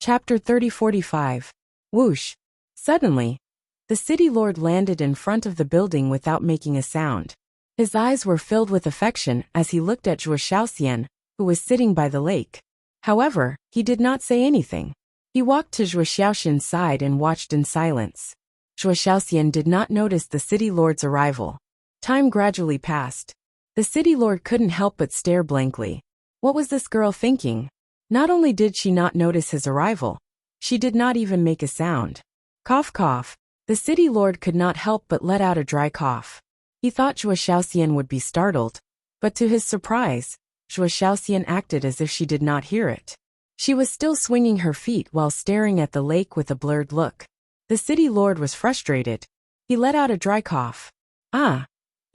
Chapter 3045. Whoosh. Suddenly, the city lord landed in front of the building without making a sound. His eyes were filled with affection as he looked at Zhuo Xiaoxian, who was sitting by the lake. However, he did not say anything. He walked to Zhuo Xiaoxian's side and watched in silence. Zhuo Xiaoxian did not notice the city lord's arrival. Time gradually passed. The city lord couldn't help but stare blankly. What was this girl thinking? Not only did she not notice his arrival, she did not even make a sound. Cough cough. The city lord could not help but let out a dry cough. He thought Zhuo Xiaoxian would be startled, but to his surprise, Zhuo Xiaoxian acted as if she did not hear it. She was still swinging her feet while staring at the lake with a blurred look. The city lord was frustrated. He let out a dry cough. Ah!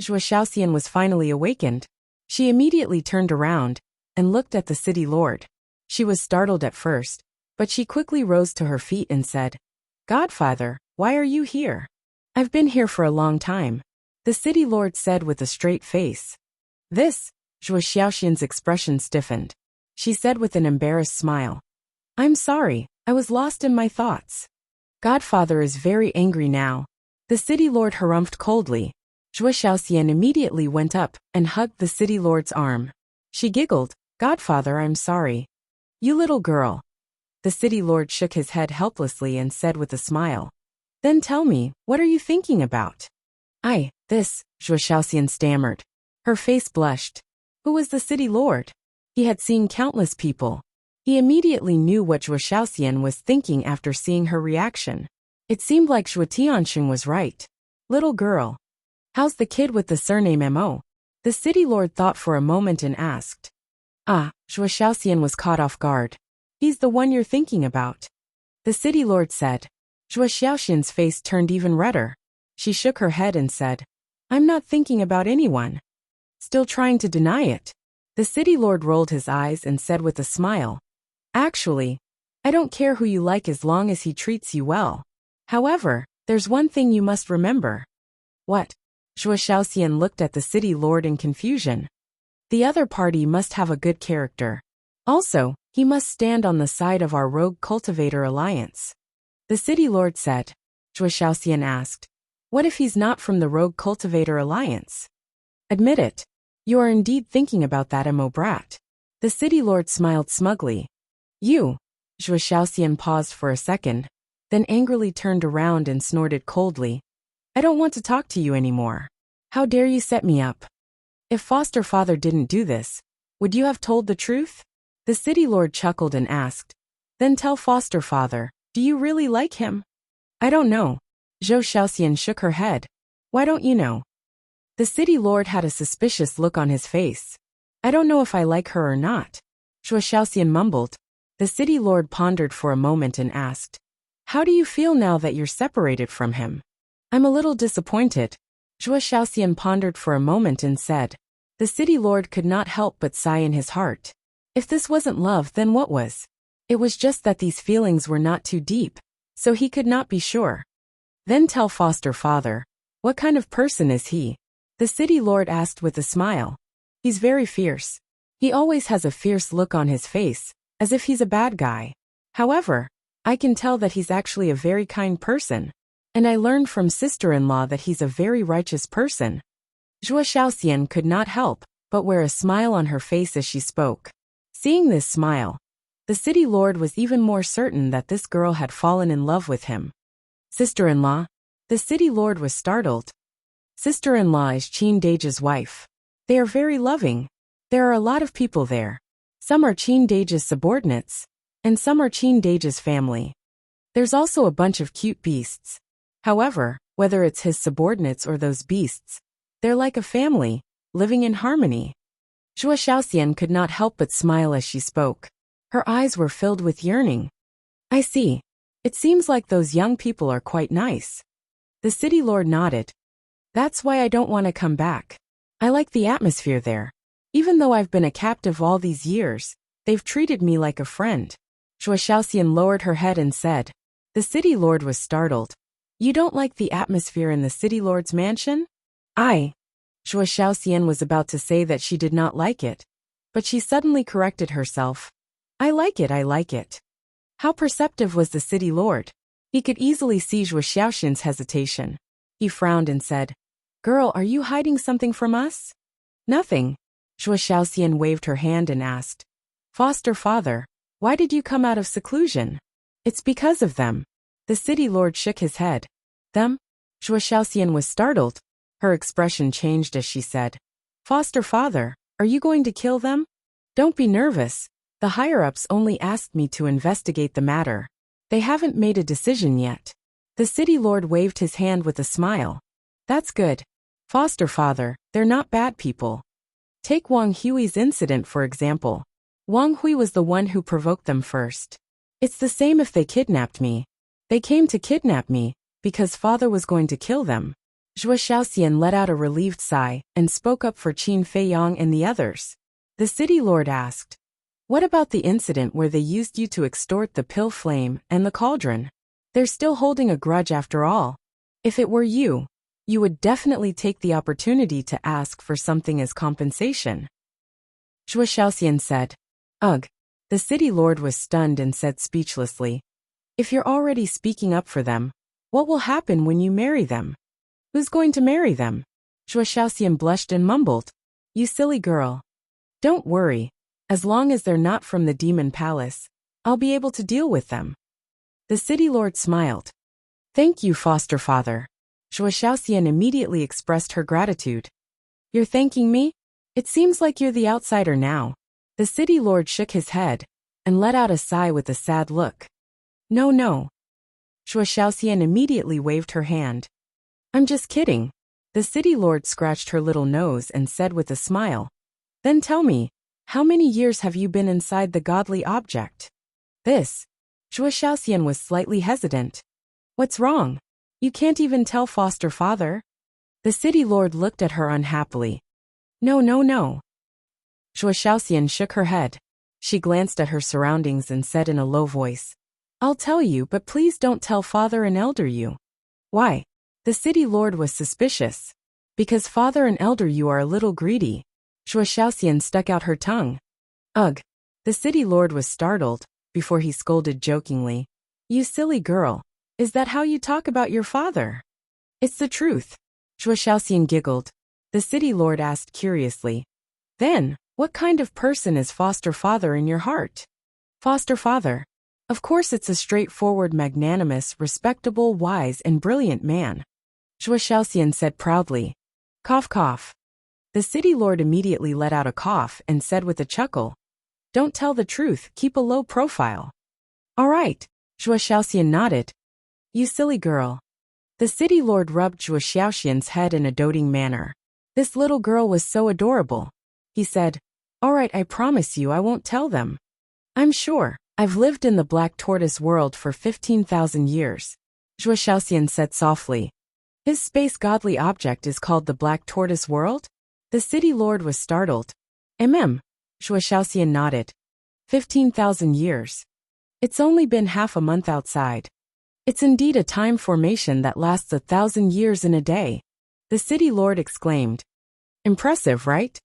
Zhuo Xiaoxian was finally awakened. She immediately turned around and looked at the city lord. She was startled at first, but she quickly rose to her feet and said, "Godfather, why are you here?" "I've been here for a long time," the city lord said with a straight face. This, Zhuo Xiaoxian's expression stiffened. She said with an embarrassed smile, "I'm sorry, I was lost in my thoughts." "Godfather is very angry now," the city lord harumphed coldly. Zhuo Xiaoxian immediately went up and hugged the city lord's arm. She giggled, "Godfather, I'm sorry." "You little girl." The city lord shook his head helplessly and said with a smile, "Then tell me, what are you thinking about?" This, Zhuo Xiaoxian stammered. Her face blushed. Who was the city lord? He had seen countless people. He immediately knew what Zhuo Xiaoxian was thinking after seeing her reaction. It seemed like Zhuo Tianxing was right. "Little girl. How's the kid with the surname Mo?" The city lord thought for a moment and asked. Zhuo Xiaoxian was caught off guard. "He's the one you're thinking about," the city lord said. Zhuo Xiaoxian's face turned even redder. She shook her head and said, "I'm not thinking about anyone." Still trying to deny it, the city lord rolled his eyes and said with a smile, "Actually, I don't care who you like as long as he treats you well. However, there's one thing you must remember." "What?" Zhuo Xiaoxian looked at the city lord in confusion. "The other party must have a good character. Also, he must stand on the side of our rogue cultivator alliance," the city lord said. Zhuo Xiaoxian asked, "What if he's not from the rogue cultivator alliance?" "Admit it. You are indeed thinking about that Mo brat." The city lord smiled smugly. "You." Zhuo Xiaoxian paused for a second, then angrily turned around and snorted coldly. "I don't want to talk to you anymore. How dare you set me up? If foster father didn't do this, would you have told the truth?" The city lord chuckled and asked, "Then tell foster father, do you really like him?" "I don't know." Zhou Xiaoxian shook her head. "Why don't you know?" The city lord had a suspicious look on his face. "I don't know if I like her or not," Zhuo Xiaoxian mumbled. The city lord pondered for a moment and asked, "How do you feel now that you're separated from him?" "I'm a little disappointed." Zhuo Xiaoxian pondered for a moment and said. The city lord could not help but sigh in his heart. If this wasn't love, then what was? It was just that these feelings were not too deep, so he could not be sure. "Then tell foster father, what kind of person is he?" the city lord asked with a smile. "He's very fierce. He always has a fierce look on his face, as if he's a bad guy. However, I can tell that he's actually a very kind person. And I learned from sister-in-law that he's a very righteous person." Zhuo Xiaoxian could not help but wear a smile on her face as she spoke. Seeing this smile, the city lord was even more certain that this girl had fallen in love with him. "Sister-in-law?" The city lord was startled. "Sister-in-law is Qin Dage's wife. They are very loving. There are a lot of people there. Some are Qin Dage's subordinates, and some are Qin Dage's family. There's also a bunch of cute beasts. However, whether it's his subordinates or those beasts, they're like a family, living in harmony." Zhuo Xiaoxian could not help but smile as she spoke. Her eyes were filled with yearning. "I see. It seems like those young people are quite nice." The city lord nodded. "That's why I don't want to come back. I like the atmosphere there. Even though I've been a captive all these years, they've treated me like a friend." Zhuo Xiaoxian lowered her head and said. The city lord was startled. "You don't like the atmosphere in the city lord's mansion?" "I." Zhuo Xiaoxian was about to say that she did not like it, but she suddenly corrected herself. I like it." How perceptive was the city lord? He could easily see Zhuo Xiaoxian's hesitation. He frowned and said, "Girl, are you hiding something from us?" "Nothing." Zhuo Xiaoxian waved her hand and asked, "Foster father, why did you come out of seclusion?" "It's because of them." The city lord shook his head. "Them?" Zhuo Xiaoxian was startled. Her expression changed as she said, "Foster father, are you going to kill them?" "Don't be nervous. The higher-ups only asked me to investigate the matter. They haven't made a decision yet." The city lord waved his hand with a smile. "That's good. Foster father, they're not bad people. Take Wang Hui's incident for example. Wang Hui was the one who provoked them first. It's the same if they kidnapped me. They came to kidnap me because father was going to kill them." Zhuo Xiaoxian let out a relieved sigh and spoke up for Qin Feiyang and the others. The city lord asked, "What about the incident where they used you to extort the pill flame and the cauldron? They're still holding a grudge after all. If it were you, you would definitely take the opportunity to ask for something as compensation." Zhuo Xiaoxian said, "Ugh." The city lord was stunned and said speechlessly, "If you're already speaking up for them, what will happen when you marry them? Who's going to marry them?" Zhuo Xiaoxian blushed and mumbled, "You silly girl. Don't worry. As long as they're not from the demon palace, I'll be able to deal with them." The city lord smiled. "Thank you, foster father." Zhuo Xiaoxian immediately expressed her gratitude. "You're thanking me? It seems like you're the outsider now." The city lord shook his head and let out a sigh with a sad look. "No, no." Zhuo Xiaoxian immediately waved her hand. "I'm just kidding." The city lord scratched her little nose and said with a smile, "Then tell me, how many years have you been inside the godly object?" This. Zhuo Xiaoxian was slightly hesitant. "What's wrong? You can't even tell foster father?" The city lord looked at her unhappily. "No, no, no." Zhuo Xiaoxian shook her head. She glanced at her surroundings and said in a low voice, "I'll tell you, but please don't tell father and elder you." "Why?" The city lord was suspicious. "Because father and elder you are a little greedy." Zhuo Xiaoxian stuck out her tongue. "Ugh." The city lord was startled, before he scolded jokingly, "You silly girl. Is that how you talk about your father?" "It's the truth." Zhuo Xiaoxian giggled. The city lord asked curiously, "Then, what kind of person is foster father in your heart?" "Foster father? Of course it's a straightforward, magnanimous, respectable, wise, and brilliant man." Zhuo Xiaoxian said proudly. "Cough, cough." The city lord immediately let out a cough and said with a chuckle, "Don't tell the truth, keep a low profile." "All right." Zhuo Xiaoxian nodded. "You silly girl." The city lord rubbed Zhuo Xiaoxian's head in a doting manner. This little girl was so adorable. He said, "All right, I promise you I won't tell them. I'm sure. I've lived in the Black Tortoise world for 15,000 years." Zhuo Xiaoxian said softly. "His space godly object is called the Black Tortoise world?" The city lord was startled. "Mm." Zhuo Xiaoxian nodded. 15,000 years. It's only been half a month outside. It's indeed a time formation that lasts 1,000 years in a day." The city lord exclaimed. "Impressive, right?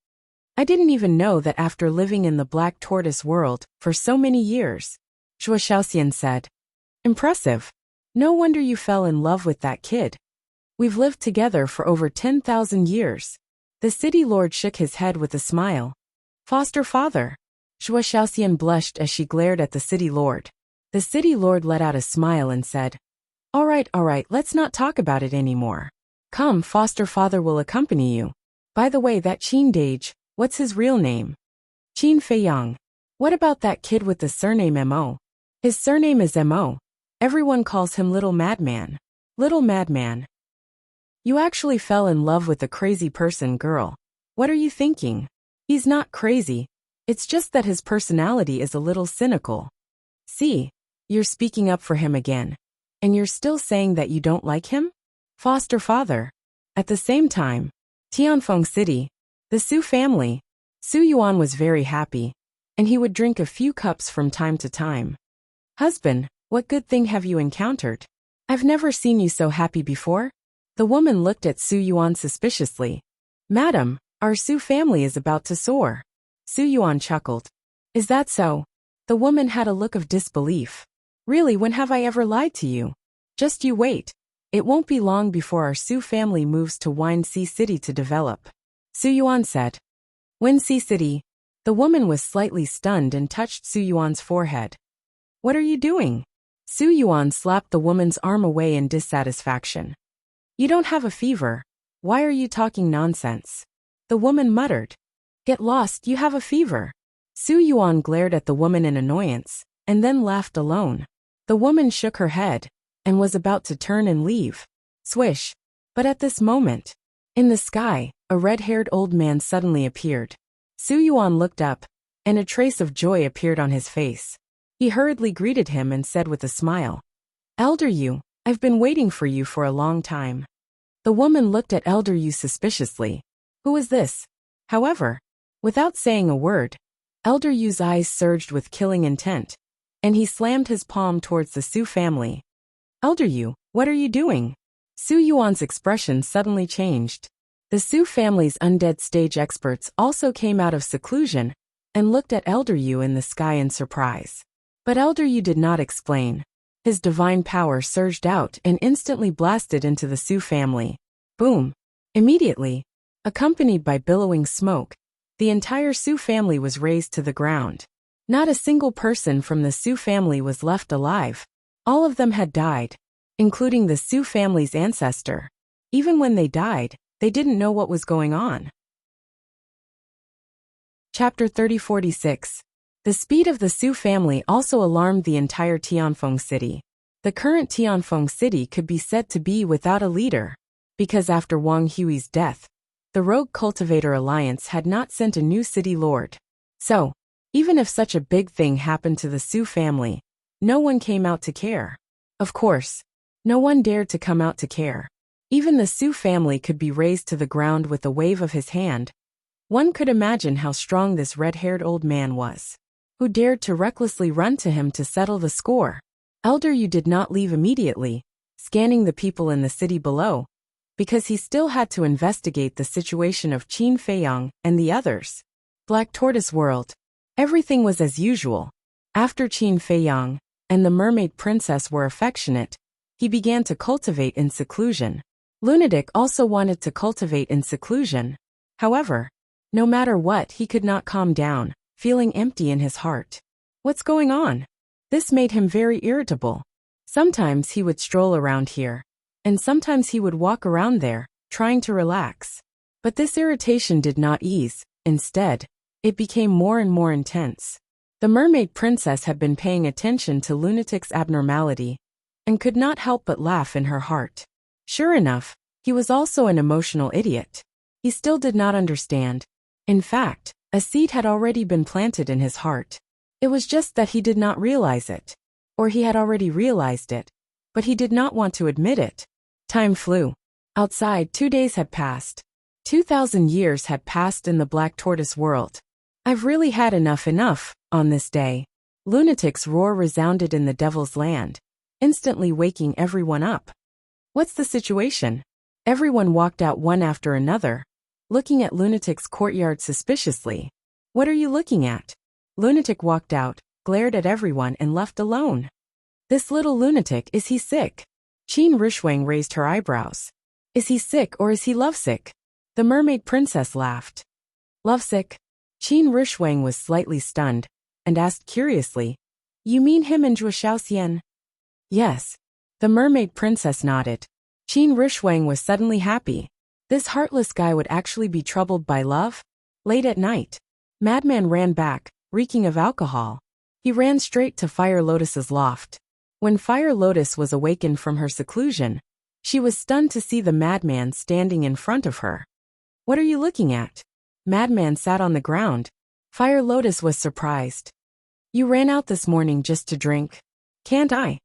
I didn't even know that after living in the Black Tortoise world for so many years." Zhuo Xiaoxian said. "Impressive. No wonder you fell in love with that kid. We've lived together for over 10,000 years." The city lord shook his head with a smile. "Foster father." Zhuo Xiaoxian blushed as she glared at the city lord. The city lord let out a smile and said, all right, let's not talk about it anymore. Come, foster father will accompany you. By the way, that Qin Dage, what's his real name?" "Qin Feiyang." "What about that kid with the surname Mo?" "His surname is Mo. Everyone calls him Little Madman." "Little Madman. You actually fell in love with a crazy person, girl. What are you thinking? He's not crazy. It's just that his personality is a little cynical." "See, you're speaking up for him again. And you're still saying that you don't like him?" "Foster father." At the same time, Tianfeng City, the Su family. Su Yuan was very happy, and he would drink a few cups from time to time. "Husband, what good thing have you encountered? I've never seen you so happy before." The woman looked at Su Yuan suspiciously. "Madam, our Su family is about to soar." Su Yuan chuckled. "Is that so?" The woman had a look of disbelief. Really, when have I ever lied to you? Just you wait. It won't be long before our Su family moves to Wine Sea City to develop. Su Yuan said. Wine Sea City. The woman was slightly stunned and touched Su Yuan's forehead. What are you doing? Su Yuan slapped the woman's arm away in dissatisfaction. You don't have a fever. Why are you talking nonsense? The woman muttered. Get lost, you have a fever. Su Yuan glared at the woman in annoyance, and then laughed alone. The woman shook her head, and was about to turn and leave. Swish. But at this moment, in the sky, a red-haired old man suddenly appeared. Su Yuan looked up, and a trace of joy appeared on his face. He hurriedly greeted him and said with a smile, Elder Yu, I've been waiting for you for a long time. The woman looked at Elder Yu suspiciously. Who is this? However, without saying a word, Elder Yu's eyes surged with killing intent, and he slammed his palm towards the Su family. Elder Yu, what are you doing? Su Yuan's expression suddenly changed. The Su family's undead stage experts also came out of seclusion and looked at Elder Yu in the sky in surprise. But Elder Yu did not explain. His divine power surged out and instantly blasted into the Su family. Boom! Immediately, accompanied by billowing smoke, the entire Su family was razed to the ground. Not a single person from the Su family was left alive. All of them had died, including the Su family's ancestor. Even when they died, they didn't know what was going on. Chapter 3046. The speed of the Su family also alarmed the entire Tianfeng city. The current Tianfeng city could be said to be without a leader, because after Wang Hui's death, the Rogue Cultivator Alliance had not sent a new city lord. So, even if such a big thing happened to the Su family, no one came out to care. Of course, no one dared to come out to care. Even the Su family could be razed to the ground with a wave of his hand. One could imagine how strong this red-haired old man was, who dared to recklessly run to him to settle the score. Elder Yu did not leave immediately, scanning the people in the city below, because he still had to investigate the situation of Qin Feiyang and the others. Black Tortoise World. Everything was as usual. After Qin Feiyang and the mermaid princess were affectionate, he began to cultivate in seclusion. Lunatic also wanted to cultivate in seclusion. However, no matter what, he could not calm down, feeling empty in his heart. What's going on? This made him very irritable. Sometimes he would stroll around here, and sometimes he would walk around there, trying to relax. But this irritation did not ease. Instead, it became more and more intense. The mermaid princess had been paying attention to Lunatic's abnormality, and could not help but laugh in her heart. Sure enough, he was also an emotional idiot. He still did not understand. In fact, a seed had already been planted in his heart. It was just that he did not realize it. Or he had already realized it, but he did not want to admit it. Time flew. Outside, 2 days had passed. 2,000 years had passed in the Black Tortoise world. I've really had enough, on this day. Lunatic's roar resounded in the Devil's Land, instantly waking everyone up. What's the situation? Everyone walked out one after another, looking at Lunatic's courtyard suspiciously. What are you looking at? Lunatic walked out, glared at everyone and left alone. This little lunatic, is he sick? Qin Rishuang raised her eyebrows. Is he sick or is he lovesick? The mermaid princess laughed. Lovesick? Qin Rishuang was slightly stunned, and asked curiously, You mean him and Zhuo Shaoxian? Yes. The mermaid princess nodded. Qin Rishuang was suddenly happy. This heartless guy would actually be troubled by love? Late at night, Madman ran back, reeking of alcohol. He ran straight to Fire Lotus's loft. When Fire Lotus was awakened from her seclusion, she was stunned to see the madman standing in front of her. What are you looking at? Madman sat on the ground. Fire Lotus was surprised. You ran out this morning just to drink. Can't I?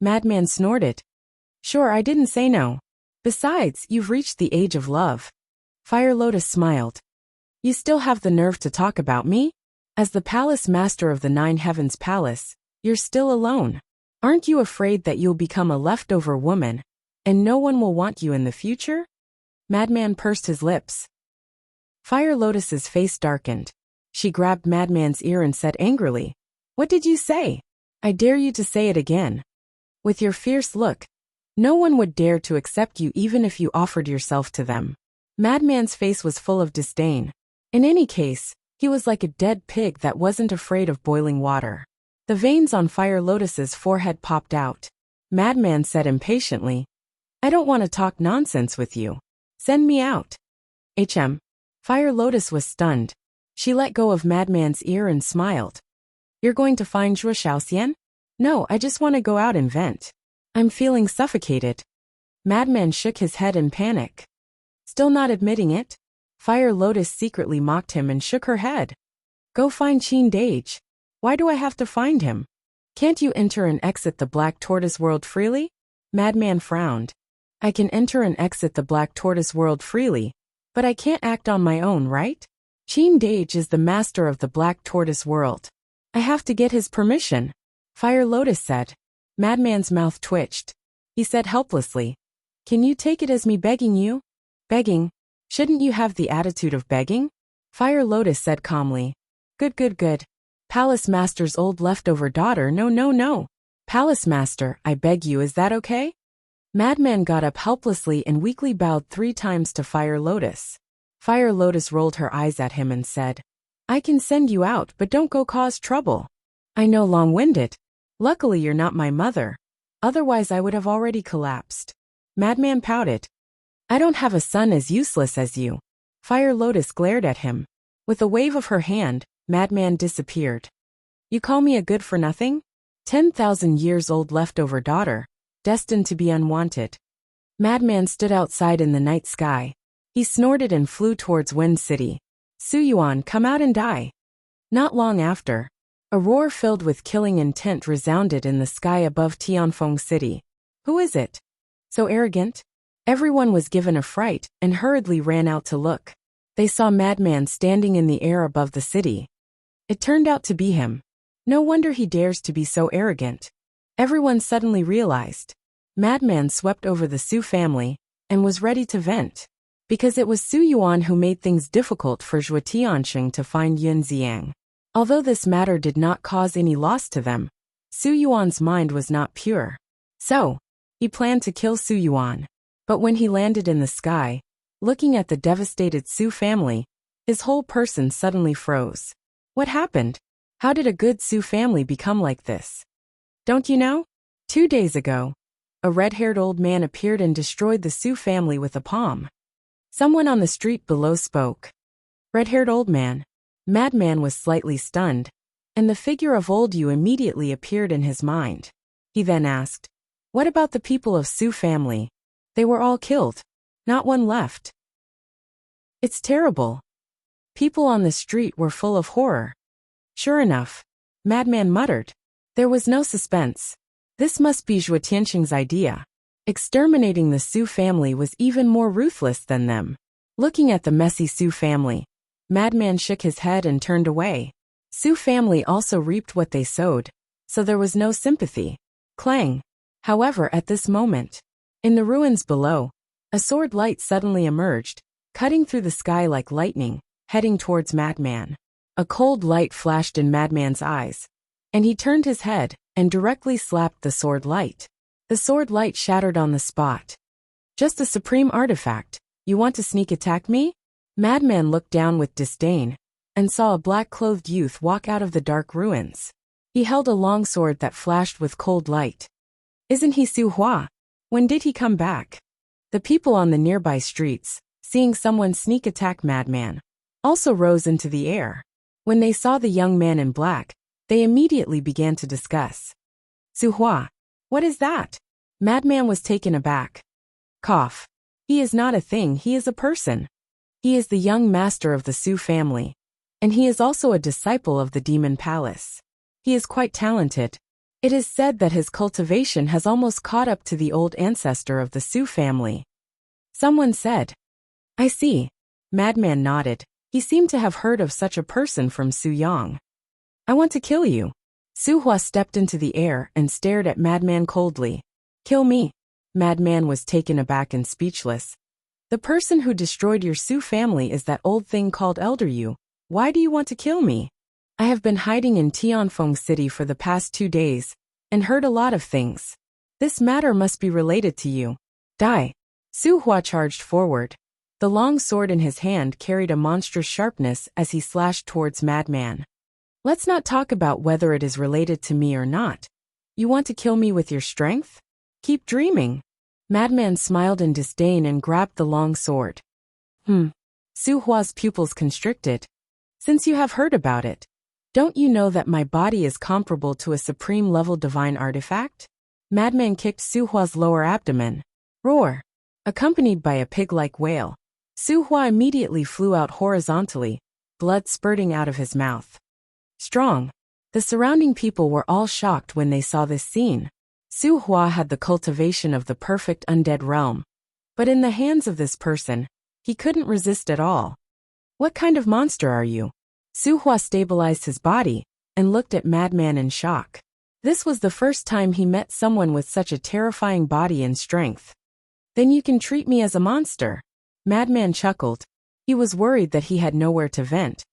Madman snorted. Sure, I didn't say no. Besides, you've reached the age of love. Fire Lotus smiled. You still have the nerve to talk about me? As the palace master of the Nine Heavens Palace, you're still alone. Aren't you afraid that you'll become a leftover woman, and no one will want you in the future? Madman pursed his lips. Fire Lotus's face darkened. She grabbed Madman's ear and said angrily, What did you say? I dare you to say it again. With your fierce look, no one would dare to accept you even if you offered yourself to them. Madman's face was full of disdain. In any case, he was like a dead pig that wasn't afraid of boiling water. The veins on Fire Lotus's forehead popped out. Madman said impatiently, I don't want to talk nonsense with you. Send me out. Fire Lotus was stunned. She let go of Madman's ear and smiled. You're going to find Zhuo Shaoxian? No, I just want to go out and vent. I'm feeling suffocated. Madman shook his head in panic. Still not admitting it? Fire Lotus secretly mocked him and shook her head. Go find Qin Dage. Why do I have to find him? Can't you enter and exit the Black Tortoise world freely? Madman frowned. I can enter and exit the Black Tortoise world freely, but I can't act on my own, right? Qin Dage is the master of the Black Tortoise world. I have to get his permission, Fire Lotus said. Madman's mouth twitched. He said helplessly, Can you take it as me begging you? Begging? Shouldn't you have the attitude of begging? Fire Lotus said calmly. Good. Palace Master's old leftover daughter, no. Palace Master, I beg you, is that okay? Madman got up helplessly and weakly bowed 3 times to Fire Lotus. Fire Lotus rolled her eyes at him and said, I can send you out, but don't go cause trouble. I know, long-winded. Luckily you're not my mother. Otherwise I would have already collapsed. Madman pouted. I don't have a son as useless as you. Fire Lotus glared at him. With a wave of her hand, Madman disappeared. You call me a good-for-nothing? 10,000 years old leftover daughter, destined to be unwanted. Madman stood outside in the night sky. He snorted and flew towards Wind City. Su Yuan, come out and die. Not long after, a roar filled with killing intent resounded in the sky above Tianfeng City. Who is it? So arrogant? Everyone was given a fright and hurriedly ran out to look. They saw Madman standing in the air above the city. It turned out to be him. No wonder he dares to be so arrogant. Everyone suddenly realized. Madman swept over the Su family and was ready to vent. Because it was Su Yuan who made things difficult for Zhuo Tianxing to find Yun Xiang. Although this matter did not cause any loss to them, Su Yuan's mind was not pure. So, he planned to kill Su Yuan. But when he landed in the sky, looking at the devastated Su family, his whole person suddenly froze. What happened? How did a good Su family become like this? Don't you know? 2 days ago, a red-haired old man appeared and destroyed the Su family with a palm. Someone on the street below spoke. Red-haired old man. Madman was slightly stunned, and the figure of old Yu immediately appeared in his mind. He then asked, What about the people of Su family? They were all killed. Not one left. It's terrible. People on the street were full of horror. Sure enough, Madman muttered. There was no suspense. This must be Zhuo Tianxing's idea. Exterminating the Su family was even more ruthless than them. Looking at the messy Su family, Madman shook his head and turned away. Su family also reaped what they sowed, so there was no sympathy. Clang. However, at this moment, in the ruins below, a sword light suddenly emerged, cutting through the sky like lightning, heading towards Madman. A cold light flashed in Madman's eyes, and he turned his head and directly slapped the sword light. The sword light shattered on the spot. Just a supreme artifact. You want to sneak attack me? Madman looked down with disdain and saw a black-clothed youth walk out of the dark ruins. He held a long sword that flashed with cold light. Isn't he Su Hua? When did he come back? The people on the nearby streets, seeing someone sneak attack Madman, also rose into the air. When they saw the young man in black, they immediately began to discuss. Su Hua. What is that? Madman was taken aback. Cough. He is not a thing, he is a person. He is the young master of the Su family, and he is also a disciple of the Demon Palace. He is quite talented. It is said that his cultivation has almost caught up to the old ancestor of the Su family. Someone said. I see. Madman nodded. He seemed to have heard of such a person from Su Yang. I want to kill you. Su Hua stepped into the air and stared at Madman coldly. Kill me. Madman was taken aback and speechless. The person who destroyed your Su family is that old thing called Elder Yu. Why do you want to kill me? I have been hiding in Tianfeng City for the past 2 days, and heard a lot of things. This matter must be related to you. Die. Su Hua charged forward. The long sword in his hand carried a monstrous sharpness as he slashed towards Madman. Let's not talk about whether it is related to me or not. You want to kill me with your strength? Keep dreaming. Madman smiled in disdain and grabbed the long sword. Su Hua's pupils constricted. Since you have heard about it, don't you know that my body is comparable to a supreme-level divine artifact? Madman kicked Su Hua's lower abdomen. Roar. Accompanied by a pig-like wail, Su Hua immediately flew out horizontally, blood spurting out of his mouth. Strong. The surrounding people were all shocked when they saw this scene. Su Hua had the cultivation of the perfect undead realm, but in the hands of this person, he couldn't resist at all. What kind of monster are you? Su Hua stabilized his body and looked at Madman in shock. This was the first time he met someone with such a terrifying body and strength. Then you can treat me as a monster. Madman chuckled. He was worried that he had nowhere to vent.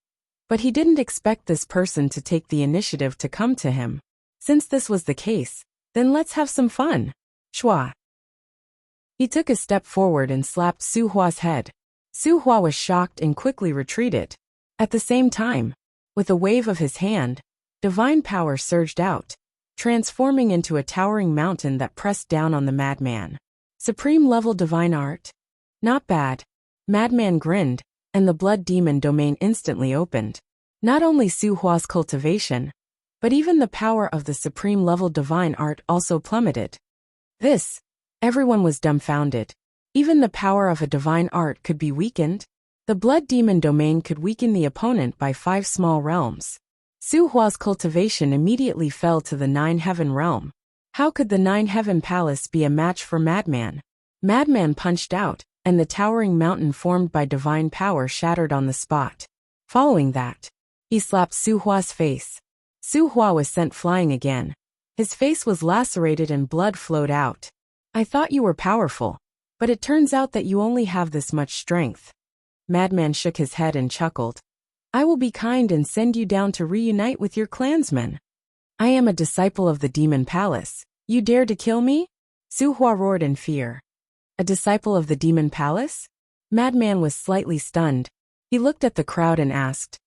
But he didn't expect this person to take the initiative to come to him. Since this was the case, then let's have some fun. Shua. He took a step forward and slapped Su Hua's head. Su Hua was shocked and quickly retreated. At the same time, with a wave of his hand, divine power surged out, transforming into a towering mountain that pressed down on the madman. Supreme-level divine art? Not bad. Madman grinned, and the blood demon domain instantly opened. Not only Su Hua's cultivation, but even the power of the supreme-level divine art also plummeted. Everyone was dumbfounded. Even the power of a divine art could be weakened. The blood demon domain could weaken the opponent by 5 small realms. Su Hua's cultivation immediately fell to the 9-heaven realm. How could the 9-heaven palace be a match for Madman? Madman punched out, and the towering mountain formed by divine power shattered on the spot. Following that, he slapped Su Hua's face. Su Hua was sent flying again. His face was lacerated and blood flowed out. I thought you were powerful, but it turns out that you only have this much strength. Madman shook his head and chuckled. I will be kind and send you down to reunite with your clansmen. I am a disciple of the demon palace. You dare to kill me? Su Hua roared in fear. A disciple of the demon palace? Madman was slightly stunned. He looked at the crowd and asked,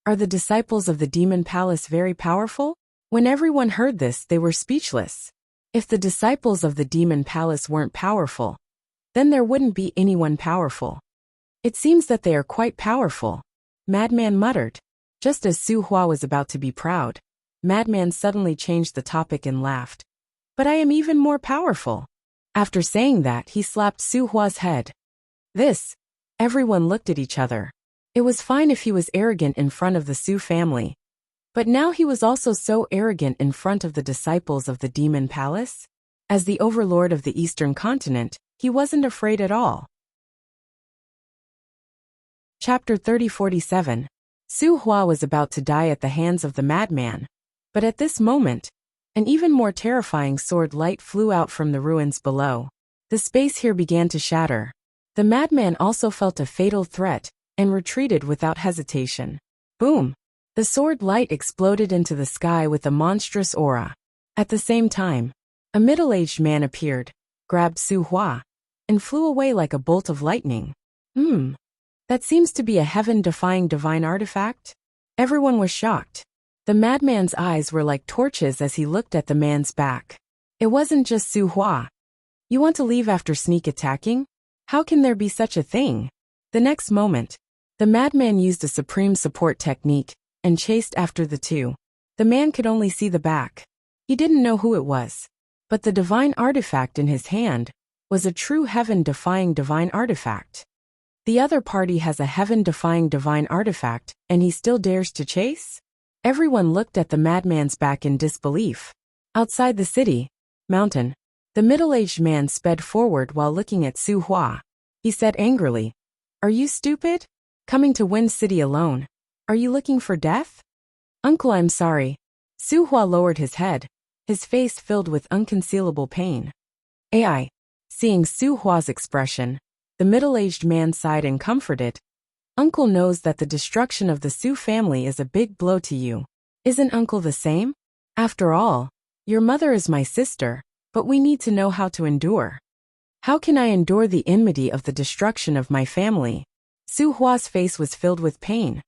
Are the disciples of the demon palace very powerful? When everyone heard this, they were speechless. If the disciples of the demon palace weren't powerful, then there wouldn't be anyone powerful. It seems that they are quite powerful. Madman muttered. Just as Su Hua was about to be proud, Madman suddenly changed the topic and laughed. But I am even more powerful. After saying that, he slapped Su Hua's head. Everyone looked at each other. It was fine if he was arrogant in front of the Su family. But now he was also so arrogant in front of the disciples of the demon palace. As the overlord of the eastern continent, he wasn't afraid at all. Chapter 3047. Su Hua was about to die at the hands of the madman. But at this moment, an even more terrifying sword light flew out from the ruins below. The space here began to shatter. The madman also felt a fatal threat and retreated without hesitation. Boom! The sword light exploded into the sky with a monstrous aura. At the same time, a middle-aged man appeared, grabbed Su Hua, and flew away like a bolt of lightning. That seems to be a heaven-defying divine artifact? Everyone was shocked. The madman's eyes were like torches as he looked at the man's back. It wasn't just Su Hua. You want to leave after sneak attacking? How can there be such a thing? The next moment, the madman used a supreme support technique and chased after the two. The man could only see the back. He didn't know who it was. But the divine artifact in his hand was a true heaven-defying divine artifact. The other party has a heaven-defying divine artifact, and he still dares to chase? Everyone looked at the madman's back in disbelief. Outside the city, mountain, the middle-aged man sped forward while looking at Su Hua. He said angrily, Are you stupid? Coming to Wind City alone? Are you looking for death? Uncle, I'm sorry. Su Hua lowered his head, his face filled with unconcealable pain. Seeing Su Hua's expression, the middle-aged man sighed and comforted. Uncle knows that the destruction of the Su family is a big blow to you. Isn't Uncle the same? After all, your mother is my sister, but we need to know how to endure. How can I endure the enmity of the destruction of my family? Su Hua's face was filled with pain.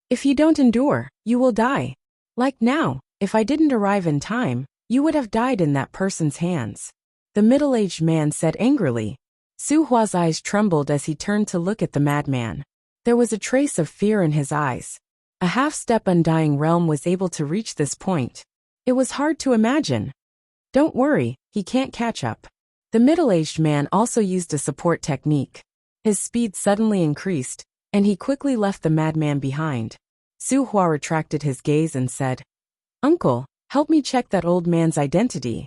If you don't endure, you will die. Like now, if I didn't arrive in time, you would have died in that person's hands. The middle-aged man said angrily. Su Hua's eyes trembled as he turned to look at the madman. There was a trace of fear in his eyes. A half-step undying realm was able to reach this point. It was hard to imagine. Don't worry, he can't catch up. The middle-aged man also used a support technique. His speed suddenly increased, and he quickly left the madman behind. Su Hua retracted his gaze and said, Uncle, help me check that old man's identity.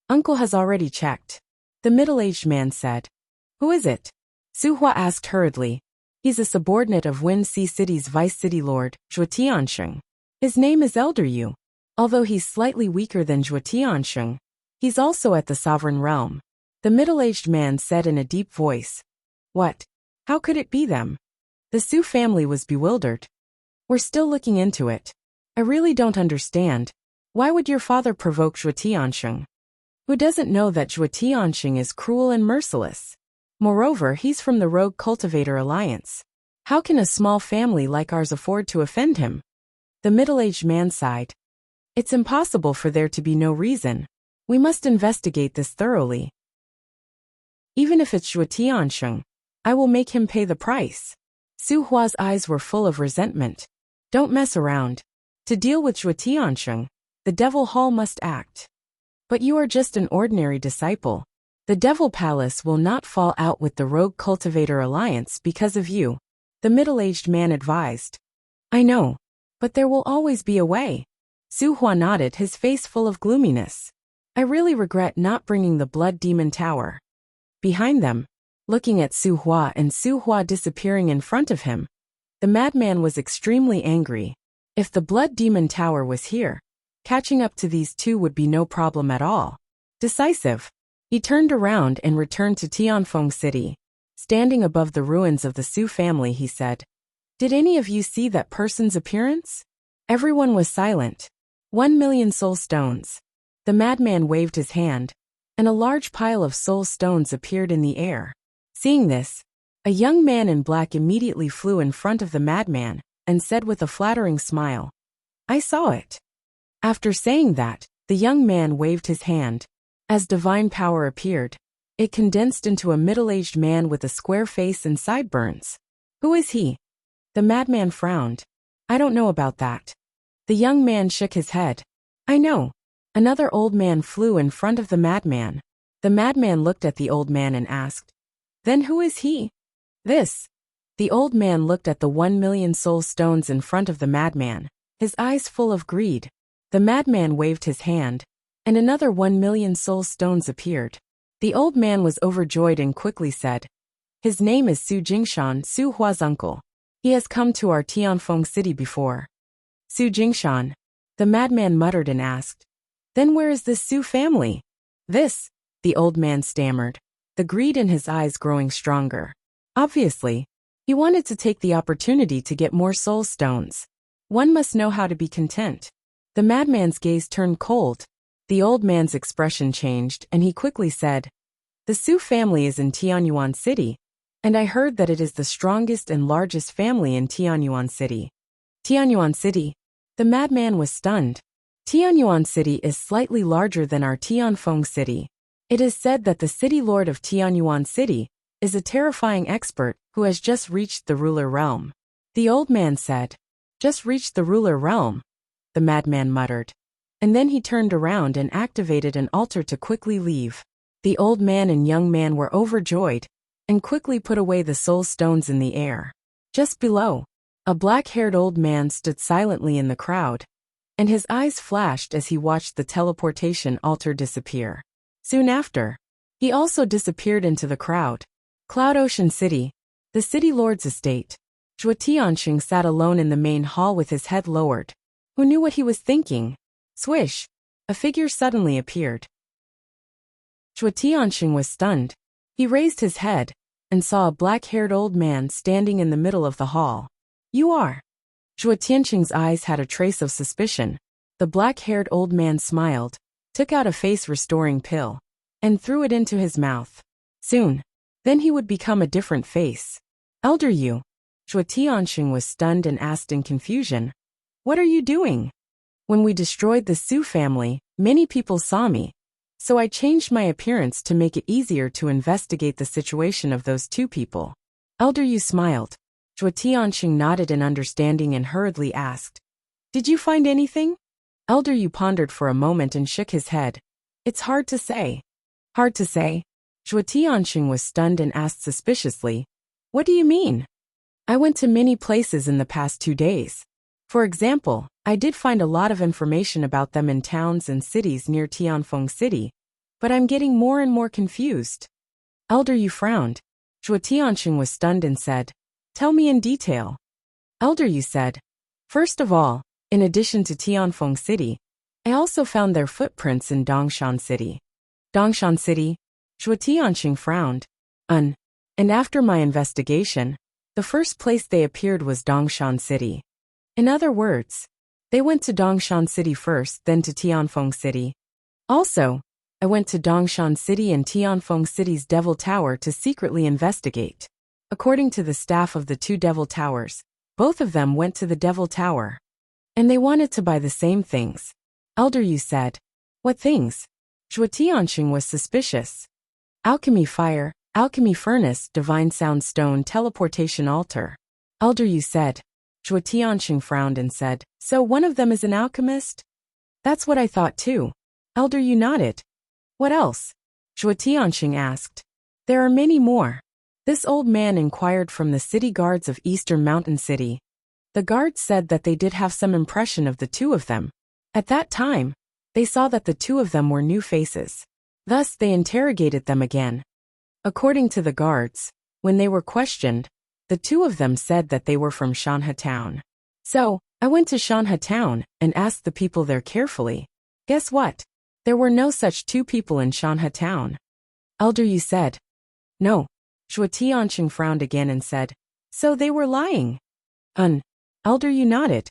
Uncle has already checked. The middle-aged man said. Who is it? Su Hua asked hurriedly. He's a subordinate of Wen Si City's Vice City Lord, Zhuo Tiansheng. His name is Elder Yu. Although he's slightly weaker than Zhuo Tiansheng, he's also at the sovereign realm. The middle-aged man said in a deep voice. What? How could it be them? The Su family was bewildered. We're still looking into it. I really don't understand. Why would your father provoke Zhuo Tiansheng? Who doesn't know that Zhuo Tiansheng is cruel and merciless? Moreover, he's from the Rogue Cultivator Alliance. How can a small family like ours afford to offend him? The middle-aged man sighed. It's impossible for there to be no reason. We must investigate this thoroughly. Even if it's Zhuo Tiansheng, I will make him pay the price. Su Hua's eyes were full of resentment. Don't mess around. To deal with Zhuo Tiansheng, the Devil Hall must act. But you are just an ordinary disciple. The Devil Palace will not fall out with the Rogue Cultivator Alliance because of you, the middle-aged man advised. I know, but there will always be a way. Su Hua nodded, his face full of gloominess. I really regret not bringing the Blood Demon Tower. Behind them, looking at Su Hua and Su Hua disappearing in front of him, the madman was extremely angry. If the Blood Demon Tower was here, catching up to these two would be no problem at all. Decisive. He turned around and returned to Tianfeng City. Standing above the ruins of the Su family, he said, Did any of you see that person's appearance? Everyone was silent. 1,000,000 soul stones. The madman waved his hand, and a large pile of soul stones appeared in the air. Seeing this, a young man in black immediately flew in front of the madman and said with a flattering smile, I saw it. After saying that, the young man waved his hand. As divine power appeared, it condensed into a middle-aged man with a square face and sideburns. Who is he? The madman frowned. I don't know about that. The young man shook his head. I know. Another old man flew in front of the madman. The madman looked at the old man and asked, Then who is he? This. The old man looked at the 1,000,000 soul stones in front of the madman, his eyes full of greed. The madman waved his hand, and another 1,000,000 soul stones appeared. The old man was overjoyed and quickly said, His name is Su Jingshan, Su Hua's uncle. He has come to our Tianfeng City before. Su Jingshan. The madman muttered and asked, Then where is this Su family? This, the old man stammered, the greed in his eyes growing stronger. Obviously, he wanted to take the opportunity to get more soul stones. One must know how to be content. The madman's gaze turned cold. The old man's expression changed, and he quickly said, The Su family is in Tianyuan City, and I heard that it is the strongest and largest family in Tianyuan City. Tianyuan City? The madman was stunned. Tianyuan City is slightly larger than our Tianfeng City. It is said that the city lord of Tianyuan City is a terrifying expert who has just reached the ruler realm. The old man said, Just reached the ruler realm? The madman muttered. And then he turned around and activated an altar to quickly leave. The old man and young man were overjoyed, and quickly put away the soul stones in the air. Just below, a black-haired old man stood silently in the crowd, and his eyes flashed as he watched the teleportation altar disappear. Soon after, he also disappeared into the crowd. Cloud Ocean City, the city lord's estate. Zhuo Tiansheng sat alone in the main hall with his head lowered. Who knew what he was thinking? Swish! A figure suddenly appeared. Zhuo Tiansheng was stunned. He raised his head, and saw a black-haired old man standing in the middle of the hall. You are? Zhuo Tianqing's eyes had a trace of suspicion. The black-haired old man smiled, took out a face-restoring pill, and threw it into his mouth. Soon, then he would become a different face. Elder Yu. Zhuo Tianqing was stunned and asked in confusion, "What are you doing?" "When we destroyed the Su family, many people saw me. So I changed my appearance to make it easier to investigate the situation of those two people." Elder Yu smiled. Zhuo Tianqing nodded in understanding and hurriedly asked, "Did you find anything?" Elder Yu pondered for a moment and shook his head. "It's hard to say." "Hard to say?" Zhuo Tianqing was stunned and asked suspiciously, "What do you mean?" "I went to many places in the past 2 days. For example, I did find a lot of information about them in towns and cities near Tianfeng City, but I'm getting more and more confused." Elder Yu frowned. Zhuo Tianqing was stunned and said, "Tell me in detail." Elder Yu said, "First of all, in addition to Tianfeng City, I also found their footprints in Dongshan City." Dongshan City? Zhuo Tianqing frowned. And after my investigation, the first place they appeared was Dongshan City. In other words, they went to Dongshan City first, then to Tianfeng City. Also, I went to Dongshan City and Tianfeng City's Devil Tower to secretly investigate. According to the staff of the 2 Devil Towers, both of them went to the Devil Tower. And they wanted to buy the same things. Elder Yu said, "What things?" Zhuo Tianqing was suspicious. "Alchemy fire, alchemy furnace, divine sound stone, teleportation altar." Elder Yu said. Zhuo Tianqing frowned and said, "So one of them is an alchemist?" "That's what I thought too." Elder Yu nodded. "What else?" Zhuo Tianqing asked. "There are many more." This old man inquired from the city guards of Eastern Mountain City. The guards said that they did have some impression of the 2 of them. At that time, they saw that the 2 of them were new faces. Thus they interrogated them again. According to the guards, when they were questioned, the 2 of them said that they were from Shanhe Town. So, I went to Shanhe Town and asked the people there carefully. Guess what? There were no such 2 people in Shanhe Town. Elder Yu said. "No." Zhuo Tianqing frowned again and said, "So they were lying?" Elder Yu nodded.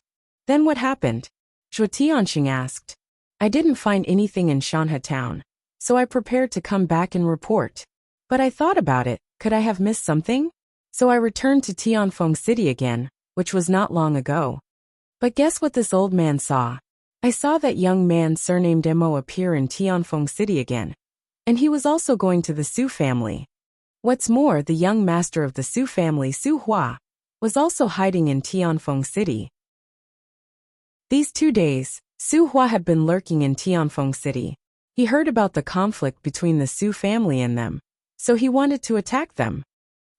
"Then what happened?" Zhuo Tianqing asked. "I didn't find anything in Shanhe Town, so I prepared to come back and report. But I thought about it, could I have missed something? So I returned to Tianfeng City again, which was not long ago. But guess what this old man saw? I saw that young man surnamed Mo appear in Tianfeng City again. And he was also going to the Su family. What's more, the young master of the Su family, Su Hua, was also hiding in Tianfeng City. These 2 days, Su Hua had been lurking in Tianfeng City. He heard about the conflict between the Su family and them, so he wanted to attack them.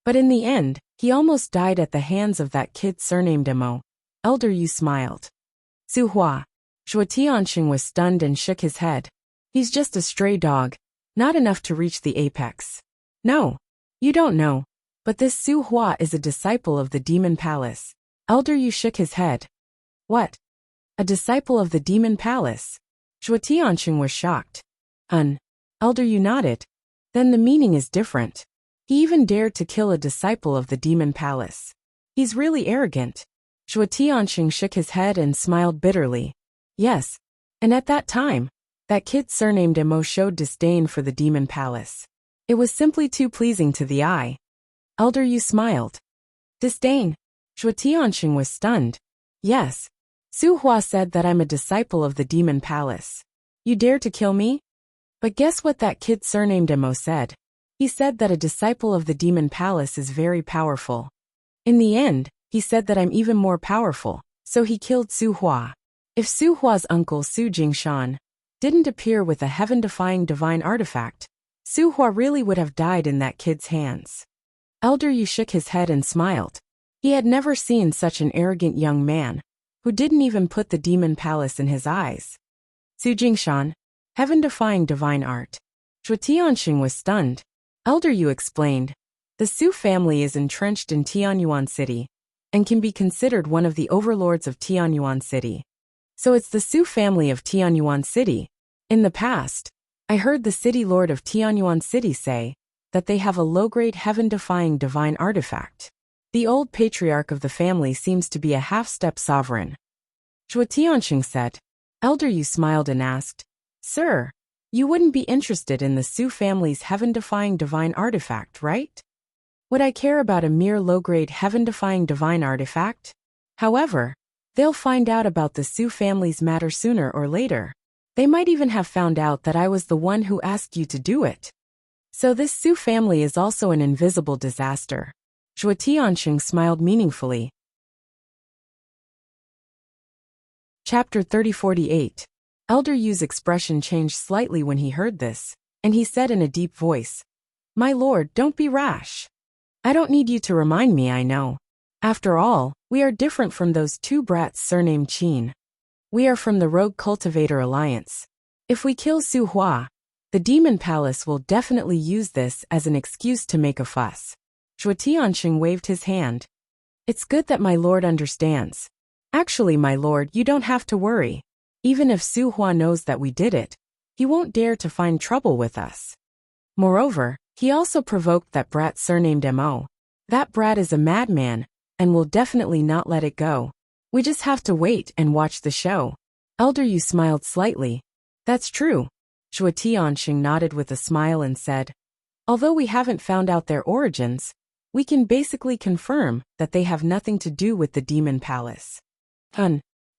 But in the end, he almost died at the hands of that kid surnamed Mo. Elder Yu smiled. Su Hua. Zhuo Tianqing was stunned and shook his head. He's just a stray dog, not enough to reach the apex. No. You don't know, but this Su Hua is a disciple of the Demon Palace. Elder Yu shook his head. What? A disciple of the Demon Palace? Zhuo Tianqing was shocked. Elder Yu nodded. Then the meaning is different. He even dared to kill a disciple of the Demon Palace. He's really arrogant. Zhuo Tianqing shook his head and smiled bitterly. Yes. And at that time, that kid surnamed Mo showed disdain for the Demon Palace. It was simply too pleasing to the eye. Elder Yu smiled. Disdain? Zhuo Tianqing was stunned. Yes. Su Hua said that I'm a disciple of the Demon Palace. You dare to kill me? But guess what that kid surnamed Mo said? He said that a disciple of the Demon Palace is very powerful. In the end, he said that I'm even more powerful, so he killed Su Hua. If Su Hua's uncle Su Jingshan didn't appear with a heaven-defying divine artifact, Su Hua really would have died in that kid's hands. Elder Yu shook his head and smiled. He had never seen such an arrogant young man, who didn't even put the Demon Palace in his eyes. Su Jingshan, heaven-defying divine art. Zhuo Tianqing was stunned. Elder Yu explained. The Su family is entrenched in Tianyuan City, and can be considered one of the overlords of Tianyuan City. So it's the Su family of Tianyuan City. In the past, I heard the city lord of Tianyuan City say that they have a low-grade heaven-defying divine artifact. The old patriarch of the family seems to be a half-step sovereign. Zhuo Tianxing said. Elder Yu smiled and asked, Sir, you wouldn't be interested in the Su family's heaven-defying divine artifact, right? Would I care about a mere low-grade heaven-defying divine artifact? However, they'll find out about the Su family's matter sooner or later. They might even have found out that I was the one who asked you to do it. So this Su family is also an invisible disaster. Zhuo Tianxing smiled meaningfully. Chapter 3048. Elder Yu's expression changed slightly when he heard this, and he said in a deep voice, My lord, don't be rash. I don't need you to remind me, I know. After all, we are different from those two brats surnamed Qin. We are from the Rogue Cultivator Alliance. If we kill Su Hua, the Demon Palace will definitely use this as an excuse to make a fuss. Zhuo Tianxing waved his hand. It's good that my lord understands. Actually, my lord, you don't have to worry. Even if Su Hua knows that we did it, he won't dare to find trouble with us. Moreover, he also provoked that brat surnamed Mo. That brat is a madman, and will definitely not let it go. We just have to wait and watch the show. Elder Yu smiled slightly. That's true. Zhuo Tianxing nodded with a smile and said, Although we haven't found out their origins, we can basically confirm that they have nothing to do with the Demon Palace.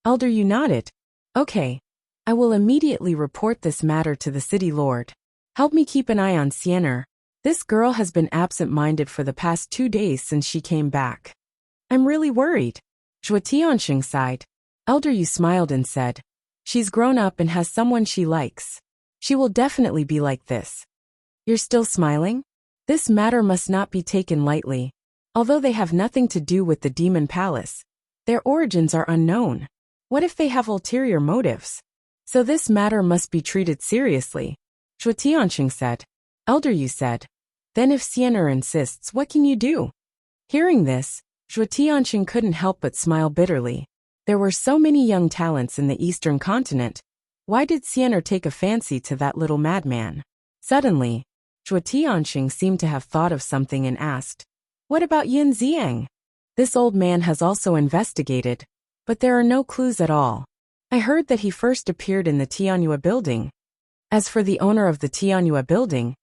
Elder Yu nodded. Okay. I will immediately report this matter to the city lord. Help me keep an eye on Xiener. This girl has been absent-minded for the past 2 days since she came back. I'm really worried. Zhuo Tianxing sighed. Elder Yu smiled and said, She's grown up and has someone she likes. She will definitely be like this. You're still smiling? This matter must not be taken lightly. Although they have nothing to do with the Demon Palace, their origins are unknown. What if they have ulterior motives? So this matter must be treated seriously. Zhuo Tianxing said. Elder Yu said, Then if Xiener insists, what can you do? Hearing this, Zhuo Tianxing couldn't help but smile bitterly. There were so many young talents in the eastern continent. Why did Xiener take a fancy to that little madman? Suddenly, Zhuo Tianxing seemed to have thought of something and asked, What about Yin Ziang? This old man has also investigated, but there are no clues at all. I heard that he first appeared in the Tianyue building. As for the owner of the Tianyue building,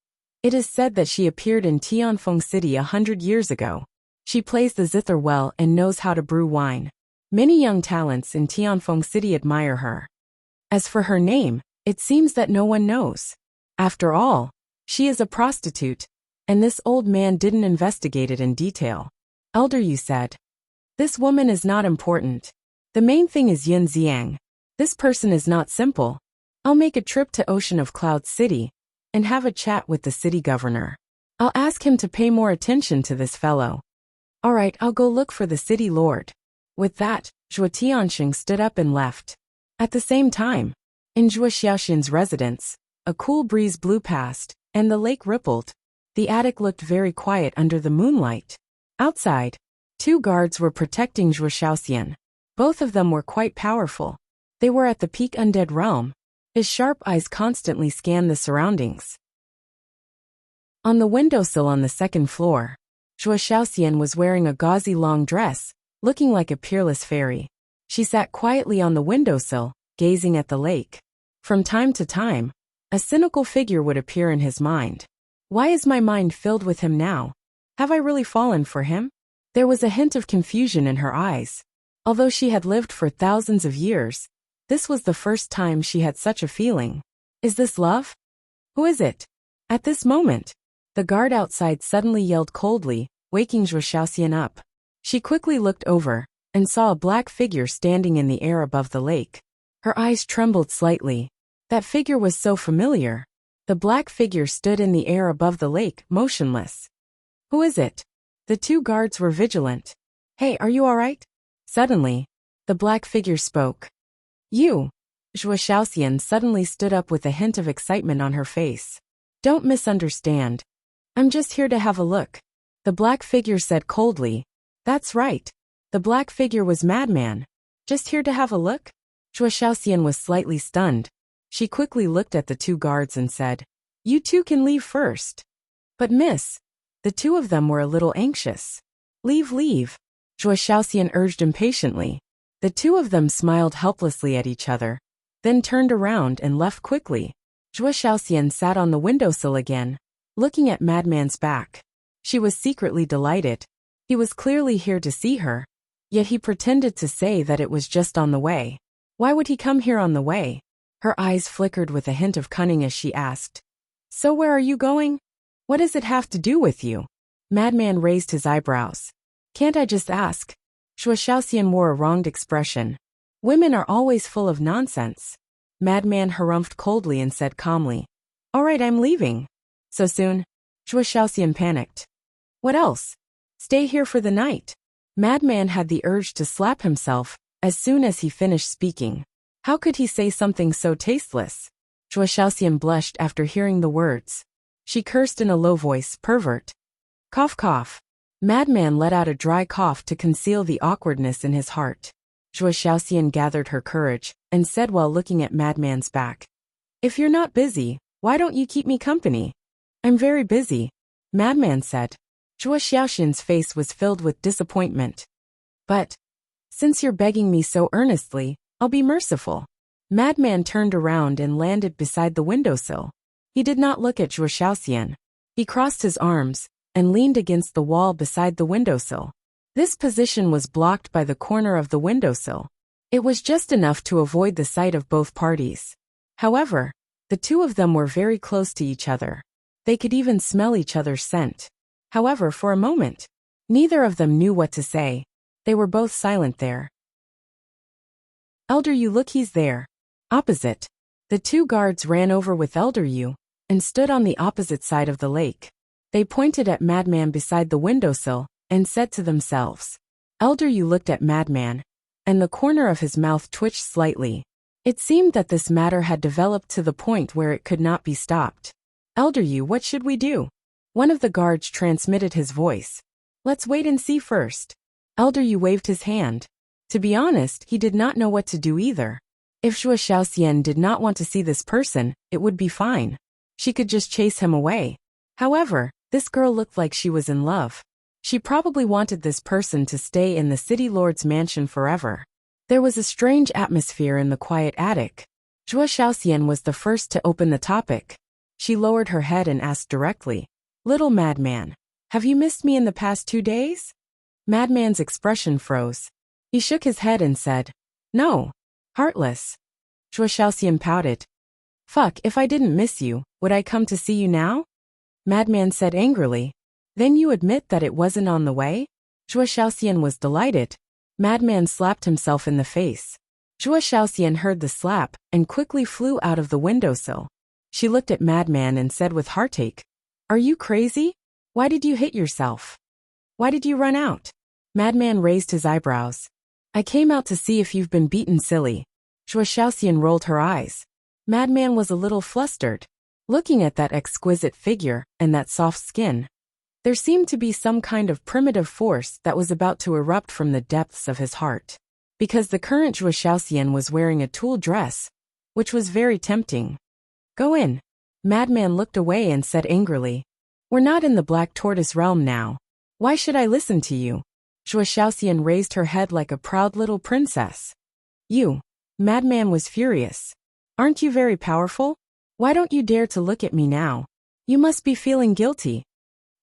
it is said that she appeared in Tianfeng City 100 years ago. She plays the zither well and knows how to brew wine. Many young talents in Tianfeng City admire her. As for her name, it seems that no one knows. After all, she is a prostitute, and this old man didn't investigate it in detail. Elder Yu said, This woman is not important. The main thing is Yin Ziang. This person is not simple. I'll make a trip to Ocean of Cloud City and have a chat with the city governor. I'll ask him to pay more attention to this fellow. Alright, I'll go look for the city lord. With that, Zhuo Tianxing stood up and left. At the same time, in Zhuo Xiaoxin's residence, a cool breeze blew past, and the lake rippled. The attic looked very quiet under the moonlight. Outside, 2 guards were protecting Zhuo Xiaoxian. Both of them were quite powerful. They were at the peak undead realm. His sharp eyes constantly scanned the surroundings. On the windowsill on the 2nd floor, Zhuo Xiaoxian was wearing a gauzy long dress, looking like a peerless fairy. She sat quietly on the windowsill, gazing at the lake. From time to time, a cynical figure would appear in his mind. Why is my mind filled with him now? Have I really fallen for him? There was a hint of confusion in her eyes. Although she had lived for thousands of years, this was the first time she had such a feeling. Is this love? Who is it? At this moment, the guard outside suddenly yelled coldly, waking Zhuo Xiaoxian up. She quickly looked over and saw a black figure standing in the air above the lake. Her eyes trembled slightly. That figure was so familiar. The black figure stood in the air above the lake, motionless. Who is it? The 2 guards were vigilant. Hey, are you alright? Suddenly, the black figure spoke. You. Zhuo Xiaoxian suddenly stood up with a hint of excitement on her face. Don't misunderstand. I'm just here to have a look. The black figure said coldly. That's right. The black figure was madman. Just here to have a look? Zhuo Xiaoxian was slightly stunned. She quickly looked at the 2 guards and said, You 2 can leave first. But miss, the two of them were a little anxious. Leave, leave, Zhuo Xiaoxian urged impatiently. The two of them smiled helplessly at each other, then turned around and left quickly. Zhuo Xiaoxian sat on the windowsill again, looking at Madman's back. She was secretly delighted. He was clearly here to see her, yet he pretended to say that it was just on the way. Why would he come here on the way? Her eyes flickered with a hint of cunning as she asked. So where are you going? What does it have to do with you? Madman raised his eyebrows. Can't I just ask? Zhuo Xiaoxian wore a wronged expression. Women are always full of nonsense. Madman harumphed coldly and said calmly. All right, I'm leaving. So soon? Zhuo Xiaoxian panicked. What else? Stay here for the night. Madman had the urge to slap himself as soon as he finished speaking. How could he say something so tasteless? Zhuo Xiaoxian blushed after hearing the words. She cursed in a low voice, pervert. Cough, cough. Madman let out a dry cough to conceal the awkwardness in his heart. Zhuo Xiaoxian gathered her courage and said while looking at Madman's back. If you're not busy, why don't you keep me company? I'm very busy, Madman said. Zhuo Xiaoxian's face was filled with disappointment. But, since you're begging me so earnestly, I'll be merciful. Madman turned around and landed beside the windowsill. He did not look at Zhuo Xiaoxian. He crossed his arms and leaned against the wall beside the windowsill. This position was blocked by the corner of the windowsill. It was just enough to avoid the sight of both parties. However, the two of them were very close to each other. They could even smell each other's scent. However, for a moment, neither of them knew what to say. They were both silent there. Elder Yu, look, he's there. Opposite. The two guards ran over with Elder Yu and stood on the opposite side of the lake. They pointed at Madman beside the windowsill and said to themselves. Elder Yu looked at Madman, and the corner of his mouth twitched slightly. It seemed that this matter had developed to the point where it could not be stopped. Elder Yu, what should we do? One of the guards transmitted his voice. Let's wait and see first. Elder Yu waved his hand. To be honest, he did not know what to do either. If Zhuo Xiaoxian did not want to see this person, it would be fine. She could just chase him away. However, this girl looked like she was in love. She probably wanted this person to stay in the city lord's mansion forever. There was a strange atmosphere in the quiet attic. Zhuo Xiaoxian was the first to open the topic. She lowered her head and asked directly, Little Madman, have you missed me in the past 2 days? Madman's expression froze. He shook his head and said, No. Heartless. Zhuo Xiaoxian pouted. Fuck, if I didn't miss you, would I come to see you now? Madman said angrily. Then you admit that it wasn't on the way? Zhuo Xiaoxian was delighted. Madman slapped himself in the face. Zhuo Xiaoxian heard the slap and quickly flew out of the windowsill. She looked at Madman and said with heartache, Are you crazy? Why did you hit yourself? Why did you run out? Madman raised his eyebrows. I came out to see if you've been beaten, silly. Zhuo Xiaoxian rolled her eyes. Madman was a little flustered. Looking at that exquisite figure and that soft skin, there seemed to be some kind of primitive force that was about to erupt from the depths of his heart. Because the current Zhuo Xiaoxian was wearing a tulle dress, which was very tempting. Go in. Madman looked away and said angrily. We're not in the Black Tortoise realm now. Why should I listen to you? Zhuo Xiaoxian raised her head like a proud little princess. You. Madman was furious. Aren't you very powerful? Why don't you dare to look at me now? You must be feeling guilty.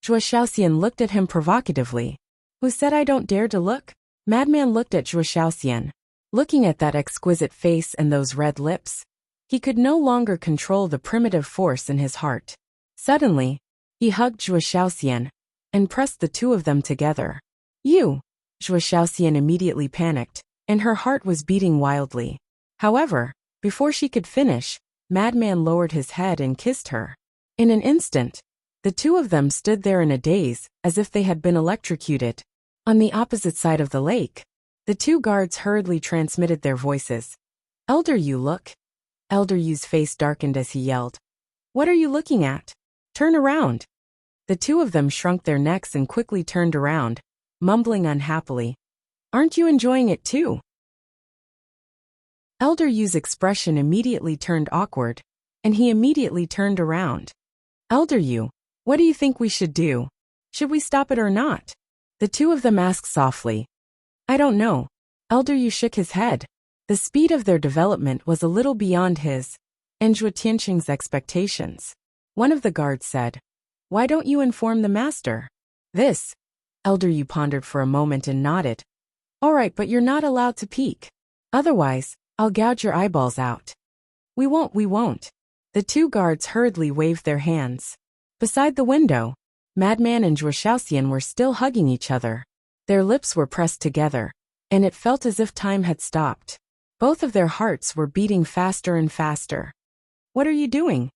Zhuo Xiaoxian looked at him provocatively. Who said I don't dare to look? Madman looked at Zhuo Xiaoxian. Looking at that exquisite face and those red lips, he could no longer control the primitive force in his heart. Suddenly, he hugged Zhuo Xiaoxian and pressed the two of them together. You! Zhuo Xiaoxian immediately panicked, and her heart was beating wildly. However, before she could finish, Madman lowered his head and kissed her. In an instant, the two of them stood there in a daze, as if they had been electrocuted. On the opposite side of the lake, the two guards hurriedly transmitted their voices. Elder Yu, look. Elder Yu's face darkened as he yelled. What are you looking at? Turn around. The two of them shrunk their necks and quickly turned around, mumbling unhappily. Aren't you enjoying it too? Elder Yu's expression immediately turned awkward, and he immediately turned around. Elder Yu, What do you think we should do? Should we stop it or not? The two of them asked softly. I don't know. Elder Yu shook his head. The speed of their development was a little beyond his and Zhuo Tianqing's expectations. One of the guards said, Why don't you inform the master? This. Elder Yu pondered for a moment and nodded. All right, but you're not allowed to peek. Otherwise, I'll gouge your eyeballs out. We won't. The two guards hurriedly waved their hands. Beside the window, Madman and Zhuo Xiaoxian were still hugging each other. Their lips were pressed together, and it felt as if time had stopped. Both of their hearts were beating faster and faster. What are you doing?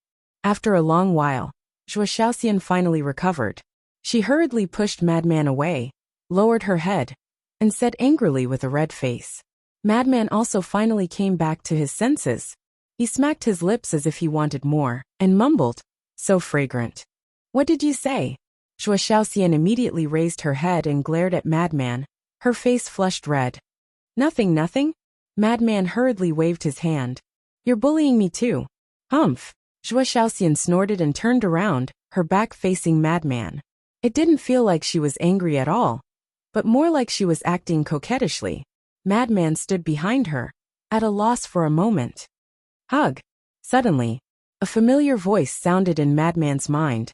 After a long while, Zhuo Xiaoxian finally recovered. She hurriedly pushed Madman away, lowered her head, and said angrily with a red face. Madman also finally came back to his senses. He smacked his lips as if he wanted more, and mumbled, So fragrant. What did you say? Zhuo Xiaoxian immediately raised her head and glared at Madman, her face flushed red. Nothing. Madman hurriedly waved his hand. You're bullying me too. Humph. Zhuo Xiaoxian snorted and turned around, her back facing Madman. It didn't feel like she was angry at all, but more like she was acting coquettishly. Madman stood behind her, at a loss for a moment. Hug. Suddenly, a familiar voice sounded in Madman's mind.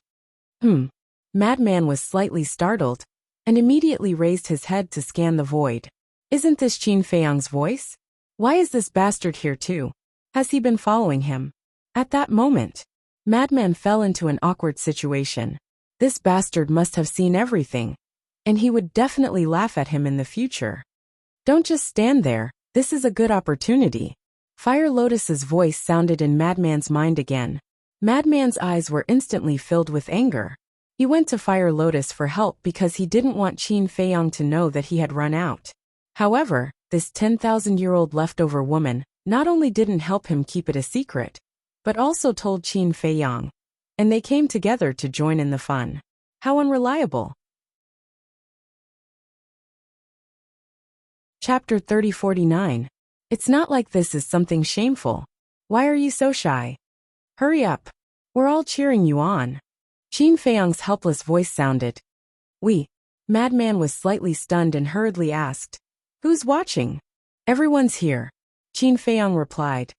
Madman was slightly startled, and immediately raised his head to scan the void. Isn't this Qin Feiyang's voice? Why is this bastard here too? Has he been following him? At that moment, Madman fell into an awkward situation. This bastard must have seen everything, and he would definitely laugh at him in the future. Don't just stand there, this is a good opportunity. Fire Lotus's voice sounded in Madman's mind again. Madman's eyes were instantly filled with anger. He went to Fire Lotus for help because he didn't want Qin Feiyang to know that he had run out. However, this 10,000-year-old leftover woman not only didn't help him keep it a secret, but also told Qin Feiyang, and they came together to join in the fun. How unreliable. Chapter 3049. It's not like this is something shameful. Why are you so shy? Hurry up. We're all cheering you on. Qin Feiyang's helpless voice sounded. Madman was slightly stunned and hurriedly asked, Who's watching? Everyone's here. Qin Feiyang replied.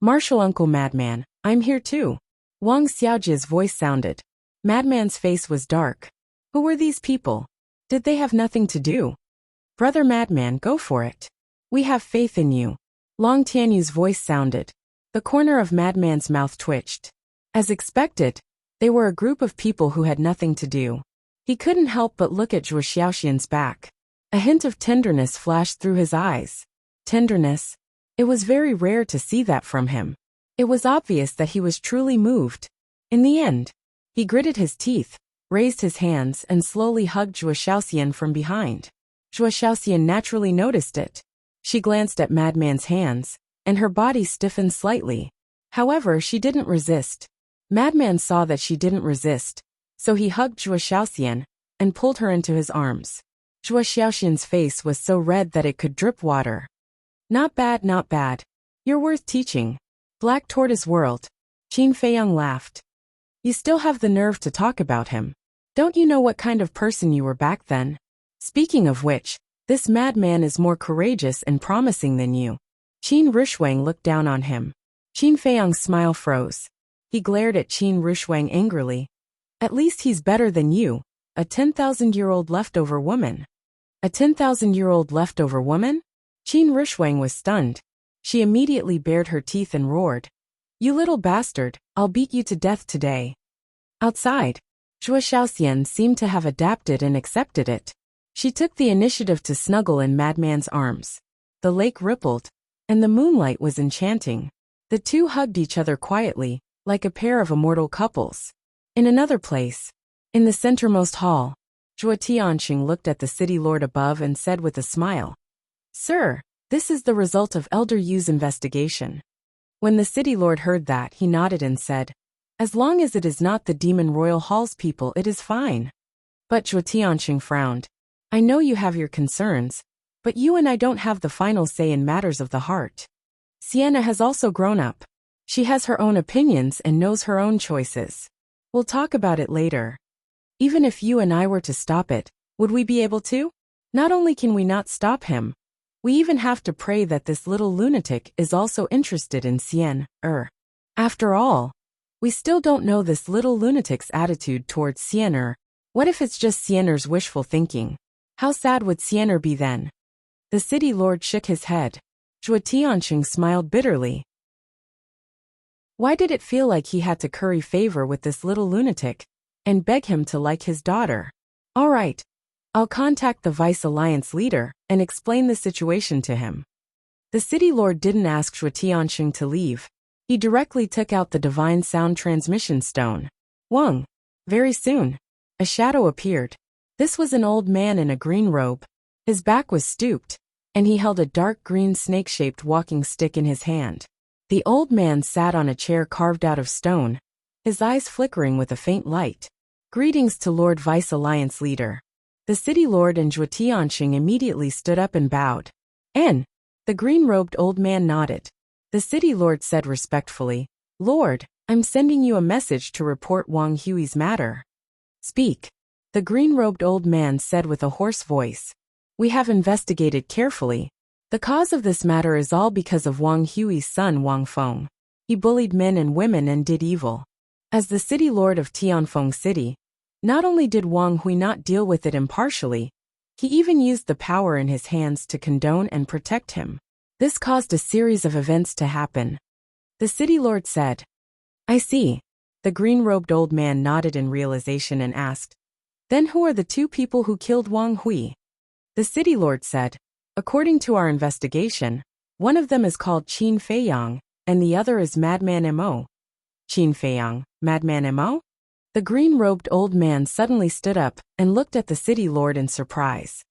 Martial Uncle Madman, I'm here too. Wang Xiaoji's voice sounded. Madman's face was dark. Who were these people? Did they have nothing to do? Brother Madman, go for it. We have faith in you. Long Tianyu's voice sounded. The corner of Madman's mouth twitched. As expected, they were a group of people who had nothing to do. He couldn't help but look at Zhuo Xiaoxian's back. A hint of tenderness flashed through his eyes. Tenderness? It was very rare to see that from him. It was obvious that he was truly moved. In the end, he gritted his teeth, raised his hands and slowly hugged Zhuo Xiaoxian from behind. Zhuo Xiaoxian naturally noticed it. She glanced at Madman's hands, and her body stiffened slightly. However, she didn't resist. Madman saw that she didn't resist, so he hugged Zhuo Xiaoxian and pulled her into his arms. Zhuo Xiaoxian's face was so red that it could drip water. Not bad. You're worth teaching. Black Tortoise World. Qin Feiyang laughed. You still have the nerve to talk about him. Don't you know what kind of person you were back then? Speaking of which, this madman is more courageous and promising than you. Qin Rushuang looked down on him. Qin Feiyang's smile froze. He glared at Qin Rushuang angrily. At least he's better than you, a 10,000-year-old leftover woman. A 10,000-year-old leftover woman? Qin Rushuang was stunned. She immediately bared her teeth and roared. You little bastard, I'll beat you to death today. Outside, Zhuo Xiaoxian seemed to have adapted and accepted it. She took the initiative to snuggle in Madman's arms. The lake rippled, and the moonlight was enchanting. The two hugged each other quietly, like a pair of immortal couples. In another place, in the centermost hall, Zhuo Tianqing looked at the city lord above and said with a smile, Sir, this is the result of Elder Yu's investigation. When the city lord heard that, he nodded and said, As long as it is not the Demon Royal Hall's people, it is fine. But Zhuo Tianqing frowned. I know you have your concerns, but you and I don't have the final say in matters of the heart. Sienna has also grown up. She has her own opinions and knows her own choices. We'll talk about it later. Even if you and I were to stop it, would we be able to? Not only can we not stop him, we even have to pray that this little lunatic is also interested in Xian. After all, we still don't know this little lunatic's attitude towards Xian. What if it's just Xian's wishful thinking? How sad would Xian be then? The city lord shook his head. Zhuo Tianqing smiled bitterly. Why did it feel like he had to curry favor with this little lunatic and beg him to like his daughter? All right, I'll contact the Vice Alliance leader and explain the situation to him. The city lord didn't ask Zhuo Tianqing to leave. He directly took out the divine sound transmission stone. Wang. Very soon, a shadow appeared. This was an old man in a green robe. His back was stooped, and he held a dark green snake-shaped walking stick in his hand. The old man sat on a chair carved out of stone, his eyes flickering with a faint light. Greetings to Lord Vice Alliance leader. The city lord and Zhuo Tianqing immediately stood up and bowed. And the green-robed old man nodded. The city lord said respectfully, Lord, I'm sending you a message to report Wang Hui's matter. Speak. The green-robed old man said with a hoarse voice. We have investigated carefully. The cause of this matter is all because of Wang Hui's son Wang Feng. He bullied men and women and did evil. As the city lord of Tianfeng City, not only did Wang Hui not deal with it impartially, he even used the power in his hands to condone and protect him. This caused a series of events to happen. The city lord said, I see. The green-robed old man nodded in realization and asked, Then who are the two people who killed Wang Hui? The city lord said, According to our investigation, one of them is called Qin Feiyang, and the other is Madman Mo. Qin Feiyang, Madman Mo? The green-robed old man suddenly stood up and looked at the city lord in surprise.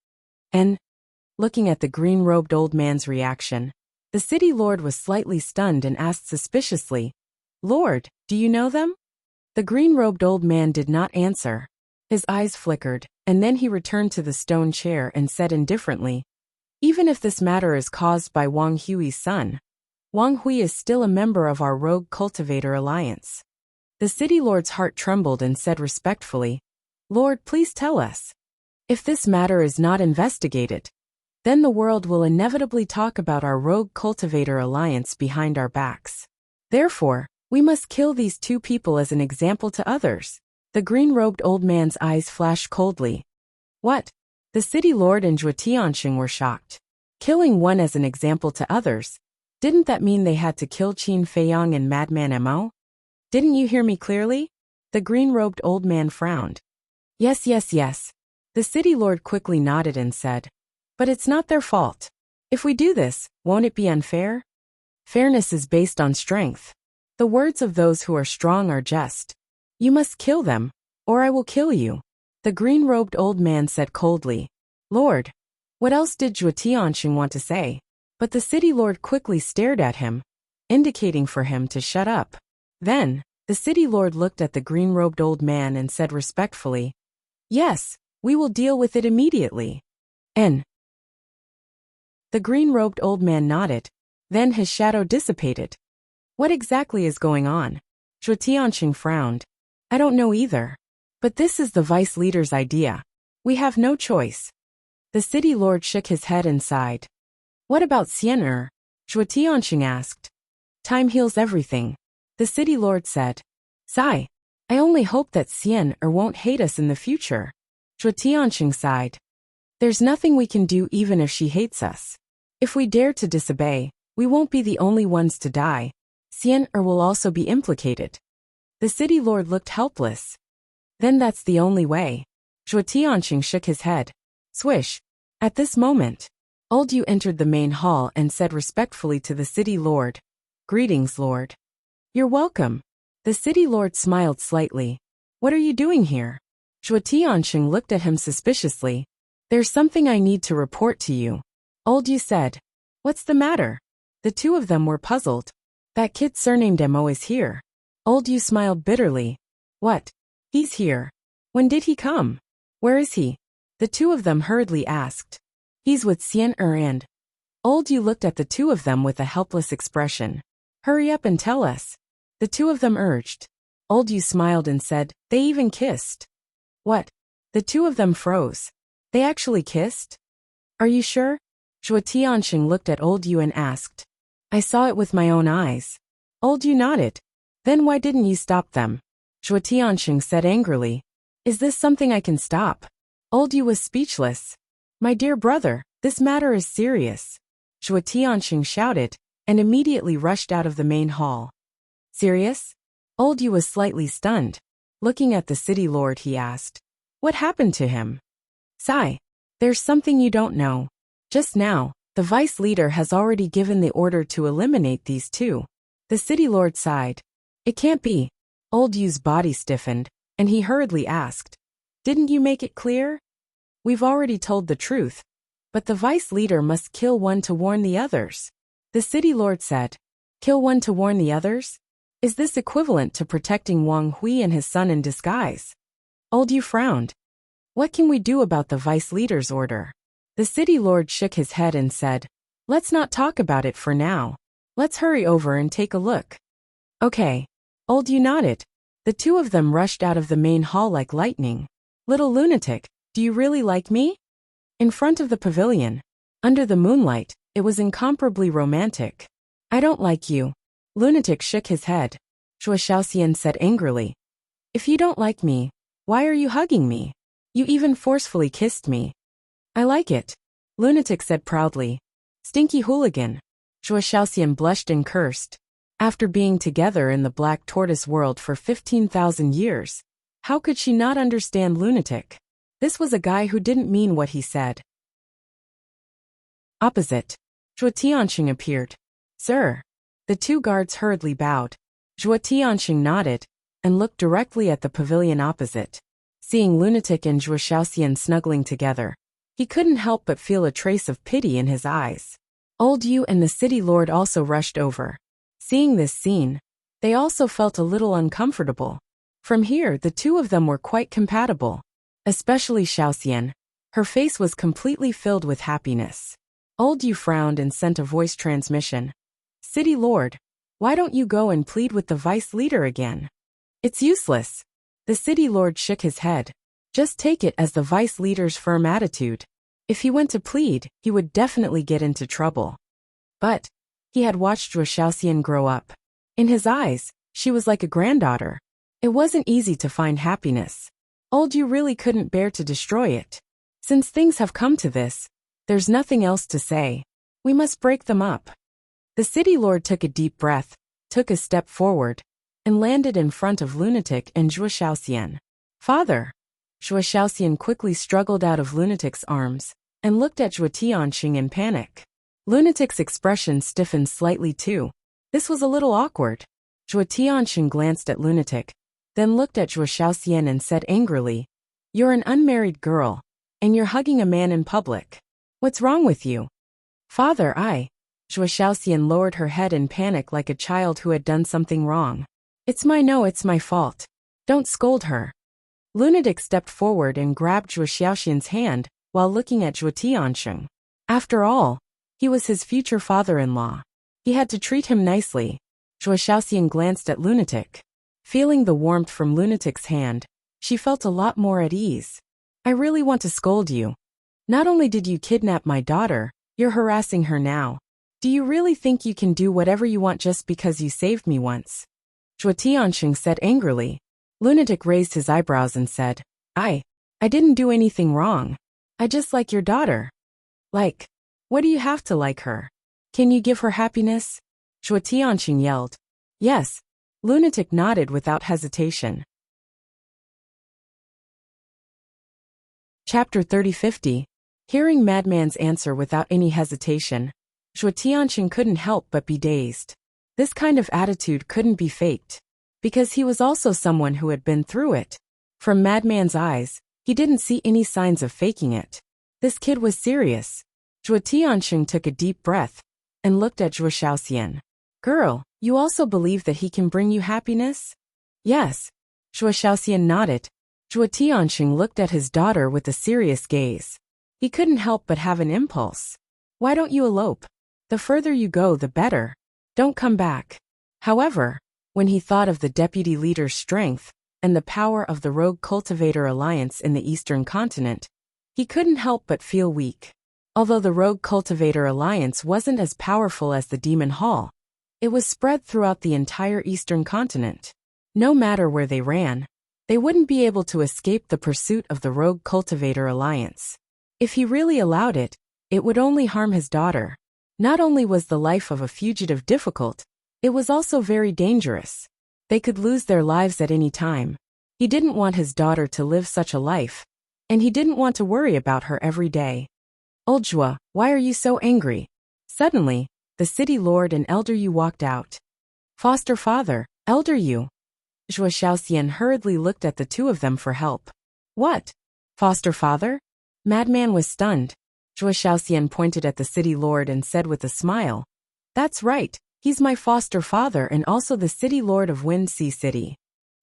And, looking at the green-robed old man's reaction, the city lord was slightly stunned and asked suspiciously, Lord, do you know them? The green-robed old man did not answer. His eyes flickered, and then he returned to the stone chair and said indifferently, Even if this matter is caused by Wang Hui's son, Wang Hui is still a member of our Rogue Cultivator Alliance. The city lord's heart trembled and said respectfully, Lord, please tell us. If this matter is not investigated, then the world will inevitably talk about our Rogue Cultivator Alliance behind our backs. Therefore, we must kill these two people as an example to others. The green-robed old man's eyes flashed coldly. What? The city lord and Zhuo Tianqing were shocked. Killing one as an example to others? Didn't that mean they had to kill Qin Feiyang and Madman Mo? Didn't you hear me clearly? The green-robed old man frowned. Yes. The city lord quickly nodded and said, But it's not their fault. If we do this, won't it be unfair? Fairness is based on strength. The words of those who are strong are just. You must kill them, or I will kill you. The green-robed old man said coldly. Lord, what else did Zhuo Tianqing want to say? But the city lord quickly stared at him, indicating for him to shut up. Then, the city lord looked at the green-robed old man and said respectfully, Yes, we will deal with it immediately. And the green-robed old man nodded. Then his shadow dissipated. What exactly is going on? Zhuo Tianqing frowned. I don't know either. But this is the vice leader's idea. We have no choice. The city lord shook his head and sighed. What about Xian? Zhuo Tianqing asked. Time heals everything. The city lord said. Sigh. I only hope that Xian won't hate us in the future. Zhuo Tianqing sighed. There's nothing we can do even if she hates us. If we dare to disobey, we won't be the only ones to die. Xian will also be implicated. The city lord looked helpless. Then that's the only way. Zhuo Tianqing shook his head. Swish. At this moment, Old Yu entered the main hall and said respectfully to the city lord, Greetings, lord. You're welcome. The city lord smiled slightly. What are you doing here? Zhuo Tianqing looked at him suspiciously. There's something I need to report to you. Old Yu said. What's the matter? The two of them were puzzled. That kid surnamed Mo is here. Old Yu smiled bitterly. What? He's here. When did he come? Where is he? The two of them hurriedly asked. He's with Xian and. Old Yu looked at the two of them with a helpless expression. Hurry up and tell us. The two of them urged. Old Yu smiled and said, they even kissed. What? The two of them froze. They actually kissed? Are you sure? Zhuo Tianxing looked at Old Yu and asked. I saw it with my own eyes. Old Yu nodded. Then why didn't you stop them? Zhuo Tianxing said angrily. Is this something I can stop? Old Yu was speechless. My dear brother, this matter is serious. Zhuo Tianxing shouted, and immediately rushed out of the main hall. Serious? Old Yu was slightly stunned. Looking at the city lord, he asked. What happened to him? Sigh. There's something you don't know. Just now, the vice leader has already given the order to eliminate these two. The city lord sighed. It can't be. Old Yu's body stiffened, and he hurriedly asked. Didn't you make it clear? We've already told the truth. But the vice leader must kill one to warn the others. The city lord said. Kill one to warn the others? Is this equivalent to protecting Wang Hui and his son in disguise? Old Yu frowned. What can we do about the vice leader's order? The city lord shook his head and said, let's not talk about it for now. Let's hurry over and take a look. Okay. Old Yu nodded. The two of them rushed out of the main hall like lightning. Little lunatic, do you really like me? In front of the pavilion, under the moonlight, it was incomparably romantic. I don't like you. Lunatic shook his head. Zhuo Xiaoxian said angrily. If you don't like me, why are you hugging me? You even forcefully kissed me. I like it. Lunatic said proudly. Stinky hooligan. Zhuo Xiaoxian blushed and cursed. After being together in the Black Tortoise world for 15,000 years, how could she not understand Lunatic? This was a guy who didn't mean what he said. Opposite. Zhuo Tianxing appeared. Sir. The two guards hurriedly bowed. Zhuo Tianxing nodded, and looked directly at the pavilion opposite. Seeing Lunatic and Zhuo Xiaoxian snuggling together, he couldn't help but feel a trace of pity in his eyes. Old Yu and the city lord also rushed over. Seeing this scene, they also felt a little uncomfortable. From here, the two of them were quite compatible. Especially Xiaoxian. Her face was completely filled with happiness. Old Yu frowned and sent a voice transmission. City lord, why don't you go and plead with the vice leader again? It's useless. The city lord shook his head. Just take it as the vice leader's firm attitude. If he went to plead, he would definitely get into trouble. But he had watched Zhuo Xiaoxian grow up. In his eyes, she was like a granddaughter. It wasn't easy to find happiness. Old Yu really couldn't bear to destroy it. Since things have come to this, there's nothing else to say. We must break them up. The city lord took a deep breath, took a step forward, and landed in front of Lunatic and Zhuo Xiaoxian. Father! Zhuo Xiaoxian quickly struggled out of Lunatic's arms, and looked at Zhuo Tianxing in panic. Lunatic's expression stiffened slightly too. This was a little awkward. Zhuo Tianxing glanced at Lunatic, then looked at Zhuo Xiaoxian and said angrily, You're an unmarried girl, and you're hugging a man in public. What's wrong with you? Father, Zhuo Xiaoxian lowered her head in panic like a child who had done something wrong. It's my fault. Don't scold her. Lunatic stepped forward and grabbed Zhuo Xiaoxian's hand while looking at Zhuo Tianxing. After all, he was his future father-in-law. He had to treat him nicely. Zhuo Xiaoxian glanced at Lunatic. Feeling the warmth from Lunatic's hand, she felt a lot more at ease. I really want to scold you. Not only did you kidnap my daughter, you're harassing her now. Do you really think you can do whatever you want just because you saved me once? Zhuo Tianxing said angrily. Lunatic raised his eyebrows and said, I didn't do anything wrong. I just like your daughter. Like, what do you have to like her? Can you give her happiness? Zhuo Tianxing yelled. Yes. Lunatic nodded without hesitation. Chapter 30-50. Hearing Madman's answer without any hesitation, Zhuo Tianxing couldn't help but be dazed. This kind of attitude couldn't be faked, because he was also someone who had been through it. From Madman's eyes, he didn't see any signs of faking it. This kid was serious. Zhuo Tianxing took a deep breath and looked at Zhuo Xiaoxian. Girl, you also believe that he can bring you happiness? Yes. Zhuo Xiaoxian nodded. Zhuo Tianxing looked at his daughter with a serious gaze. He couldn't help but have an impulse. Why don't you elope? The further you go, the better. Don't come back. However, When he thought of the deputy leader's strength and the power of the Rogue Cultivator Alliance in the Eastern Continent, he couldn't help but feel weak. Although the Rogue Cultivator Alliance wasn't as powerful as the Demon Hall, it was spread throughout the entire Eastern Continent. No matter where they ran, they wouldn't be able to escape the pursuit of the Rogue Cultivator Alliance. If he really allowed it, it would only harm his daughter. Not only was the life of a fugitive difficult, it was also very dangerous. They could lose their lives at any time. He didn't want his daughter to live such a life, and he didn't want to worry about her every day. Old Zhuo, why are you so angry? Suddenly, the city lord and Elder Yu walked out. Foster father, Elder Yu. Zhuo Shaoxian hurriedly looked at the two of them for help. What? Foster father? Madman was stunned. Zhuo Shaoxian pointed at the city lord and said with a smile, That's right, he's my foster father and also the city lord of Wind Sea City.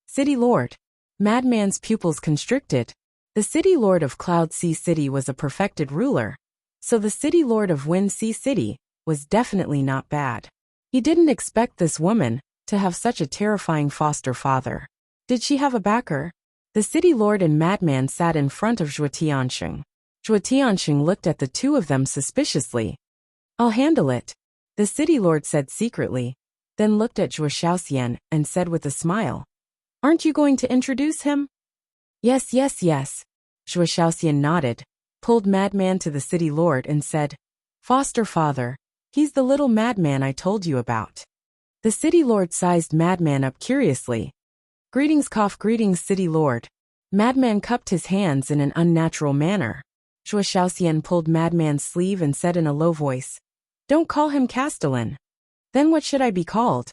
City lord. Madman's pupils constricted. The city lord of Cloud Sea City was a perfected ruler, so the city lord of Wind Sea City was definitely not bad. He didn't expect this woman to have such a terrifying foster father. Did she have a backer? The city lord and Madman sat in front of Zhuo Tianxing. Zhuo Tianxing looked at the two of them suspiciously. I'll handle it, the city lord said secretly, then looked at Zhuo Shaoxian and said with a smile, Aren't you going to introduce him? Yes. Zhuo Shaoxian nodded, pulled Madman to the city lord and said, Foster father, he's the little madman I told you about. The city lord sized Madman up curiously. Greetings, city lord. Madman cupped his hands in an unnatural manner. Zhuo Shaoxian pulled Madman's sleeve and said in a low voice, Don't call him Castellan. Then what should I be called?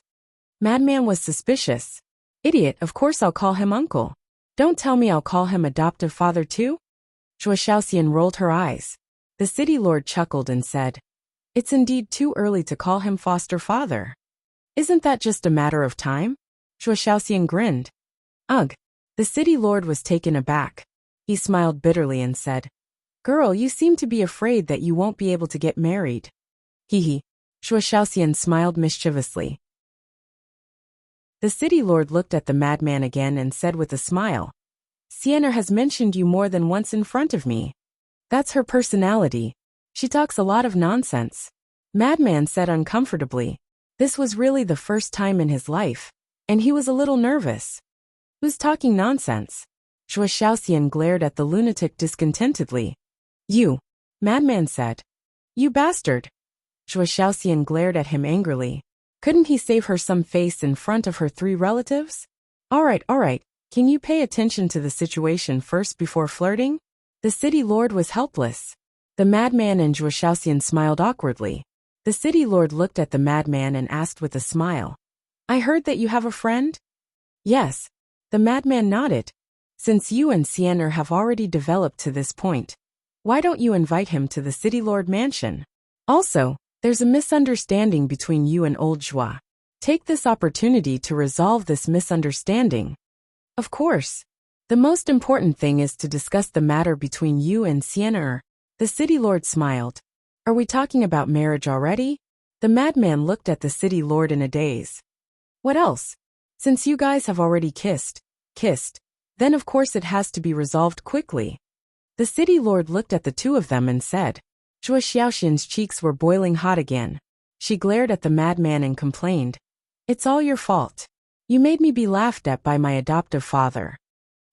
Madman was suspicious. Idiot, of course I'll call him uncle. Don't tell me I'll call him adoptive father too? Zhuo Shaoxian rolled her eyes. The city lord chuckled and said, It's indeed too early to call him foster father. Isn't that just a matter of time? Zhuo Shaoxian grinned. Ugh. The city lord was taken aback. He smiled bitterly and said, Girl, you seem to be afraid that you won't be able to get married. Hee. Zhuo Shaoxian smiled mischievously. The city lord looked at the madman again and said with a smile, Sienna has mentioned you more than once in front of me. That's her personality. She talks a lot of nonsense. Madman said uncomfortably. This was really the first time in his life, and he was a little nervous. Who's talking nonsense? Zhuo Shaoxian glared at the lunatic discontentedly. You, Madman said. You bastard. Zhuo Shaoxian glared at him angrily. Couldn't he save her some face in front of her three relatives? All right, can you pay attention to the situation first before flirting? The city lord was helpless. The madman and Zhuo Shaoxian smiled awkwardly. The city lord looked at the madman and asked with a smile, I heard that you have a friend? Yes. The madman nodded. Since you and Sienna have already developed to this point, why don't you invite him to the city lord mansion? Also, there's a misunderstanding between you and old Zhuo. Take this opportunity to resolve this misunderstanding. Of course. The most important thing is to discuss the matter between you and Sienna. The city lord smiled. Are we talking about marriage already? The madman looked at the city lord in a daze. What else? Since you guys have already kissed, then of course it has to be resolved quickly. The city lord looked at the two of them and said. Zhuo Shaoxian's cheeks were boiling hot again. She glared at the madman and complained. It's all your fault. You made me be laughed at by my adoptive father.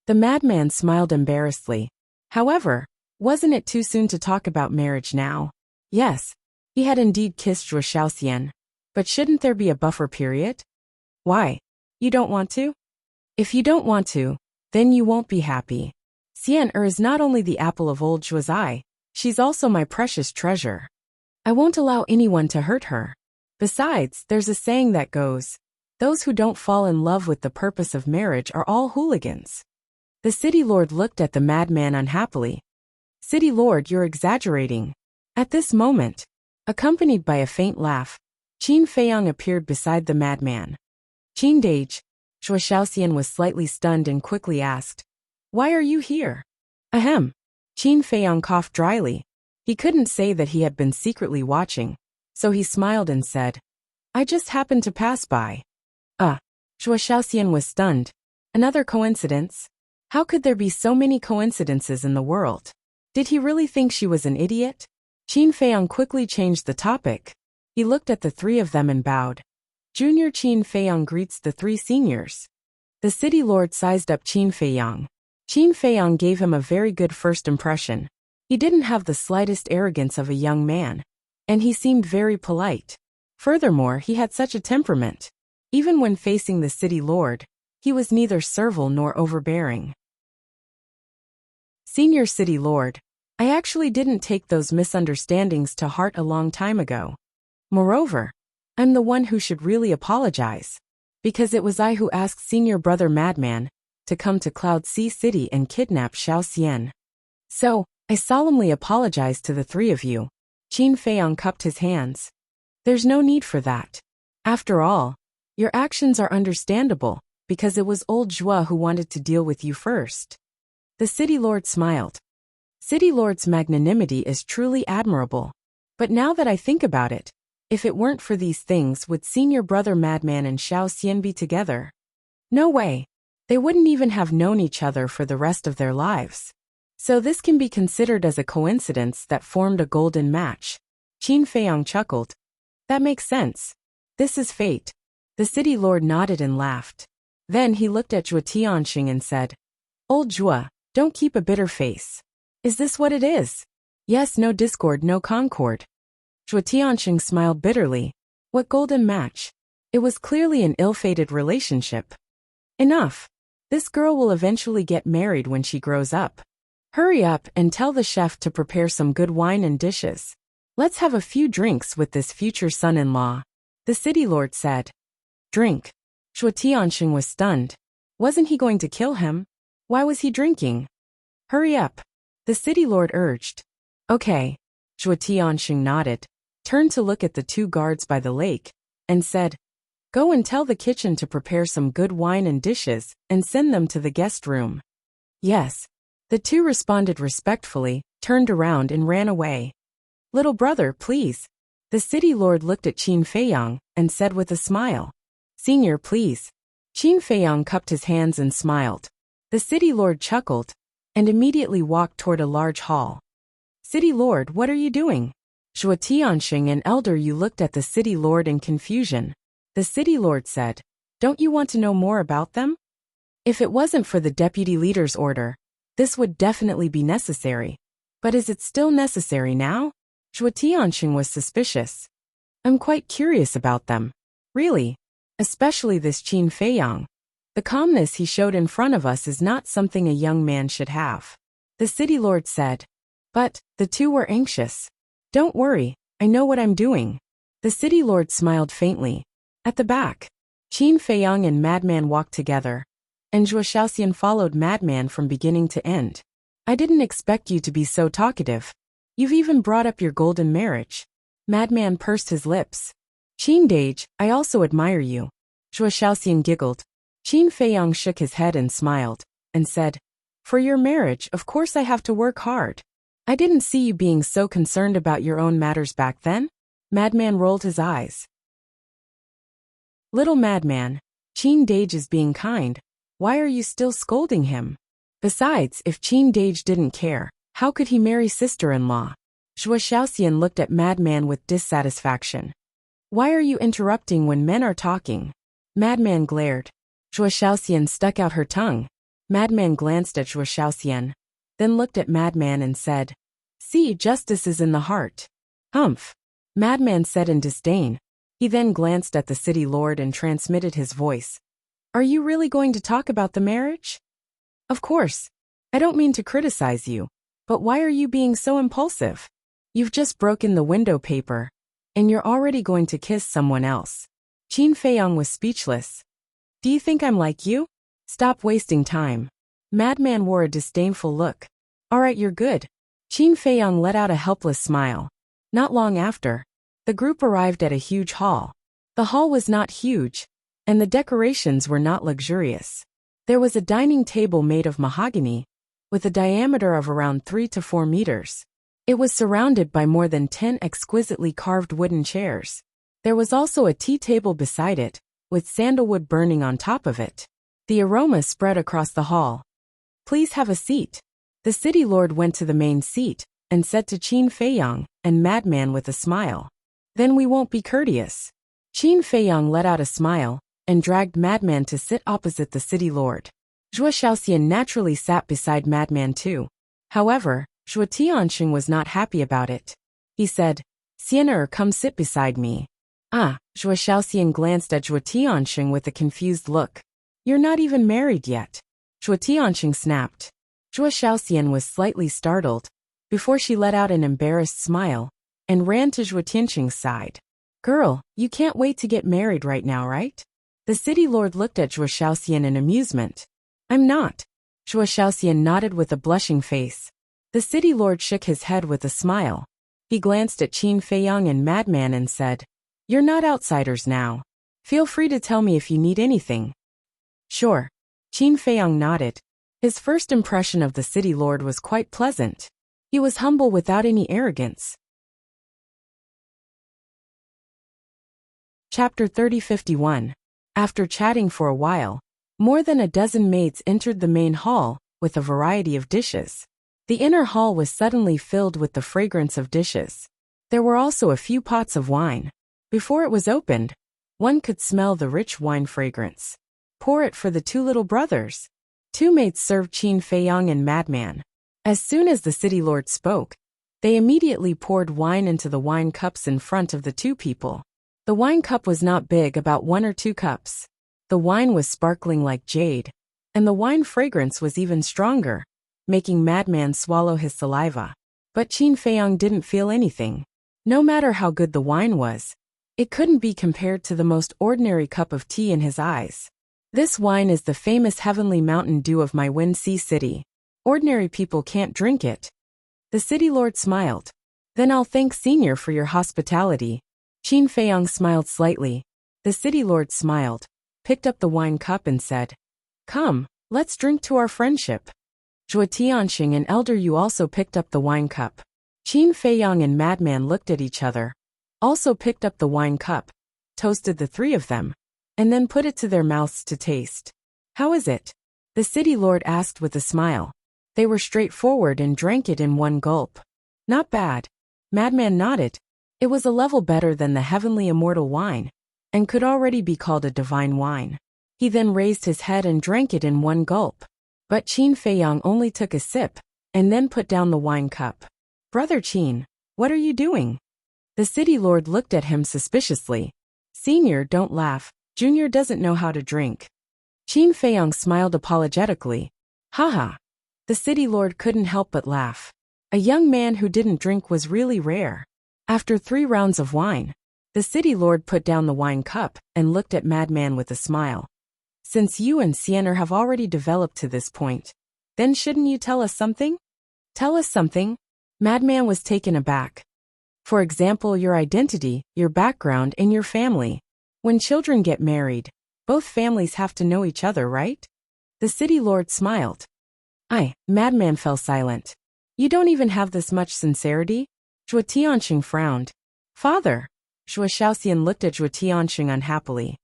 The madman smiled embarrassedly. However, wasn't it too soon to talk about marriage now? Yes, he had indeed kissed Zhuo Shaoxian. But shouldn't there be a buffer period? Why? You don't want to? If you don't want to, then you won't be happy. Sienna is not only the apple of old Zhuo's eye, she's also my precious treasure. I won't allow anyone to hurt her. Besides, there's a saying that goes, those who don't fall in love with the purpose of marriage are all hooligans. The city lord looked at the madman unhappily. City lord, you're exaggerating. At this moment, accompanied by a faint laugh, Qin Feiyang appeared beside the madman. Qin Dage. Zhuo Shaoxian was slightly stunned and quickly asked, Why are you here? Ahem. Qin Feiyang coughed dryly. He couldn't say that he had been secretly watching, so he smiled and said, I just happened to pass by. Zhuo Zhuo Xiaoxian was stunned. Another coincidence? How could there be so many coincidences in the world? Did he really think she was an idiot? Qin Feiyang quickly changed the topic. He looked at the three of them and bowed. Junior Qin Feiyang greets the three seniors. The city lord sized up Qin Feiyang. Qin Feiyang gave him a very good first impression. He didn't have the slightest arrogance of a young man. And he seemed very polite. Furthermore, he had such a temperament. Even when facing the city lord, he was neither servile nor overbearing. Senior City Lord, I actually didn't take those misunderstandings to heart a long time ago. Moreover, I'm the one who should really apologize. Because it was I who asked Senior Brother Madman to come to Cloud Sea City and kidnap Xiaoxian. So, I solemnly apologize to the three of you. Qin Feiyang cupped his hands. There's no need for that. After all, your actions are understandable, because it was old Zhuo who wanted to deal with you first. The City Lord smiled. City Lord's magnanimity is truly admirable. But now that I think about it, if it weren't for these things, would Senior Brother Madman and Xiaoxian be together? No way. They wouldn't even have known each other for the rest of their lives. So this can be considered as a coincidence that formed a golden match. Qin Feiyang chuckled. That makes sense. This is fate. The City Lord nodded and laughed. Then he looked at Zhuo Tianxing and said, Old Zhuo, don't keep a bitter face. Is this what it is? Yes, no discord, no concord. Zhuo Tianxing smiled bitterly. What golden match? It was clearly an ill-fated relationship. Enough. This girl will eventually get married when she grows up. Hurry up and tell the chef to prepare some good wine and dishes. Let's have a few drinks with this future son-in-law. The City Lord said. Drink. Zhuo Tianxing was stunned. Wasn't he going to kill him? Why was he drinking? Hurry up. The City Lord urged. Okay. Zhuo Tianxing nodded, turned to look at the two guards by the lake, and said, Go and tell the kitchen to prepare some good wine and dishes, and send them to the guest room. Yes. The two responded respectfully, turned around and ran away. Little brother, please. The City Lord looked at Qin Feiyang, and said with a smile. Senior, please. Qin Feiyang cupped his hands and smiled. The City Lord chuckled, and immediately walked toward a large hall. City Lord, what are you doing? Zhuo Tianxing and Elder Yu looked at the City Lord in confusion. The City Lord said, Don't you want to know more about them? If it wasn't for the deputy leader's order, this would definitely be necessary. But is it still necessary now? Zhuo Tianxing was suspicious. I'm quite curious about them. Really. Especially this Qin Feiyang. The calmness he showed in front of us is not something a young man should have. The City Lord said. But, the two were anxious. Don't worry, I know what I'm doing. The City Lord smiled faintly. At the back, Qin Feiyang and Madman walked together, and Zhuo Xiaoxian followed Madman from beginning to end. I didn't expect you to be so talkative. You've even brought up your golden marriage. Madman pursed his lips. Qin Dage, I also admire you. Zhuo Xiaoxian giggled. Qin Feiyang shook his head and smiled, and said, For your marriage, of course I have to work hard. I didn't see you being so concerned about your own matters back then. Madman rolled his eyes. Little Madman, Qin Dage is being kind. Why are you still scolding him? Besides, if Qin Dage didn't care, how could he marry sister-in-law? Zhuo Xiaoxian looked at Madman with dissatisfaction. Why are you interrupting when men are talking? Madman glared. Zhuo Xiaoxian stuck out her tongue. Madman glanced at Zhuo Xiaoxian, then looked at Madman and said, See, justice is in the heart. Humph. Madman said in disdain. He then glanced at the City Lord and transmitted his voice. Are you really going to talk about the marriage? Of course. I don't mean to criticize you, but why are you being so impulsive? You've just broken the window paper, and you're already going to kiss someone else. Qin Feiyang was speechless. Do you think I'm like you? Stop wasting time. Madman wore a disdainful look. All right, you're good. Qin Feiyang let out a helpless smile. Not long after, the group arrived at a huge hall. The hall was not huge, and the decorations were not luxurious. There was a dining table made of mahogany, with a diameter of around 3 to 4 meters. It was surrounded by more than 10 exquisitely carved wooden chairs. There was also a tea table beside it, with sandalwood burning on top of it. The aroma spread across the hall. "Please have a seat." The city lord went to the main seat and said to Qin Feiyang and Madman with a smile, "Then we won't be courteous." Qin Feiyang let out a smile and dragged Madman to sit opposite the city lord. Zhuo Xiaoxian naturally sat beside Madman too. However, Zhuo Tianxing was not happy about it. He said, "Xianer, come sit beside me." "Ah," Zhuo Xiaoxian glanced at Zhuo Tianxing with a confused look. "You're not even married yet." Zhuo Tianxing snapped. Zhuo Xiaoxian was slightly startled, before she let out an embarrassed smile, and ran to Zhuo Tianxing's side. "Girl, you can't wait to get married right now, right?" The city lord looked at Zhuo Xiaoxian in amusement. "I'm not." Zhuo Xiaoxian nodded with a blushing face. The city lord shook his head with a smile. He glanced at Qin Feiyang and Madman and said, "You're not outsiders now. Feel free to tell me if you need anything." "Sure." Qin Feiyang nodded. His first impression of the city lord was quite pleasant. He was humble without any arrogance. Chapter 30:51. After chatting for a while, more than a dozen maids entered the main hall with a variety of dishes. The inner hall was suddenly filled with the fragrance of dishes. There were also a few pots of wine. Before it was opened, one could smell the rich wine fragrance. "Pour it for the two little brothers." Two maids served Qin Feiyang and Madman. As soon as the city lord spoke, they immediately poured wine into the wine cups in front of the two people. The wine cup was not big, about 1 or 2 cups. The wine was sparkling like jade, and the wine fragrance was even stronger, making Madman swallow his saliva. But Qin Feiyang didn't feel anything. No matter how good the wine was, it couldn't be compared to the most ordinary cup of tea in his eyes. "This wine is the famous heavenly mountain dew of my Wind Sea city. Ordinary people can't drink it." The city lord smiled. "Then I'll thank Senior for your hospitality." Qin Feiyang smiled slightly. The city lord smiled, picked up the wine cup and said, "Come, let's drink to our friendship." Zhuo Tianxing and Elder Yu also picked up the wine cup. Qin Feiyang and Madman looked at each other, also picked up the wine cup, toasted the three of them, and then put it to their mouths to taste. "How is it?" the city lord asked with a smile. They were straightforward and drank it in one gulp. "Not bad." Madman nodded. It was a level better than the heavenly immortal wine, and could already be called a divine wine. He then raised his head and drank it in one gulp. But Qin Feiyang only took a sip, and then put down the wine cup. "Brother Qin, what are you doing?" The city lord looked at him suspiciously. "Senior, don't laugh. Junior doesn't know how to drink." Qin Feiyang smiled apologetically. "Haha." The city lord couldn't help but laugh. A young man who didn't drink was really rare. After 3 rounds of wine, the city lord put down the wine cup and looked at Madman with a smile. "Since you and Siener have already developed to this point, then shouldn't you tell us something?" "Tell us something?" Madman was taken aback. "For example, your identity, your background, and your family. When children get married, both families have to know each other, right?" The city lord smiled. Madman fell silent. "You don't even have this much sincerity?" Zhuo Tianxing frowned. "Father." Zhuo Xiaoxian looked at Zhuo Tianxing unhappily.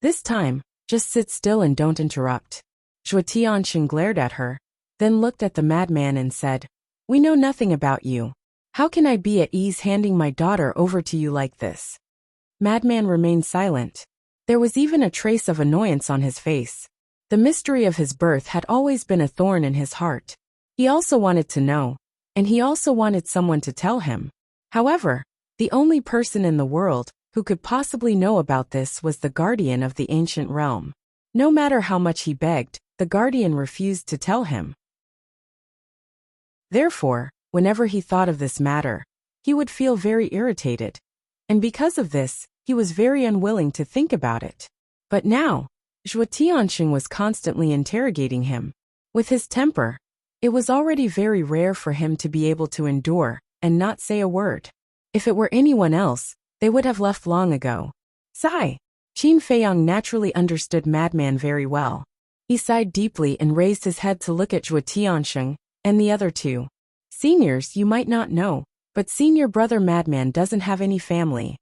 "This time, just sit still and don't interrupt." Zhuo Tianxing glared at her, then looked at the madman and said, "We know nothing about you. How can I be at ease handing my daughter over to you like this?" Madman remained silent. There was even a trace of annoyance on his face. The mystery of his birth had always been a thorn in his heart. He also wanted to know, and he also wanted someone to tell him. However, the only person in the world who could possibly know about this was the guardian of the ancient realm. No matter how much he begged, the guardian refused to tell him. Therefore, whenever he thought of this matter, he would feel very irritated. And because of this, he was very unwilling to think about it. But now, Zhuo Tianxing was constantly interrogating him. With his temper, it was already very rare for him to be able to endure and not say a word. If it were anyone else, they would have left long ago. Sigh. Qin Feiyang naturally understood Madman very well. He sighed deeply and raised his head to look at Zhuo Tianxing and the other two. "Seniors, you might not know, but senior brother Madman doesn't have any family."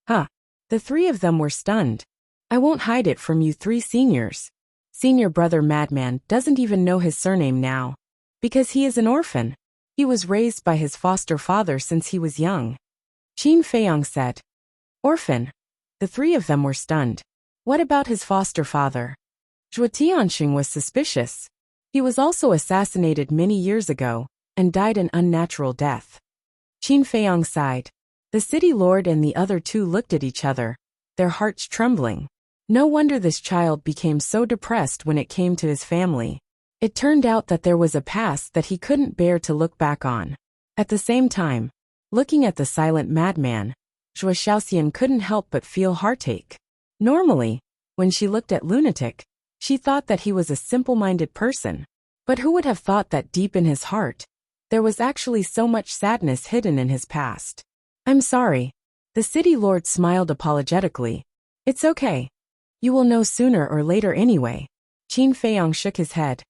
Huh. The three of them were stunned. I won't hide it from you three seniors. Senior brother Madman doesn't even know his surname now. Because he is an orphan. He was raised by his foster father since he was young. Qin Feiyang said. Orphan. The three of them were stunned. What about his foster father? Zhuo Tianxing was suspicious. He was also assassinated many years ago, and died an unnatural death. Qin Feiyang sighed. The city lord and the other two looked at each other, their hearts trembling. No wonder this child became so depressed when it came to his family. It turned out that there was a past that he couldn't bear to look back on. At the same time, looking at the silent madman, Zhuo Xiaoxian couldn't help but feel heartache. Normally, when she looked at Lunatic, she thought that he was a simple-minded person. But who would have thought that deep in his heart, there was actually so much sadness hidden in his past? I'm sorry. The city lord smiled apologetically. It's okay. You will know sooner or later anyway. Qin Feiyang shook his head.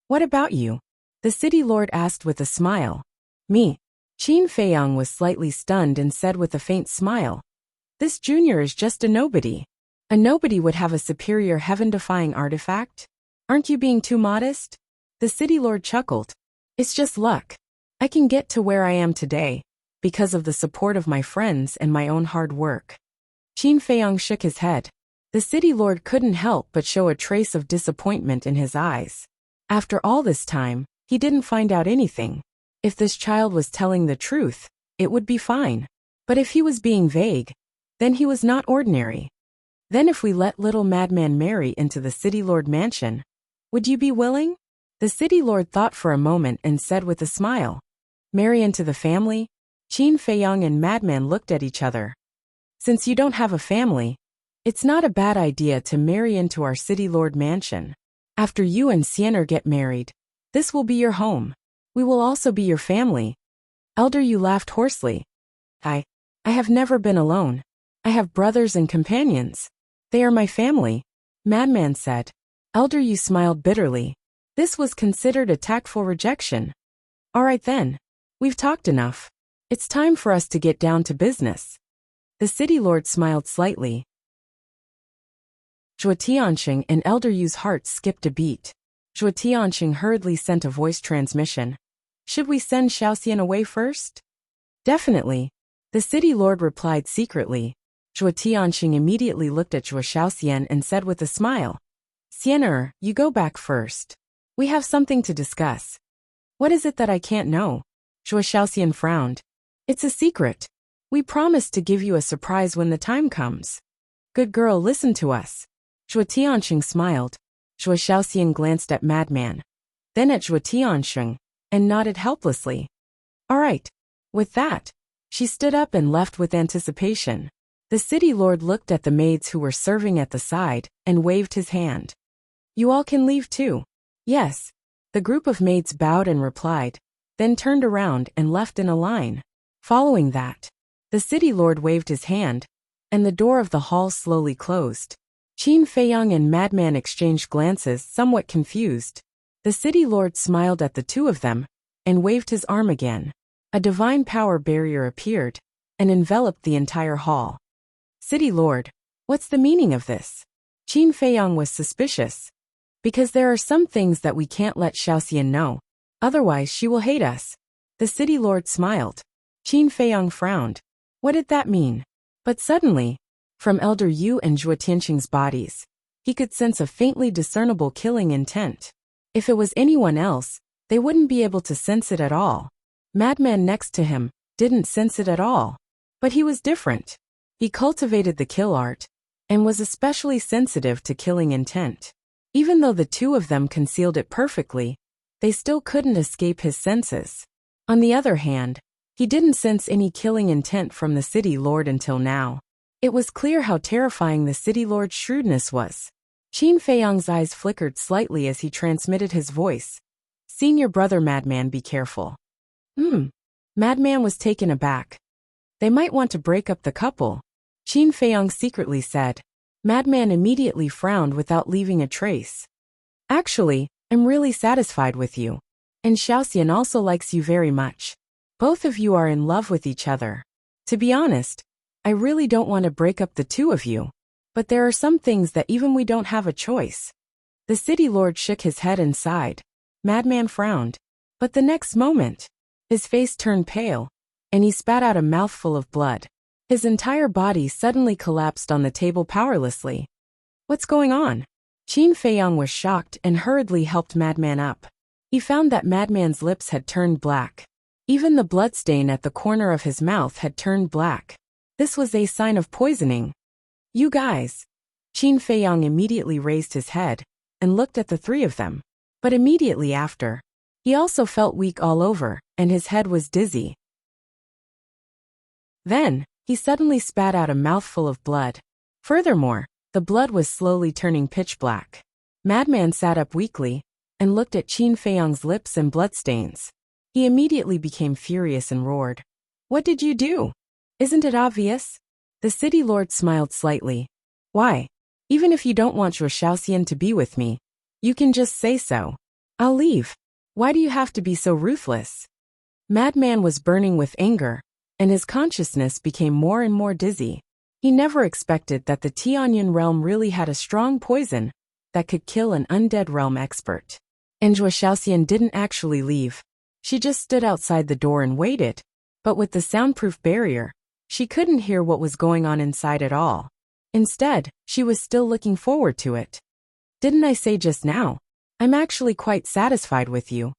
What about you? The city lord asked with a smile. Me. Qin Feiyang was slightly stunned and said with a faint smile. This junior is just a nobody. A nobody would have a superior heaven-defying artifact? Aren't you being too modest? The city lord chuckled. It's just luck. I can get to where I am today, because of the support of my friends and my own hard work. Qin Feiyang shook his head. The city lord couldn't help but show a trace of disappointment in his eyes. After all this time, he didn't find out anything. If this child was telling the truth, it would be fine. But if he was being vague, then he was not ordinary. Then if we let little madman marry into the city lord mansion, would you be willing? The city lord thought for a moment and said with a smile. Marry into the family? Qin Feiyang and madman looked at each other. Since you don't have a family, it's not a bad idea to marry into our city lord mansion. After you and Xiener get married, this will be your home. We will also be your family. Elder Yu laughed hoarsely. I have never been alone. I have brothers and companions. They are my family, Madman said. Elder Yu smiled bitterly. This was considered a tactful rejection. All right then. We've talked enough. It's time for us to get down to business. The city lord smiled slightly. Zhuo Tianxing and Elder Yu's hearts skipped a beat. Zhuo Tianxing hurriedly sent a voice transmission. Should we send Xiaoxian away first? Definitely. The city lord replied secretly. Zhuo Tianxing immediately looked at Zhuo Xiaoxian and said with a smile. Xiener, you go back first. We have something to discuss. What is it that I can't know? Zhuo Xiaoxian frowned. It's a secret. We promised to give you a surprise when the time comes. Good girl, listen to us. Zhuo Tianxing smiled. Zhuo Xiaoxian glanced at Madman, then at Zhuo Tianxing, and nodded helplessly. All right. With that, she stood up and left with anticipation. The city lord looked at the maids who were serving at the side and waved his hand. You all can leave too. Yes. The group of maids bowed and replied, then turned around and left in a line. Following that, the city lord waved his hand, and the door of the hall slowly closed. Qin Feiyang and Madman exchanged glances, somewhat confused. The city lord smiled at the two of them, and waved his arm again. A divine power barrier appeared, and enveloped the entire hall. City lord, what's the meaning of this? Qin Feiyang was suspicious. Because there are some things that we can't let Xiaoxian know. Otherwise she will hate us. The city lord smiled. Qin Feiyang frowned. What did that mean? But suddenly, from Elder Yu and Zhuo Tianxing's bodies, he could sense a faintly discernible killing intent. If it was anyone else, they wouldn't be able to sense it at all. Madman next to him didn't sense it at all. But he was different. He cultivated the kill art, and was especially sensitive to killing intent. Even though the two of them concealed it perfectly, they still couldn't escape his senses. On the other hand, he didn't sense any killing intent from the city lord until now. It was clear how terrifying the city lord's shrewdness was. Qin Feiyang's eyes flickered slightly as he transmitted his voice. Senior brother Madman, be careful. Madman was taken aback. They might want to break up the couple, Qin Feiyang secretly said. Madman immediately frowned without leaving a trace. Actually, I'm really satisfied with you. And Xiaoxian also likes you very much. Both of you are in love with each other. To be honest, I really don't want to break up the two of you. But there are some things that even we don't have a choice. The city lord shook his head and sighed. Madman frowned. But the next moment, his face turned pale, and he spat out a mouthful of blood. His entire body suddenly collapsed on the table powerlessly. What's going on? Qin Feiyang was shocked and hurriedly helped Madman up. He found that Madman's lips had turned black. Even the bloodstain at the corner of his mouth had turned black. This was a sign of poisoning. You guys. Qin Feiyang immediately raised his head and looked at the three of them. But immediately after, he also felt weak all over, and his head was dizzy. Then, he suddenly spat out a mouthful of blood. Furthermore, the blood was slowly turning pitch black. Madman sat up weakly and looked at Qin Feiyang's lips and bloodstains. He immediately became furious and roared. What did you do? Isn't it obvious? The city lord smiled slightly. Why? Even if you don't want your Shaoxian to be with me, you can just say so. I'll leave. Why do you have to be so ruthless? Madman was burning with anger, and his consciousness became more and more dizzy. He never expected that the Tianyan realm really had a strong poison that could kill an undead realm expert. And Zhuo Shaoxian didn't actually leave. She just stood outside the door and waited, but with the soundproof barrier, she couldn't hear what was going on inside at all. Instead, she was still looking forward to it. Didn't I say just now? I'm actually quite satisfied with you.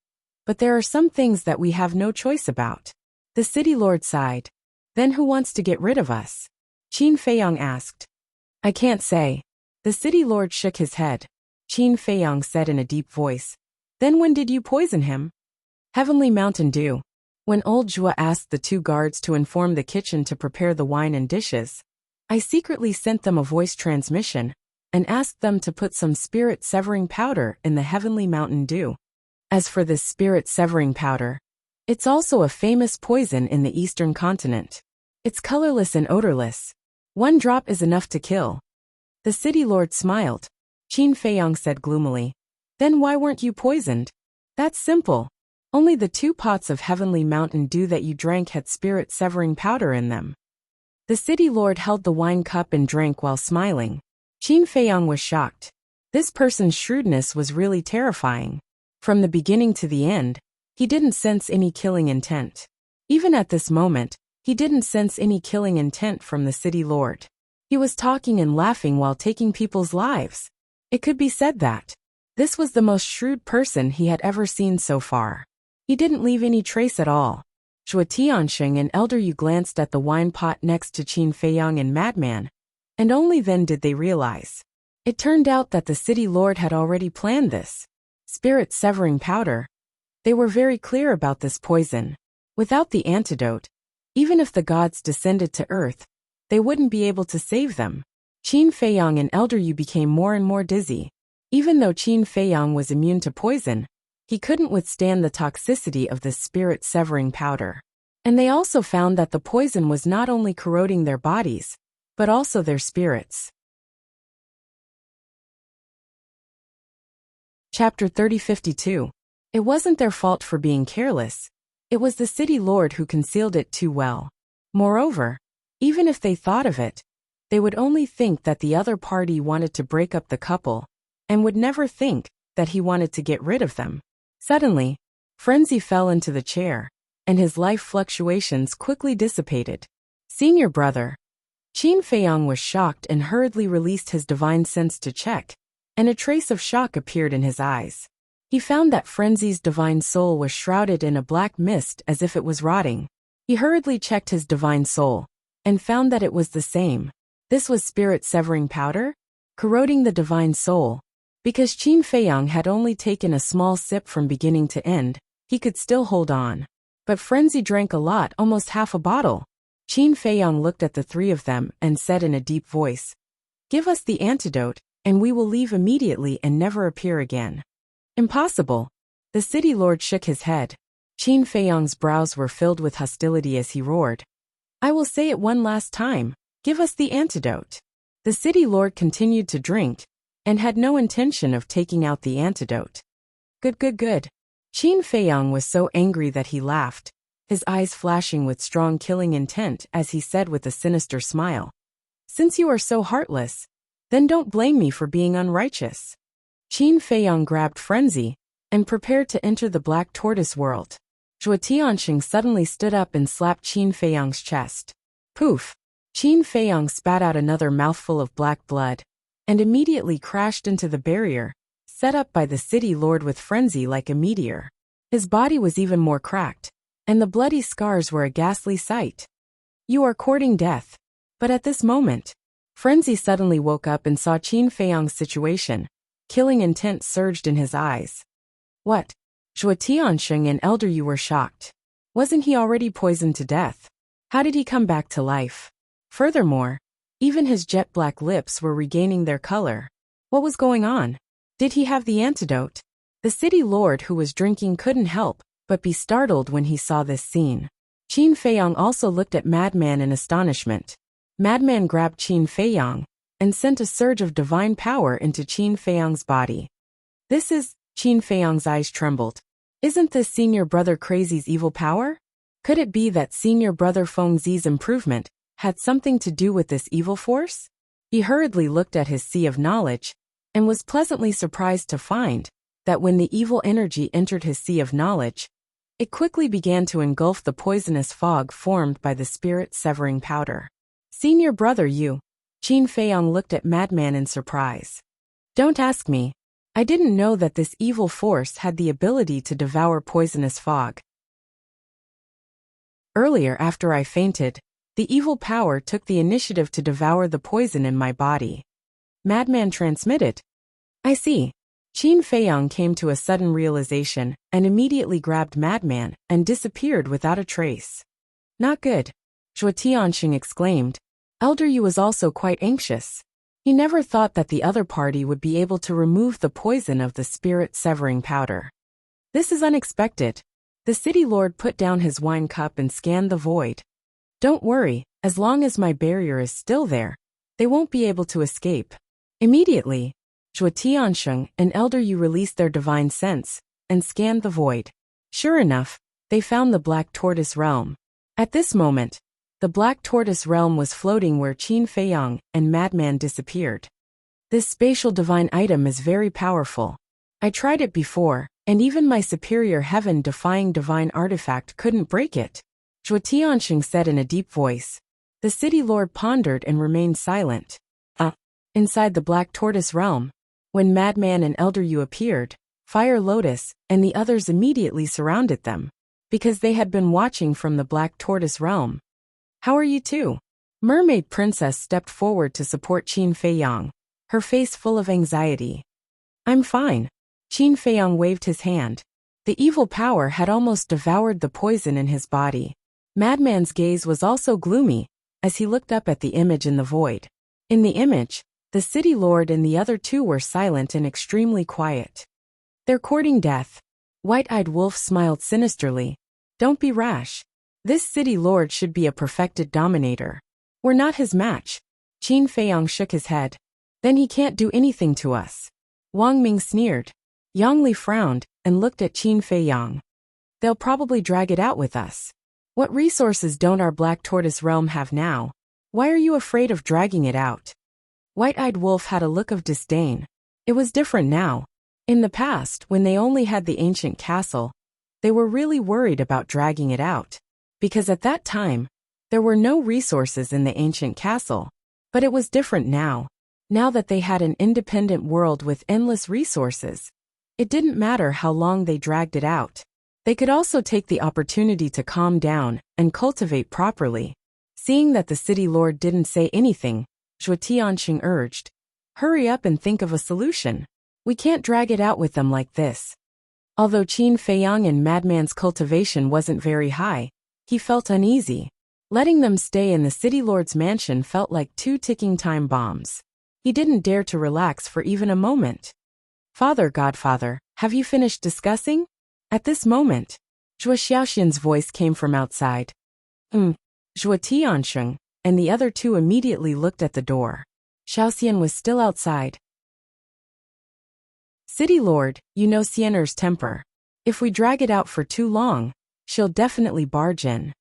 But there are some things that we have no choice about. The city lord sighed. Then who wants to get rid of us? Qin Feiyang asked. I can't say. The city lord shook his head. Qin Feiyang said in a deep voice. Then when did you poison him? Heavenly Mountain Dew. When old Zhuo asked the two guards to inform the kitchen to prepare the wine and dishes, I secretly sent them a voice transmission and asked them to put some spirit-severing powder in the Heavenly Mountain Dew. As for this spirit-severing powder, it's also a famous poison in the Eastern continent. It's colorless and odorless. One drop is enough to kill. The city lord smiled. Qin Feiyang said gloomily. Then why weren't you poisoned? That's simple. Only the 2 pots of Heavenly Mountain Dew that you drank had spirit-severing powder in them. The city lord held the wine cup and drank while smiling. Qin Feiyang was shocked. This person's shrewdness was really terrifying. From the beginning to the end, he didn't sense any killing intent. Even at this moment, he didn't sense any killing intent from the city lord. He was talking and laughing while taking people's lives. It could be said that this was the most shrewd person he had ever seen so far. He didn't leave any trace at all. Zhuo Tianxing and Elder Yu glanced at the wine pot next to Qin Feiyang and Madman, and only then did they realize. It turned out that the city lord had already planned this. Spirit-severing powder. They were very clear about this poison. Without the antidote, even if the gods descended to earth, they wouldn't be able to save them. Qin Feiyang and Elder Yu became more and more dizzy. Even though Qin Feiyang was immune to poison, he couldn't withstand the toxicity of this spirit-severing powder. And they also found that the poison was not only corroding their bodies, but also their spirits. Chapter 3052. It wasn't their fault for being careless. It was the city lord who concealed it too well. Moreover, even if they thought of it, they would only think that the other party wanted to break up the couple, and would never think that he wanted to get rid of them. Suddenly, frenzy fell into the chair, and his life fluctuations quickly dissipated. Senior brother. Qin Feiyang was shocked and hurriedly released his divine sense to check, and a trace of shock appeared in his eyes. He found that Frenzy's divine soul was shrouded in a black mist as if it was rotting. He hurriedly checked his divine soul, and found that it was the same. This was spirit-severing powder, corroding the divine soul. Because Qin Feiyang had only taken a small sip from beginning to end, he could still hold on. But Frenzy drank a lot, almost half a bottle. Qin Feiyang looked at the three of them and said in a deep voice, "Give us the antidote, and we will leave immediately and never appear again." Impossible. The city lord shook his head. Qin Feiyang's brows were filled with hostility as he roared. "I will say it one last time. Give us the antidote." The city lord continued to drink, and had no intention of taking out the antidote. Good. Qin Feiyang was so angry that he laughed, his eyes flashing with strong killing intent as he said with a sinister smile, "Since you are so heartless, Then don't blame me for being unrighteous. Qin Feiyang grabbed frenzy and prepared to enter the Black Tortoise world. Zhuo Tianxing suddenly stood up and slapped Qin Feiyang's chest. Poof! Qin Feiyang spat out another mouthful of black blood and immediately crashed into the barrier set up by the city lord with frenzy like a meteor. His body was even more cracked, and the bloody scars were a ghastly sight. You are courting death. But at this moment, Frenzy suddenly woke up and saw Qin Feiyang's situation. Killing intent surged in his eyes. What? Zhuo Tianxing and Elder Yu were shocked. Wasn't he already poisoned to death? How did he come back to life? Furthermore, even his jet-black lips were regaining their color. What was going on? Did he have the antidote? The city lord who was drinking couldn't help but be startled when he saw this scene. Qin Feiyang also looked at Madman in astonishment. Madman grabbed Qin Feiyang and sent a surge of divine power into Qin Feiyang's body. This is... Qin Feiyang's eyes trembled. Isn't this senior brother Crazy's evil power? Could it be that senior brother Feng Zi's improvement had something to do with this evil force? He hurriedly looked at his sea of knowledge and was pleasantly surprised to find that when the evil energy entered his sea of knowledge, it quickly began to engulf the poisonous fog formed by the spirit-severing powder. Senior brother Yu. Qin Feiyang looked at Madman in surprise. Don't ask me. I didn't know that this evil force had the ability to devour poisonous fog. Earlier, after I fainted, the evil power took the initiative to devour the poison in my body. Madman transmitted. I see. Qin Feiyang came to a sudden realization and immediately grabbed Madman and disappeared without a trace. Not good. Zhuo Tianxing exclaimed. Elder Yu was also quite anxious. He never thought that the other party would be able to remove the poison of the spirit-severing powder. This is unexpected. The city lord put down his wine cup and scanned the void. Don't worry, as long as my barrier is still there, they won't be able to escape. Immediately, Zhuo Tianxing and Elder Yu released their divine sense and scanned the void. Sure enough, they found the Black Tortoise realm. At this moment, the Black Tortoise realm was floating where Qin Feiyang and Madman disappeared. This spatial divine item is very powerful. I tried it before, and even my superior heaven-defying divine artifact couldn't break it. Zhuo Tianxing said in a deep voice. The city lord pondered and remained silent. Inside the Black Tortoise realm, when Madman and Elder Yu appeared, Fire Lotus and the others immediately surrounded them, because they had been watching from the Black Tortoise realm. How are you two? Mermaid Princess stepped forward to support Qin Feiyang, her face full of anxiety. I'm fine. Qin Feiyang waved his hand. The evil power had almost devoured the poison in his body. Madman's gaze was also gloomy, as he looked up at the image in the void. In the image, the city lord and the other two were silent and extremely quiet. They're courting death. White-eyed Wolf smiled sinisterly. Don't be rash. This city lord should be a perfected dominator. We're not his match. Qin Feiyang shook his head. Then he can't do anything to us. Wang Ming sneered. Yang Li frowned and looked at Qin Feiyang. They'll probably drag it out with us. What resources don't our Black Tortoise realm have now? Why are you afraid of dragging it out? White-eyed Wolf had a look of disdain. It was different now. In the past, when they only had the ancient castle, they were really worried about dragging it out. Because at that time, there were no resources in the ancient castle. But it was different now. Now that they had an independent world with endless resources, it didn't matter how long they dragged it out. They could also take the opportunity to calm down and cultivate properly. Seeing that the city lord didn't say anything, Zhuo Tianxing urged, hurry up and think of a solution. We can't drag it out with them like this. Although Qin Feiyang and Madman's cultivation wasn't very high, he felt uneasy. Letting them stay in the city lord's mansion felt like two ticking time bombs. He didn't dare to relax for even a moment. Father Godfather, have you finished discussing? At this moment, Zhuo Xiaoxian's voice came from outside. Zhuo Tianxing and the other two immediately looked at the door. Xiaoxian was still outside. City Lord, you know Xiener's temper. If we drag it out for too long, she'll definitely barge in.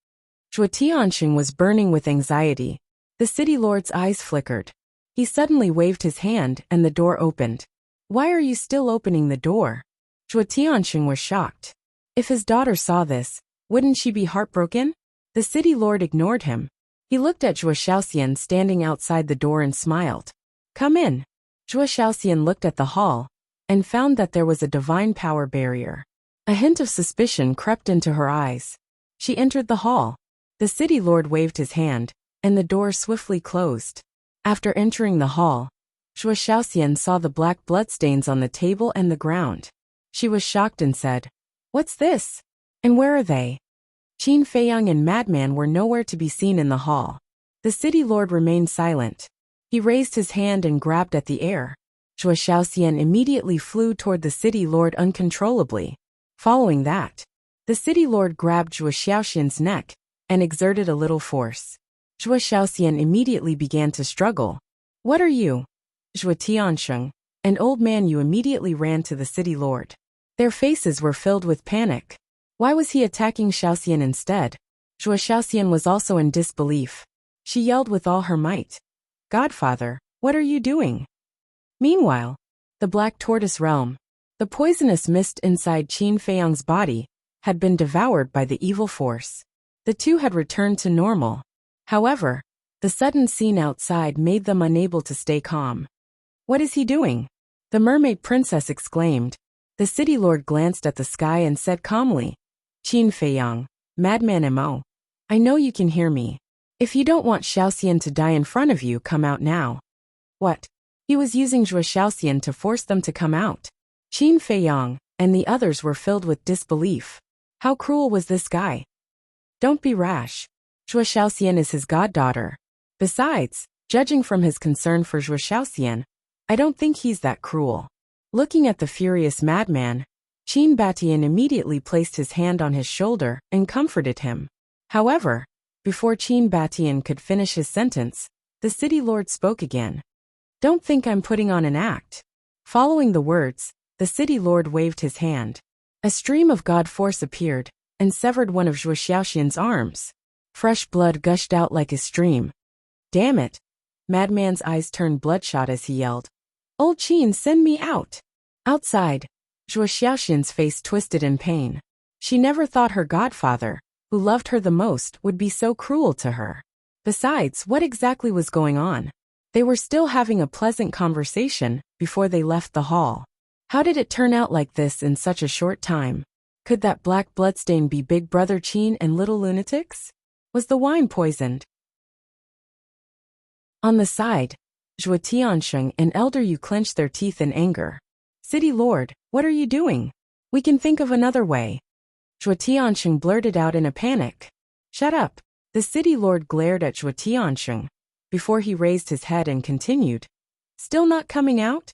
Zhuo Tianxing was burning with anxiety. The city lord's eyes flickered. He suddenly waved his hand and the door opened. Why are you still opening the door? Zhuo Tianxing was shocked. If his daughter saw this, wouldn't she be heartbroken? The city lord ignored him. He looked at Zhuo Xiaoxian standing outside the door and smiled. Come in. Zhuo Xiaoxian looked at the hall and found that there was a divine power barrier. A hint of suspicion crept into her eyes. She entered the hall. The city lord waved his hand, and the door swiftly closed. After entering the hall, Zhuo Xiaoxian saw the black bloodstains on the table and the ground. She was shocked and said, What's this? And where are they? Qin Feiyang and Madman were nowhere to be seen in the hall. The city lord remained silent. He raised his hand and grabbed at the air. Zhuo Xiaoxian immediately flew toward the city lord uncontrollably. Following that, the city lord grabbed Zhuo Xiaoxian's neck and exerted a little force. Zhuo Xiaoxian immediately began to struggle. What are you? Zhuo Tianxing, an old man. You immediately ran to the city lord. Their faces were filled with panic. Why was he attacking Xiaoxian instead? Zhuo Xiaoxian was also in disbelief. She yelled with all her might. Godfather, what are you doing? Meanwhile, the Black Tortoise Realm, the poisonous mist inside Qin Feiyang's body, had been devoured by the evil force. The two had returned to normal. However, the sudden scene outside made them unable to stay calm. What is he doing? The mermaid princess exclaimed. The city lord glanced at the sky and said calmly, Qin Feiyang, Madman Mo. I know you can hear me. If you don't want Xiaoxian to die in front of you, come out now. What? He was using Zhuo Xiaoxian to force them to come out. Qin Feiyang and the others were filled with disbelief. How cruel was this guy? Don't be rash. Zhuo Xiaoxian is his goddaughter. Besides, judging from his concern for Zhuo Xiaoxian, I don't think he's that cruel. Looking at the furious madman, Qin Batian immediately placed his hand on his shoulder and comforted him. However, before Qin Batian could finish his sentence, the city lord spoke again. Don't think I'm putting on an act. Following the words, the city lord waved his hand. A stream of god force appeared and severed one of Zhuo Xiaoxian's arms. Fresh blood gushed out like a stream. Damn it! Madman's eyes turned bloodshot as he yelled. Old Qin, send me out! Outside, Zhuo Xiaoxian's face twisted in pain. She never thought her godfather, who loved her the most, would be so cruel to her. Besides, what exactly was going on? They were still having a pleasant conversation before they left the hall. How did it turn out like this in such a short time? Could that black bloodstain be Big Brother Qin and little lunatics? Was the wine poisoned? On the side, Zhuo Tianxing and Elder Yu clenched their teeth in anger. City Lord, what are you doing? We can think of another way. Zhuo Tianxing blurted out in a panic. Shut up. The city lord glared at Zhuo Tianxing before he raised his head and continued. Still not coming out?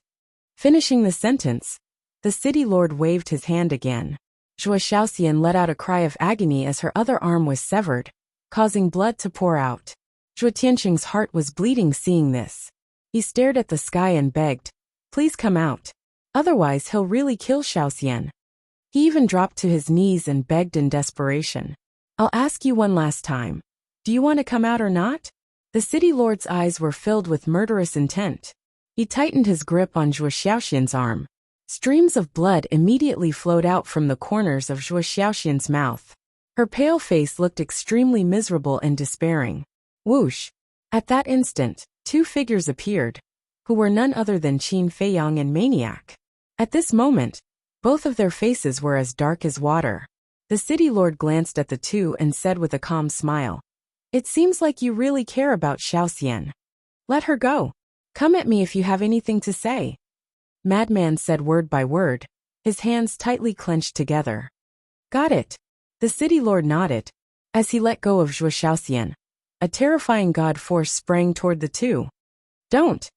Finishing the sentence, the city lord waved his hand again. Zhuo Xiaoxian let out a cry of agony as her other arm was severed, causing blood to pour out. Zhuo Tianxing's heart was bleeding seeing this. He stared at the sky and begged, please come out. Otherwise he'll really kill Xiaoxian. He even dropped to his knees and begged in desperation. I'll ask you one last time. Do you want to come out or not? The city lord's eyes were filled with murderous intent. He tightened his grip on Zhuo Xiaoxian's arm. Streams of blood immediately flowed out from the corners of Zhuo Xiaoxian's mouth. Her pale face looked extremely miserable and despairing. Whoosh! At that instant, two figures appeared, who were none other than Qin Feiyang and Maniac. At this moment, both of their faces were as dark as water. The city lord glanced at the two and said with a calm smile, It seems like you really care about Xiaoxian. Let her go. Come at me if you have anything to say. Madman said word by word, his hands tightly clenched together. Got it. The city lord nodded. As he let go of Zhuo Xiaoxian, a terrifying god force sprang toward the two. Don't!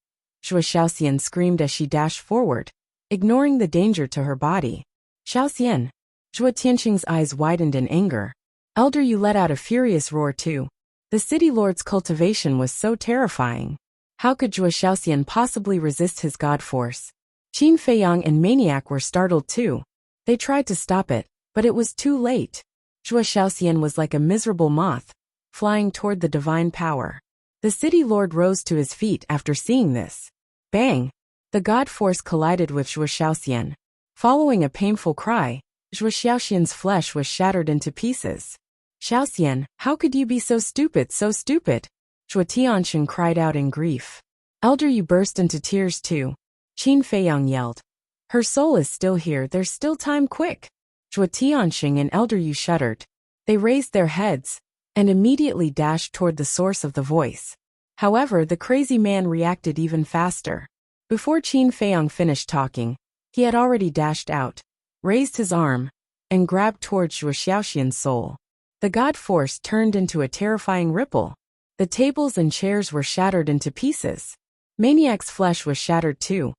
Zhuo Xiaoxian screamed as she dashed forward, ignoring the danger to her body. Xiaoxian! Zhuo Tianxing's eyes widened in anger. Elder Yu let out a furious roar too. The city lord's cultivation was so terrifying. How could Zhuo Xiaoxian possibly resist his god force? Qin Feiyang and Maniac were startled too. They tried to stop it, but it was too late. Zhuo Xiaoxian was like a miserable moth, flying toward the divine power. The city lord rose to his feet after seeing this. Bang! The god force collided with Zhuo Xiaoxian. Following a painful cry, Zhuo Xiaoxian's flesh was shattered into pieces. Xiaoxian, how could you be so stupid, so stupid? Zhuo Tianxing cried out in grief. Elder Yu burst into tears too. Qin Feiyang yelled. Her soul is still here, there's still time, quick! Zhuo Tianxing and Elder Yu shuddered. They raised their heads and immediately dashed toward the source of the voice. However, the crazy man reacted even faster. Before Qin Feiyang finished talking, he had already dashed out, raised his arm, and grabbed towards Zhuo Xiaoxian's soul. The god force turned into a terrifying ripple. The tables and chairs were shattered into pieces. Maniac's flesh was shattered too.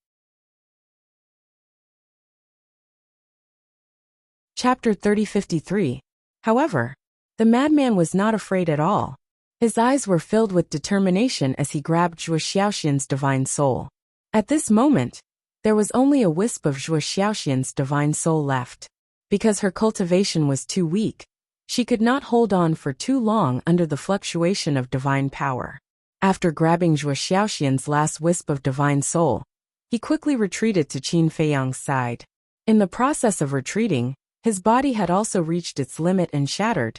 Chapter 3053. However, the madman was not afraid at all. His eyes were filled with determination as he grabbed Zhuo Xiaoxian's divine soul. At this moment, there was only a wisp of Zhuo Xiaoxian's divine soul left. Because her cultivation was too weak, she could not hold on for too long under the fluctuation of divine power. After grabbing Zhuo Xiaoxian's last wisp of divine soul, he quickly retreated to Qin Feiyang's side. In the process of retreating, his body had also reached its limit and shattered,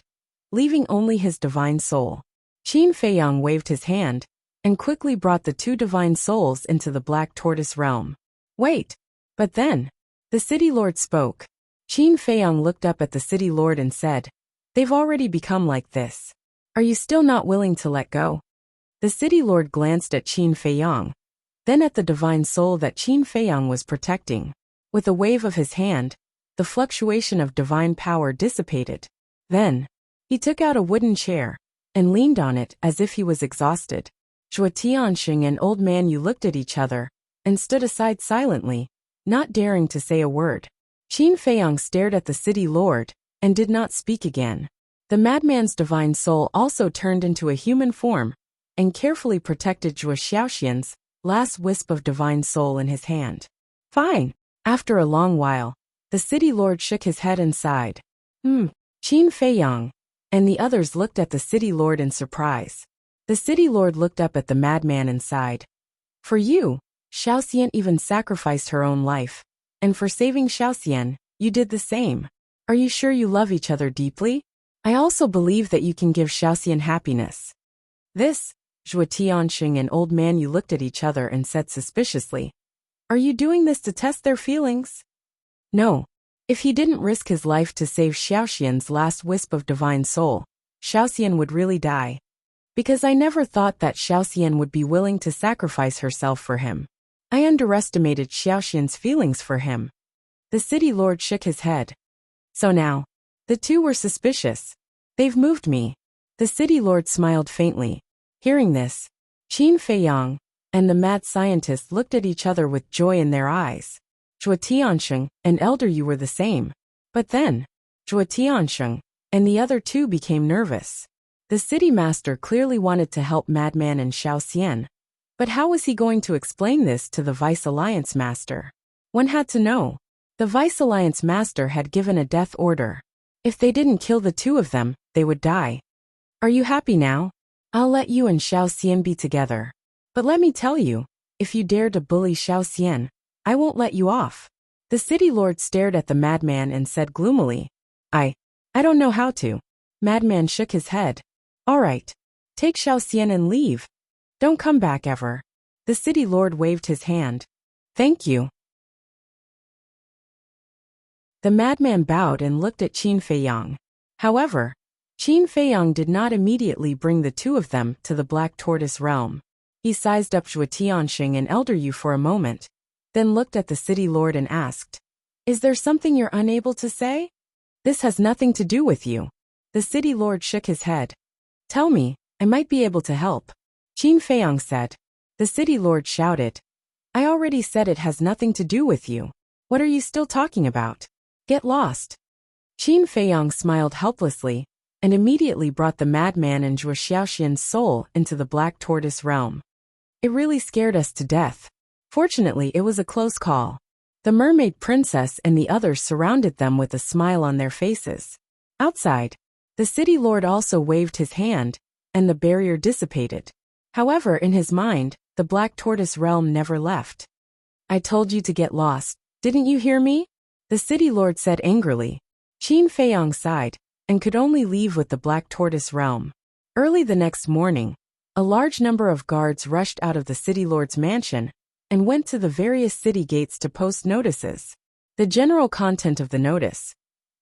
leaving only his divine soul. Qin Feiyang waved his hand and quickly brought the two divine souls into the Black Tortoise realm. Wait! But then, the city lord spoke. Qin Feiyang looked up at the city lord and said, They've already become like this. Are you still not willing to let go? The city lord glanced at Qin Feiyang, then at the divine soul that Qin Feiyang was protecting. With a wave of his hand, the fluctuation of divine power dissipated. Then, he took out a wooden chair and leaned on it as if he was exhausted. Zhuo Tianxing and Old Man Yu looked at each other and stood aside silently, not daring to say a word. Qin Feiyang stared at the city lord and did not speak again. The madman's divine soul also turned into a human form and carefully protected Zhuo Xiaoxian's last wisp of divine soul in his hand. Fine. After a long while, the city lord shook his head and sighed. Qin Feiyang and the others looked at the city lord in surprise. The city lord looked up at the madman and sighed. For you, Xiaoxian even sacrificed her own life. And for saving Xiaoxian, you did the same. Are you sure you love each other deeply? I also believe that you can give Xiaoxian happiness. This, Zhuo Tianxing and Old Man Yu looked at each other and said suspiciously. Are you doing this to test their feelings? No. If he didn't risk his life to save Xiaoxian's last wisp of divine soul, Xiaoxian would really die. Because I never thought that Xiaoxian would be willing to sacrifice herself for him. I underestimated Xiaoxian's feelings for him. The city lord shook his head. So now, the two were suspicious. They've moved me. The city lord smiled faintly. Hearing this, Qin Feiyang and the mad scientist looked at each other with joy in their eyes. Zhuo Tianxing and Elder Yu were the same. But then, Zhuo Tianxing and the other two became nervous. The city master clearly wanted to help Madman and Xiaoxian. But how was he going to explain this to the Vice Alliance Master? One had to know. The Vice Alliance Master had given a death order. If they didn't kill the two of them, they would die. Are you happy now? I'll let you and Xiaoxian be together. But let me tell you, if you dare to bully Xiaoxian, I won't let you off. The city lord stared at the madman and said gloomily, I don't know how to. Madman shook his head. All right. Take Xiaoxian and leave. Don't come back ever. The city lord waved his hand. Thank you. The madman bowed and looked at Qin Feiyang. However, Qin Feiyang did not immediately bring the two of them to the Black Tortoise realm. He sized up Zhuo Tianxing and Elder Yu for a moment, then looked at the city lord and asked, Is there something you're unable to say? This has nothing to do with you. The city lord shook his head. Tell me, I might be able to help. Qin Feiyang said. The city lord shouted. I already said it has nothing to do with you. What are you still talking about? Get lost. Qin Feiyang smiled helplessly, and immediately brought the madman and Zhuo Xiaoxian's soul into the Black Tortoise realm. It really scared us to death. Fortunately, it was a close call. The mermaid princess and the others surrounded them with a smile on their faces. Outside, the city lord also waved his hand, and the barrier dissipated. However, in his mind, the Black Tortoise realm never left. I told you to get lost, didn't you hear me? The city lord said angrily. Qin Feiyang sighed, and could only leave with the Black Tortoise realm. Early the next morning, a large number of guards rushed out of the city lord's mansion and went to the various city gates to post notices. The general content of the notice.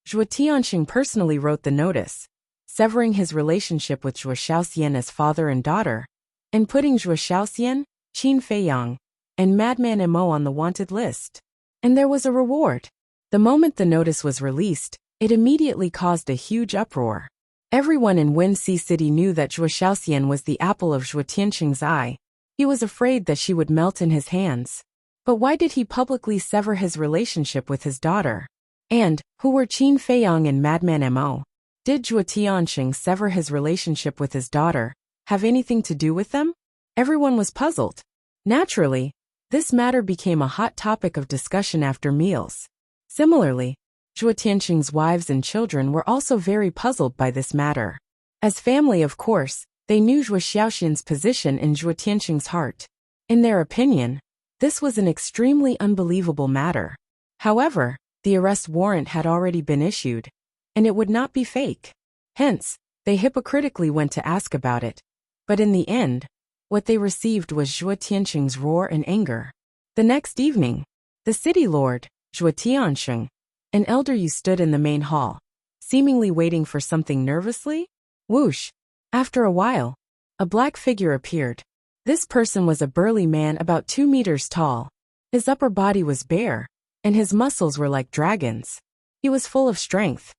Zhuo Tianxing personally wrote the notice, severing his relationship with Zhuo Shaoxian as father and daughter, and putting Zhuo Shaoxian, Qin Feiyang, and Madman Mo on the wanted list. And there was a reward. The moment the notice was released, it immediately caused a huge uproar. Everyone in Wenxi City knew that Zhuo Shaoxian was the apple of Zhuo Tianxing's eye. He was afraid that she would melt in his hands. But why did he publicly sever his relationship with his daughter? And, who were Qin Feiyang and Madman Mo? Did Zhuo Tianxing sever his relationship with his daughter have anything to do with them? Everyone was puzzled. Naturally, this matter became a hot topic of discussion after meals. Similarly, Zhuo Tianxing's wives and children were also very puzzled by this matter. As family, of course, they knew Zhuo Shaoxian's position in Zhuo Tianxing's heart. In their opinion, this was an extremely unbelievable matter. However, the arrest warrant had already been issued, and it would not be fake. Hence, they hypocritically went to ask about it. But in the end, what they received was Zhuo Tianxing's roar and anger. The next evening, the city lord, Zhuo Tianxing, an elder youth stood in the main hall, seemingly waiting for something nervously. Whoosh! After a while, a black figure appeared. This person was a burly man about 2 meters tall. His upper body was bare, and his muscles were like dragons. He was full of strength.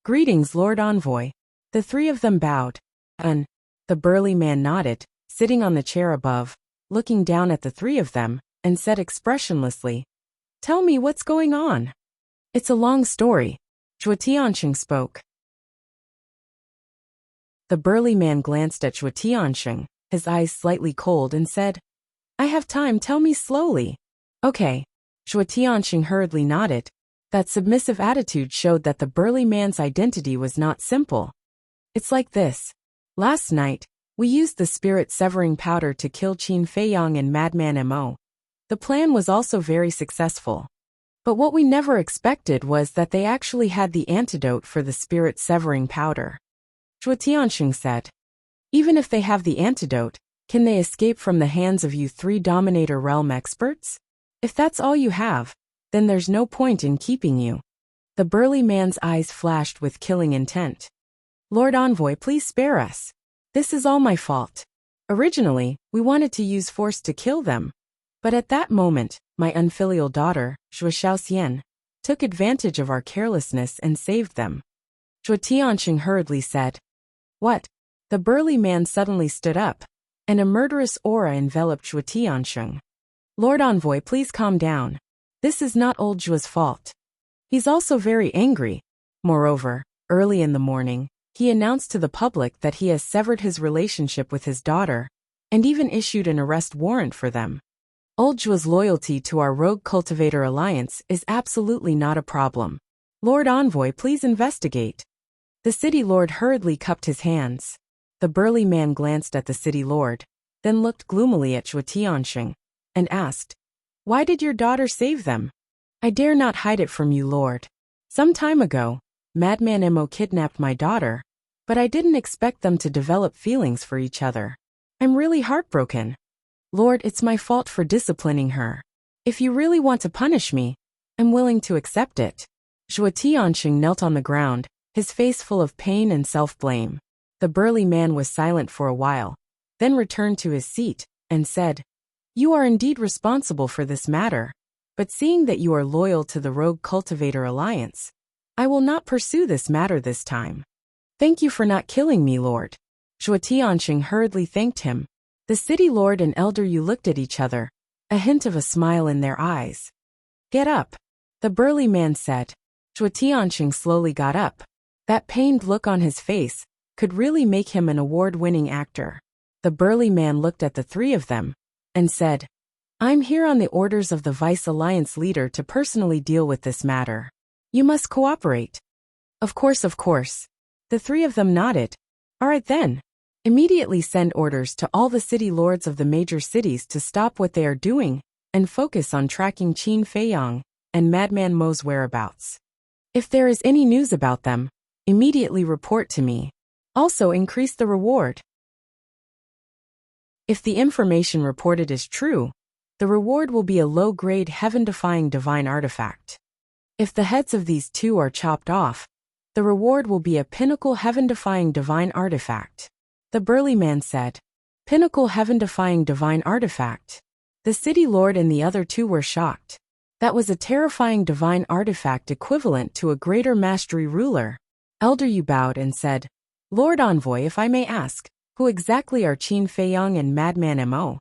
Greetings, Lord Envoy. The three of them bowed. The burly man nodded, sitting on the chair above, looking down at the three of them, and said expressionlessly, "Tell me what's going on." "It's a long story," Zhuo Tianxing spoke. The burly man glanced at Zhuo Tianxing, his eyes slightly cold, and said, "I have time, tell me slowly." "Okay." Zhuo Tianxing hurriedly nodded. That submissive attitude showed that the burly man's identity was not simple. "It's like this. Last night, we used the spirit-severing powder to kill Qin Feiyang and Madman Mo. The plan was also very successful. But what we never expected was that they actually had the antidote for the spirit-severing powder." Zhuo Tianxing said. "Even if they have the antidote, can they escape from the hands of you three Dominator Realm experts? If that's all you have, then there's no point in keeping you." The burly man's eyes flashed with killing intent. "Lord Envoy, please spare us. This is all my fault. Originally, we wanted to use force to kill them. But at that moment, my unfilial daughter, Zhuo Shaoxian, took advantage of our carelessness and saved them." Zhuo Tianxing hurriedly said. "What?" The burly man suddenly stood up, and a murderous aura enveloped Zhuo Tianxing. "Lord Envoy, please calm down. This is not old Zhuo's fault. He's also very angry. Moreover, early in the morning, he announced to the public that he has severed his relationship with his daughter, and even issued an arrest warrant for them. Old Zhuo's loyalty to our Rogue Cultivator Alliance is absolutely not a problem. Lord Envoy, please investigate." The city lord hurriedly cupped his hands. The burly man glanced at the city lord, then looked gloomily at Zhuo Tianxing, and asked, "Why did your daughter save them?" "I dare not hide it from you, Lord. Some time ago, Madman Mo kidnapped my daughter, but I didn't expect them to develop feelings for each other. I'm really heartbroken. Lord, it's my fault for disciplining her. If you really want to punish me, I'm willing to accept it." Zhuo Tianxing knelt on the ground, his face full of pain and self-blame. The burly man was silent for a while, then returned to his seat, and said, "You are indeed responsible for this matter, but seeing that you are loyal to the Rogue Cultivator Alliance, I will not pursue this matter this time. Thank you for not killing me, Lord." Zhuo Tianxing hurriedly thanked him. The city lord and elder Yu looked at each other, a hint of a smile in their eyes. "Get up," the burly man said. Zhuo Tianxing slowly got up. That pained look on his face could really make him an award-winning actor. The burly man looked at the three of them, and said, "I'm here on the orders of the Vice Alliance leader to personally deal with this matter. You must cooperate." Of course. The three of them nodded. "All right then. Immediately send orders to all the city lords of the major cities to stop what they are doing and focus on tracking Qin Feiyang and Madman Mo's whereabouts. If there is any news about them, immediately report to me. Also increase the reward. If the information reported is true, the reward will be a low-grade heaven-defying divine artifact. If the heads of these two are chopped off, the reward will be a pinnacle heaven-defying divine artifact. The burly man said, "Pinnacle heaven-defying divine artifact." The city lord and the other two were shocked. That was a terrifying divine artifact equivalent to a greater mastery ruler. Elder Yu bowed and said, "Lord Envoy, if I may ask, who exactly are Qin Feiyang and Madman Mo?"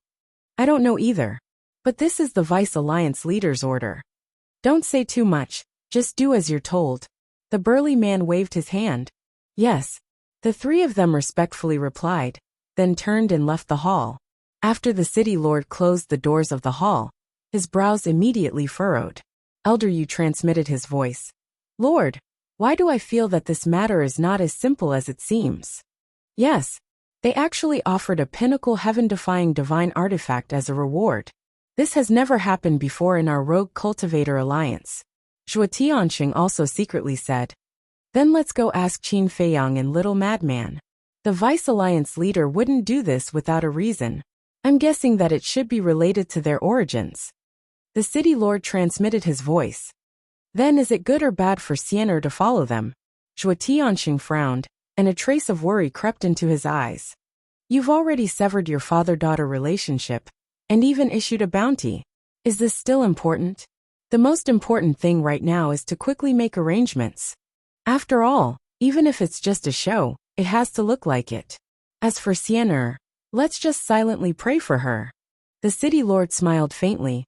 "I don't know either. But this is the Vice Alliance leader's order. Don't say too much, just do as you're told." The burly man waved his hand. "Yes." The three of them respectfully replied, then turned and left the hall. After the city lord closed the doors of the hall, his brows immediately furrowed. Elder Yu transmitted his voice. "Lord, why do I feel that this matter is not as simple as it seems?" Yes, they actually offered a pinnacle heaven-defying divine artifact as a reward. This has never happened before in our Rogue Cultivator Alliance. Zhuo Tianxing also secretly said. Then let's go ask Qin Feiyang and Little Madman. The Vice Alliance leader wouldn't do this without a reason. I'm guessing that it should be related to their origins. The city lord transmitted his voice. Then is it good or bad for Xian'er to follow them? Zhuo Tianxing frowned, and a trace of worry crept into his eyes. You've already severed your father-daughter relationship, and even issued a bounty. Is this still important? The most important thing right now is to quickly make arrangements. After all, even if it's just a show, it has to look like it. As for Xian'er, let's just silently pray for her. The city lord smiled faintly.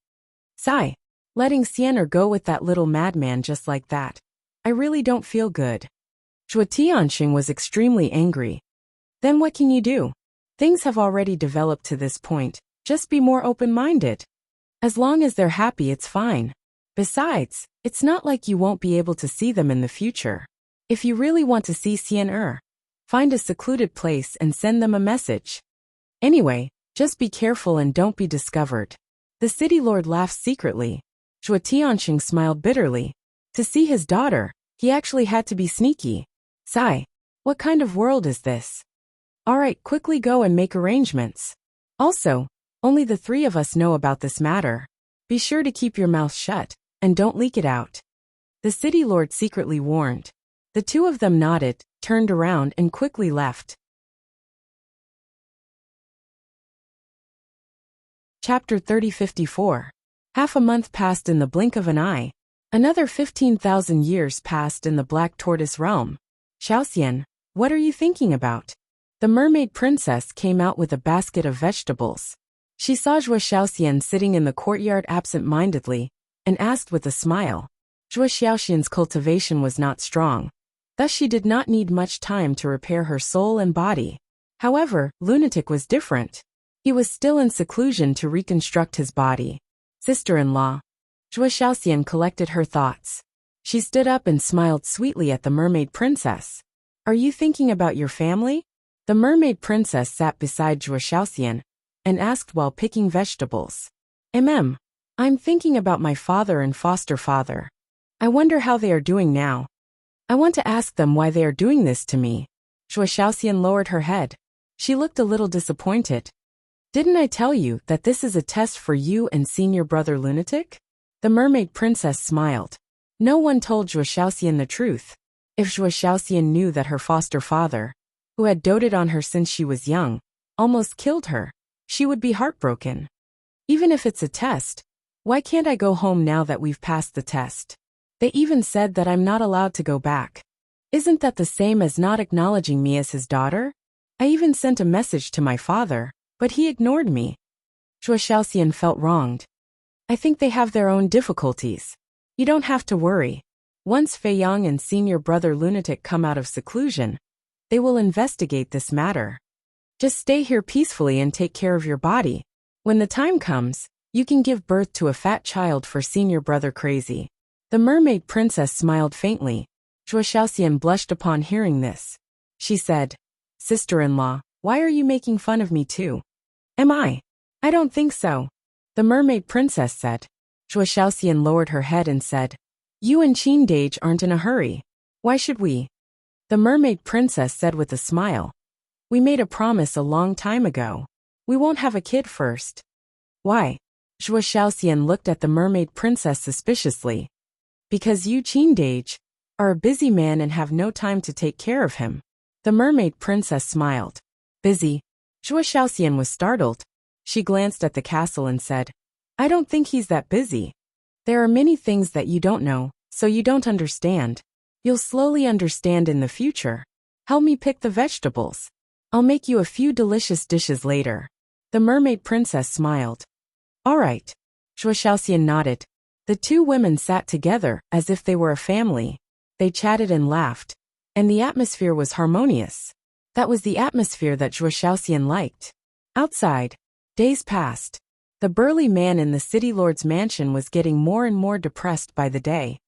Sigh, letting Xian'er go with that little madman just like that. I really don't feel good. Zhuo Tianxing was extremely angry. Then what can you do? Things have already developed to this point, just be more open-minded. As long as they're happy, it's fine. Besides, it's not like you won't be able to see them in the future. If you really want to see Xian'er, find a secluded place and send them a message. Anyway, just be careful and don't be discovered. The city lord laughed secretly. Zhuo Tianxing smiled bitterly. To see his daughter, he actually had to be sneaky. Sigh, what kind of world is this? Alright, quickly go and make arrangements. Also, only the three of us know about this matter. Be sure to keep your mouth shut, and don't leak it out. The city lord secretly warned. The two of them nodded, turned around and quickly left. Chapter 3054. Half a month passed in the blink of an eye. Another 15,000 years passed in the Black Tortoise realm. Xiaoxian, what are you thinking about? The mermaid princess came out with a basket of vegetables. She saw Zhuo Xiaoxian sitting in the courtyard absent-mindedly, and asked with a smile. Zhuo Xiaoxian's cultivation was not strong. Thus she did not need much time to repair her soul and body. However, Lunatic was different. He was still in seclusion to reconstruct his body. Sister-in-law. Zhuo Xiaoxian collected her thoughts. She stood up and smiled sweetly at the mermaid princess. Are you thinking about your family? The mermaid princess sat beside Zhuo Xiaoxian and asked while picking vegetables. I'm thinking about my father and foster father. I wonder how they are doing now. I want to ask them why they are doing this to me. Zhuo Xiaoxian lowered her head. She looked a little disappointed. Didn't I tell you that this is a test for you and senior brother Lunatic? The mermaid princess smiled. No one told Zhuo Xiaoxian the truth. If Zhuo Xiaoxian knew that her foster father, who had doted on her since she was young, almost killed her, she would be heartbroken. Even if it's a test, why can't I go home now that we've passed the test? They even said that I'm not allowed to go back. Isn't that the same as not acknowledging me as his daughter? I even sent a message to my father, but he ignored me. Zhuo Xiaoxian felt wronged. I think they have their own difficulties. You don't have to worry. Once Feiyang and senior brother Lunatic come out of seclusion, they will investigate this matter. Just stay here peacefully and take care of your body. When the time comes, you can give birth to a fat child for senior brother Crazy. The mermaid princess smiled faintly. Zhuo Xiaoxian blushed upon hearing this. She said, Sister-in-law, Why are you making fun of me too? Am I? I don't think so. The mermaid princess said. Zhuo Xiaoxian lowered her head and said, You and Qin Dage aren't in a hurry. Why should we? The mermaid princess said with a smile. We made a promise a long time ago. We won't have a kid first. Why? Zhuo Xiaoxian looked at the mermaid princess suspiciously. Because you, Qin Dage, are a busy man and have no time to take care of him. The mermaid princess smiled. Busy? Zhuo Xiaoxian was startled. She glanced at the castle and said, I don't think he's that busy. There are many things that you don't know, so you don't understand. You'll slowly understand in the future. Help me pick the vegetables. I'll make you a few delicious dishes later. The mermaid princess smiled. All right. Zhuo Xiaoxian nodded. The two women sat together as if they were a family. They chatted and laughed. And the atmosphere was harmonious. That was the atmosphere that Zhuo Xiaoxian liked. Outside, days passed. The burly man in the city lord's mansion was getting more and more depressed by the day.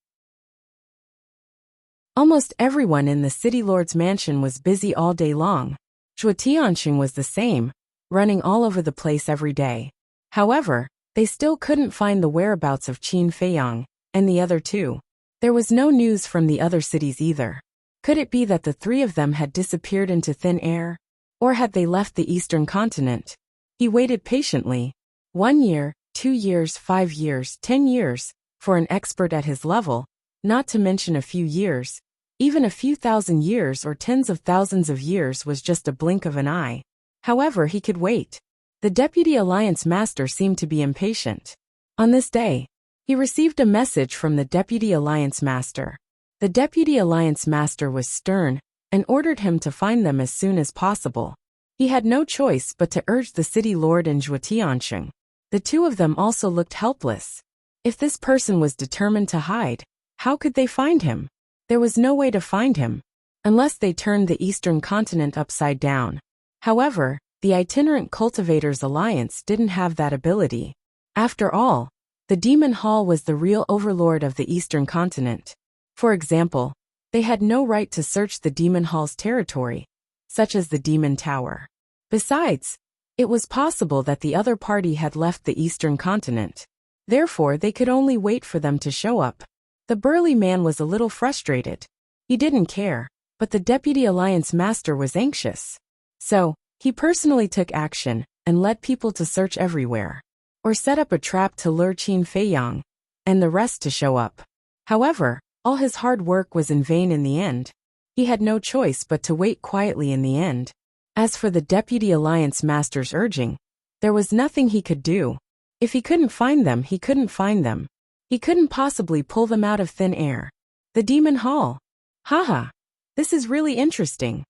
Almost everyone in the city lord's mansion was busy all day long. Zhuo Tianxing was the same, running all over the place every day. However, they still couldn't find the whereabouts of Qin Feiyang and the other two. There was no news from the other cities either. Could it be that the three of them had disappeared into thin air? Or had they left the eastern continent? He waited patiently. 1 year, 2 years, 5 years, 10 years, for an expert at his level, not to mention a few years. Even a few thousand years or tens of thousands of years was just a blink of an eye. However, he could wait. The Deputy Alliance Master seemed to be impatient. On this day, he received a message from the Deputy Alliance Master. The Deputy Alliance Master was stern and ordered him to find them as soon as possible. He had no choice but to urge the city lord and Zhuo Tianxing. The two of them also looked helpless. If this person was determined to hide, how could they find him? There was no way to find him, unless they turned the eastern continent upside down. However, the Itinerant Cultivators Alliance didn't have that ability. After all, the Demon Hall was the real overlord of the eastern continent. For example, they had no right to search the Demon Hall's territory, such as the Demon Tower. Besides, it was possible that the other party had left the eastern continent. Therefore, they could only wait for them to show up. The burly man was a little frustrated. He didn't care, but the Deputy Alliance Master was anxious. So, he personally took action and led people to search everywhere, or set up a trap to lure Qin Feiyang and the rest to show up. However, all his hard work was in vain in the end. He had no choice but to wait quietly in the end. As for the Deputy Alliance Master's urging, there was nothing he could do. If he couldn't find them, he couldn't find them. He couldn't possibly pull them out of thin air. The Demon Hall. Haha, this is really interesting.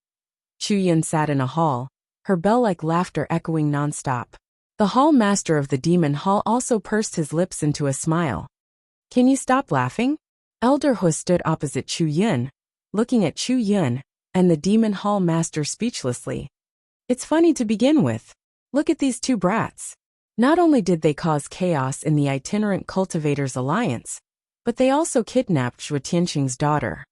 Chu Yun sat in a hall, her bell-like laughter echoing non-stop. The hall master of the Demon Hall also pursed his lips into a smile. Can you stop laughing? Elder Hu stood opposite Chu Yun, looking at Chu Yun and the Demon Hall master speechlessly. It's funny to begin with. Look at these two brats. Not only did they cause chaos in the Itinerant Cultivators Alliance, but they also kidnapped Zhuo Tianxing's daughter.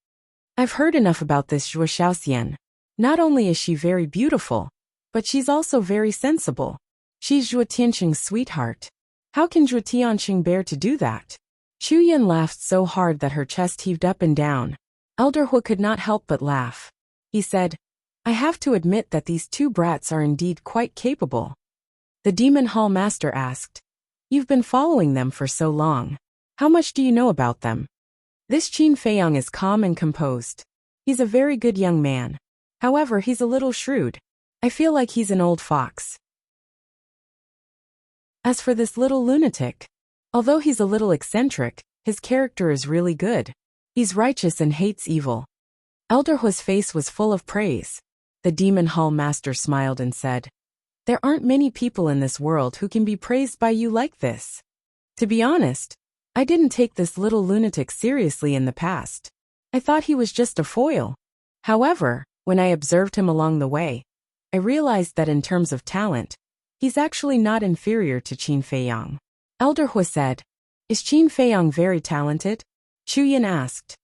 I've heard enough about this Zhuo Xiaoxian. Not only is she very beautiful, but she's also very sensible. She's Zhuo Tianxing's sweetheart. How can Zhuo Tianxing bear to do that? Chu Yun laughed so hard that her chest heaved up and down. Elder Hu could not help but laugh. He said, I have to admit that these two brats are indeed quite capable. The Demon Hall Master asked, You've been following them for so long. How much do you know about them? This Qin Feiyang is calm and composed. He's a very good young man. However, he's a little shrewd. I feel like he's an old fox. As for this little lunatic, although he's a little eccentric, his character is really good. He's righteous and hates evil. Elder Hu's face was full of praise. The Demon Hall Master smiled and said, There aren't many people in this world who can be praised by you like this. To be honest, I didn't take this little lunatic seriously in the past. I thought he was just a foil. However, when I observed him along the way, I realized that in terms of talent, he's actually not inferior to Qin Feiyang. Elder Hu said, Is Qin Feiyang very talented? Chu Yin asked.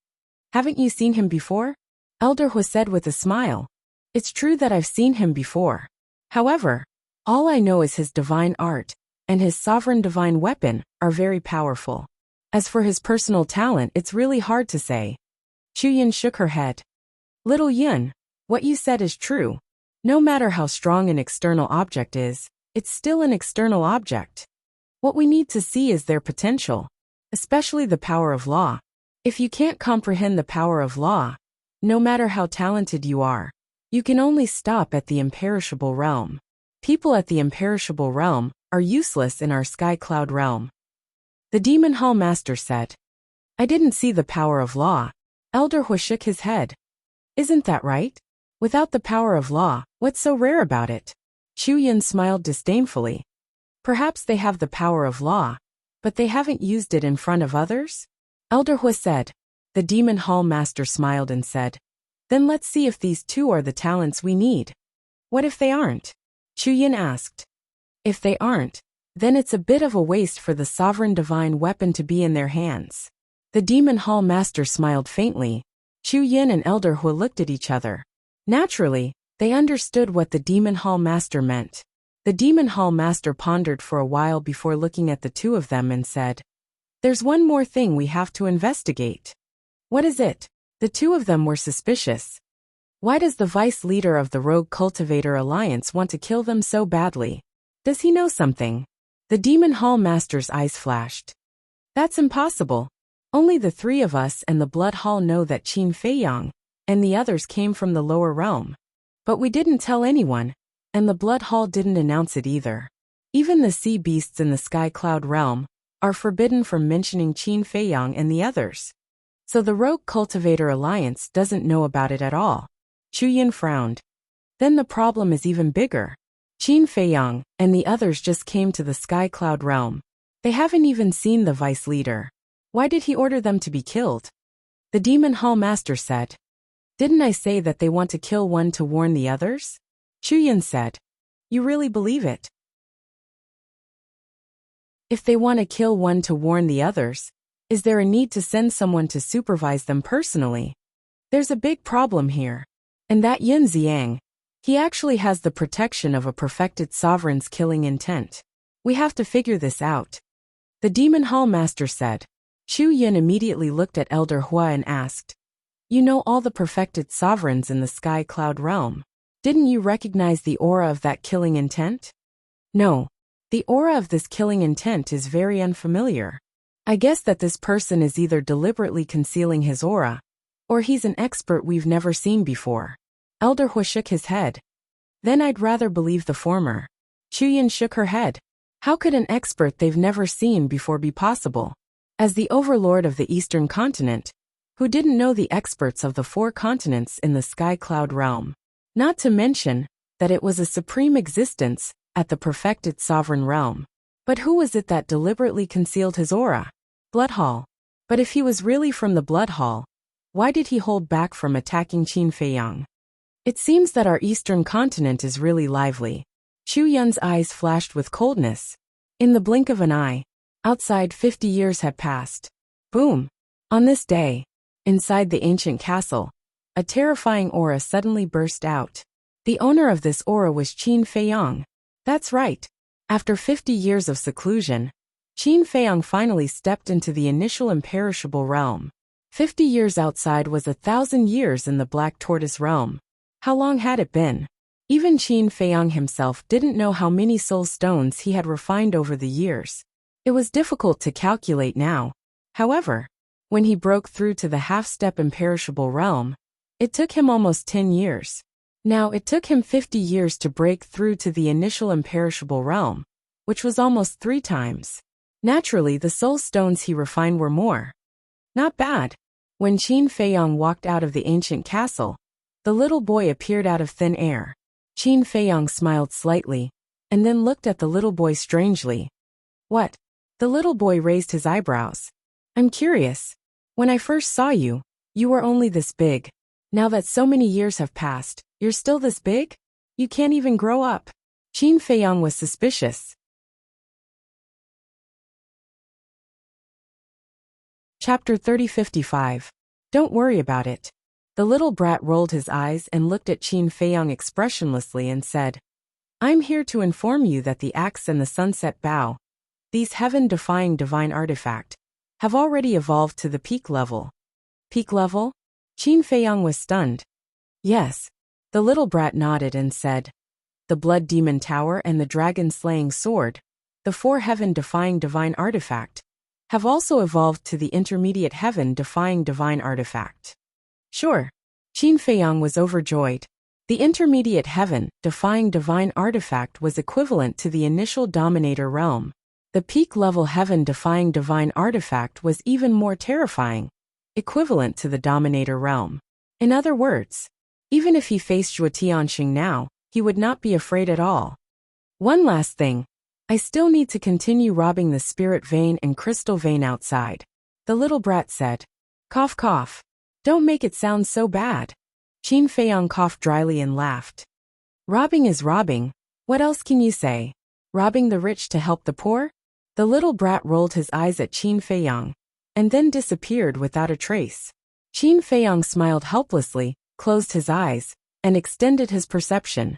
Haven't you seen him before? Elder Hu said with a smile. It's true that I've seen him before. However, all I know is his divine art and his sovereign divine weapon are very powerful. As for his personal talent, it's really hard to say. Chu Yin shook her head. Little Yun, what you said is true. No matter how strong an external object is, it's still an external object. What we need to see is their potential, especially the power of law. If you can't comprehend the power of law, no matter how talented you are, you can only stop at the imperishable realm. People at the imperishable realm are useless in our sky cloud realm. The Demon Hall Master said. I didn't see the power of law. Elder Hu shook his head. Isn't that right? Without the power of law, what's so rare about it? Chu Yin smiled disdainfully. Perhaps they have the power of law, but they haven't used it in front of others? Elder Hu said. The Demon Hall Master smiled and said, then let's see if these two are the talents we need. What if they aren't? Chu Yin asked. If they aren't, then it's a bit of a waste for the sovereign divine weapon to be in their hands. The Demon Hall Master smiled faintly. Chu Yin and Elder Hu looked at each other. Naturally, they understood what the Demon Hall Master meant. The Demon Hall Master pondered for a while before looking at the two of them and said, there's one more thing we have to investigate. What is it? The two of them were suspicious. Why does the vice leader of the Rogue Cultivator Alliance want to kill them so badly? Does he know something? The Demon Hall Master's eyes flashed. That's impossible. Only the three of us and the Blood Hall know that Qin Feiyang and the others came from the lower realm. But we didn't tell anyone, and the Blood Hall didn't announce it either. Even the sea beasts in the Sky Cloud realm are forbidden from mentioning Qin Feiyang and the others. So the Rogue Cultivator Alliance doesn't know about it at all. Chu Yin frowned. Then the problem is even bigger. Qin Feiyang and the others just came to the Sky Cloud realm. They haven't even seen the vice leader. Why did he order them to be killed? The Demon Hall Master said. Didn't I say that they want to kill one to warn the others? Chu Yin said. You really believe it? If they want to kill one to warn the others, is there a need to send someone to supervise them personally? There's a big problem here. And that Yin Xiang, he actually has the protection of a perfected sovereign's killing intent. We have to figure this out. The Demon Hall Master said. Chu Yin immediately looked at Elder Hua and asked, you know all the perfected sovereigns in the Sky Cloud realm. Didn't you recognize the aura of that killing intent? No. The aura of this killing intent is very unfamiliar. I guess that this person is either deliberately concealing his aura, or he's an expert we've never seen before. Elder Hu shook his head. Then I'd rather believe the former. Chu Yin shook her head. How could an expert they've never seen before be possible? As the overlord of the Eastern Continent, who didn't know the experts of the 4 continents in the Sky Cloud realm? Not to mention that it was a supreme existence at the perfected sovereign realm. But who was it that deliberately concealed his aura? Blood Hall. But if he was really from the Blood Hall, why did he hold back from attacking Qin Feiyang? It seems that our Eastern Continent is really lively. Chu Yun's eyes flashed with coldness. In the blink of an eye, outside 50 years had passed. Boom! On this day, inside the ancient castle, a terrifying aura suddenly burst out. The owner of this aura was Qin Feiyang. That's right. After 50 years of seclusion, Qin Feiyang finally stepped into the initial imperishable realm. 50 years outside was 1,000 years in the Black Tortoise realm. How long had it been? Even Qin Feiyang himself didn't know how many soul stones he had refined over the years. It was difficult to calculate now. However, when he broke through to the half-step imperishable realm, it took him almost 10 years. Now it took him 50 years to break through to the initial imperishable realm, which was almost 3 times. Naturally, the soul stones he refined were more. Not bad. When Qin Feiyang walked out of the ancient castle, the little boy appeared out of thin air. Qin Feiyang smiled slightly, and then looked at the little boy strangely. What? The little boy raised his eyebrows. I'm curious. When I first saw you, you were only this big. Now that so many years have passed, you're still this big? You can't even grow up. Qin Feiyang was suspicious. Chapter 3055. Don't worry about it. The little brat rolled his eyes and looked at Qin Feiyang expressionlessly and said, I'm here to inform you that the axe and the sunset bow, these heaven-defying divine artifact, have already evolved to the peak level. Peak level? Qin Feiyang was stunned. Yes. The little brat nodded and said, the Blood Demon Tower and the Dragon-Slaying Sword, the 4 heaven-defying divine artifact, have also evolved to the intermediate heaven-defying divine artifact. Sure. Qin Feiyang was overjoyed. The intermediate heaven-defying divine artifact was equivalent to the initial Dominator realm. The peak-level heaven-defying divine artifact was even more terrifying, equivalent to the Dominator realm. In other words, even if he faced Zhuo Tianxing now, he would not be afraid at all. One last thing. I still need to continue robbing the spirit vein and crystal vein outside, the little brat said. Cough cough. Don't make it sound so bad. Qin Feiyang coughed dryly and laughed. Robbing is robbing. What else can you say? Robbing the rich to help the poor? The little brat rolled his eyes at Qin Feiyang, and then disappeared without a trace. Qin Feiyang smiled helplessly, closed his eyes, and extended his perception.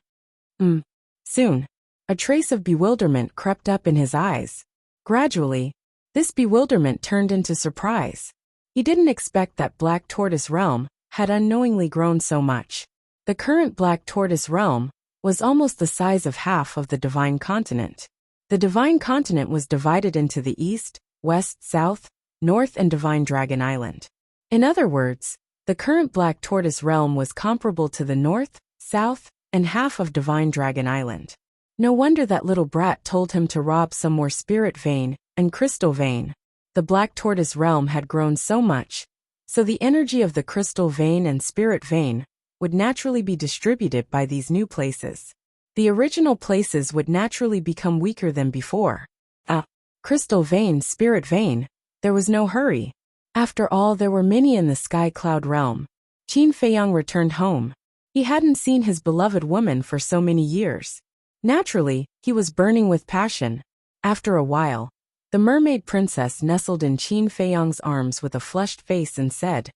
Soon, a trace of bewilderment crept up in his eyes. Gradually, this bewilderment turned into surprise. He didn't expect that Black Tortoise Realm had unknowingly grown so much. The current Black Tortoise Realm was almost the size of half of the Divine Continent. The Divine Continent was divided into the East, West, South, North and Divine Dragon Island. In other words, the current Black Tortoise Realm was comparable to the North, South, and half of Divine Dragon Island. No wonder that little brat told him to rob some more spirit vein and crystal vein. The Black Tortoise Realm had grown so much, so the energy of the crystal vein and spirit vein would naturally be distributed by these new places. The original places would naturally become weaker than before. Crystal vein, spirit vein, there was no hurry. After all, there were many in the Sky Cloud Realm. Qin Feiyang returned home. He hadn't seen his beloved woman for so many years. Naturally, he was burning with passion. After a while, the mermaid princess nestled in Qin Feiyang's arms with a flushed face and said,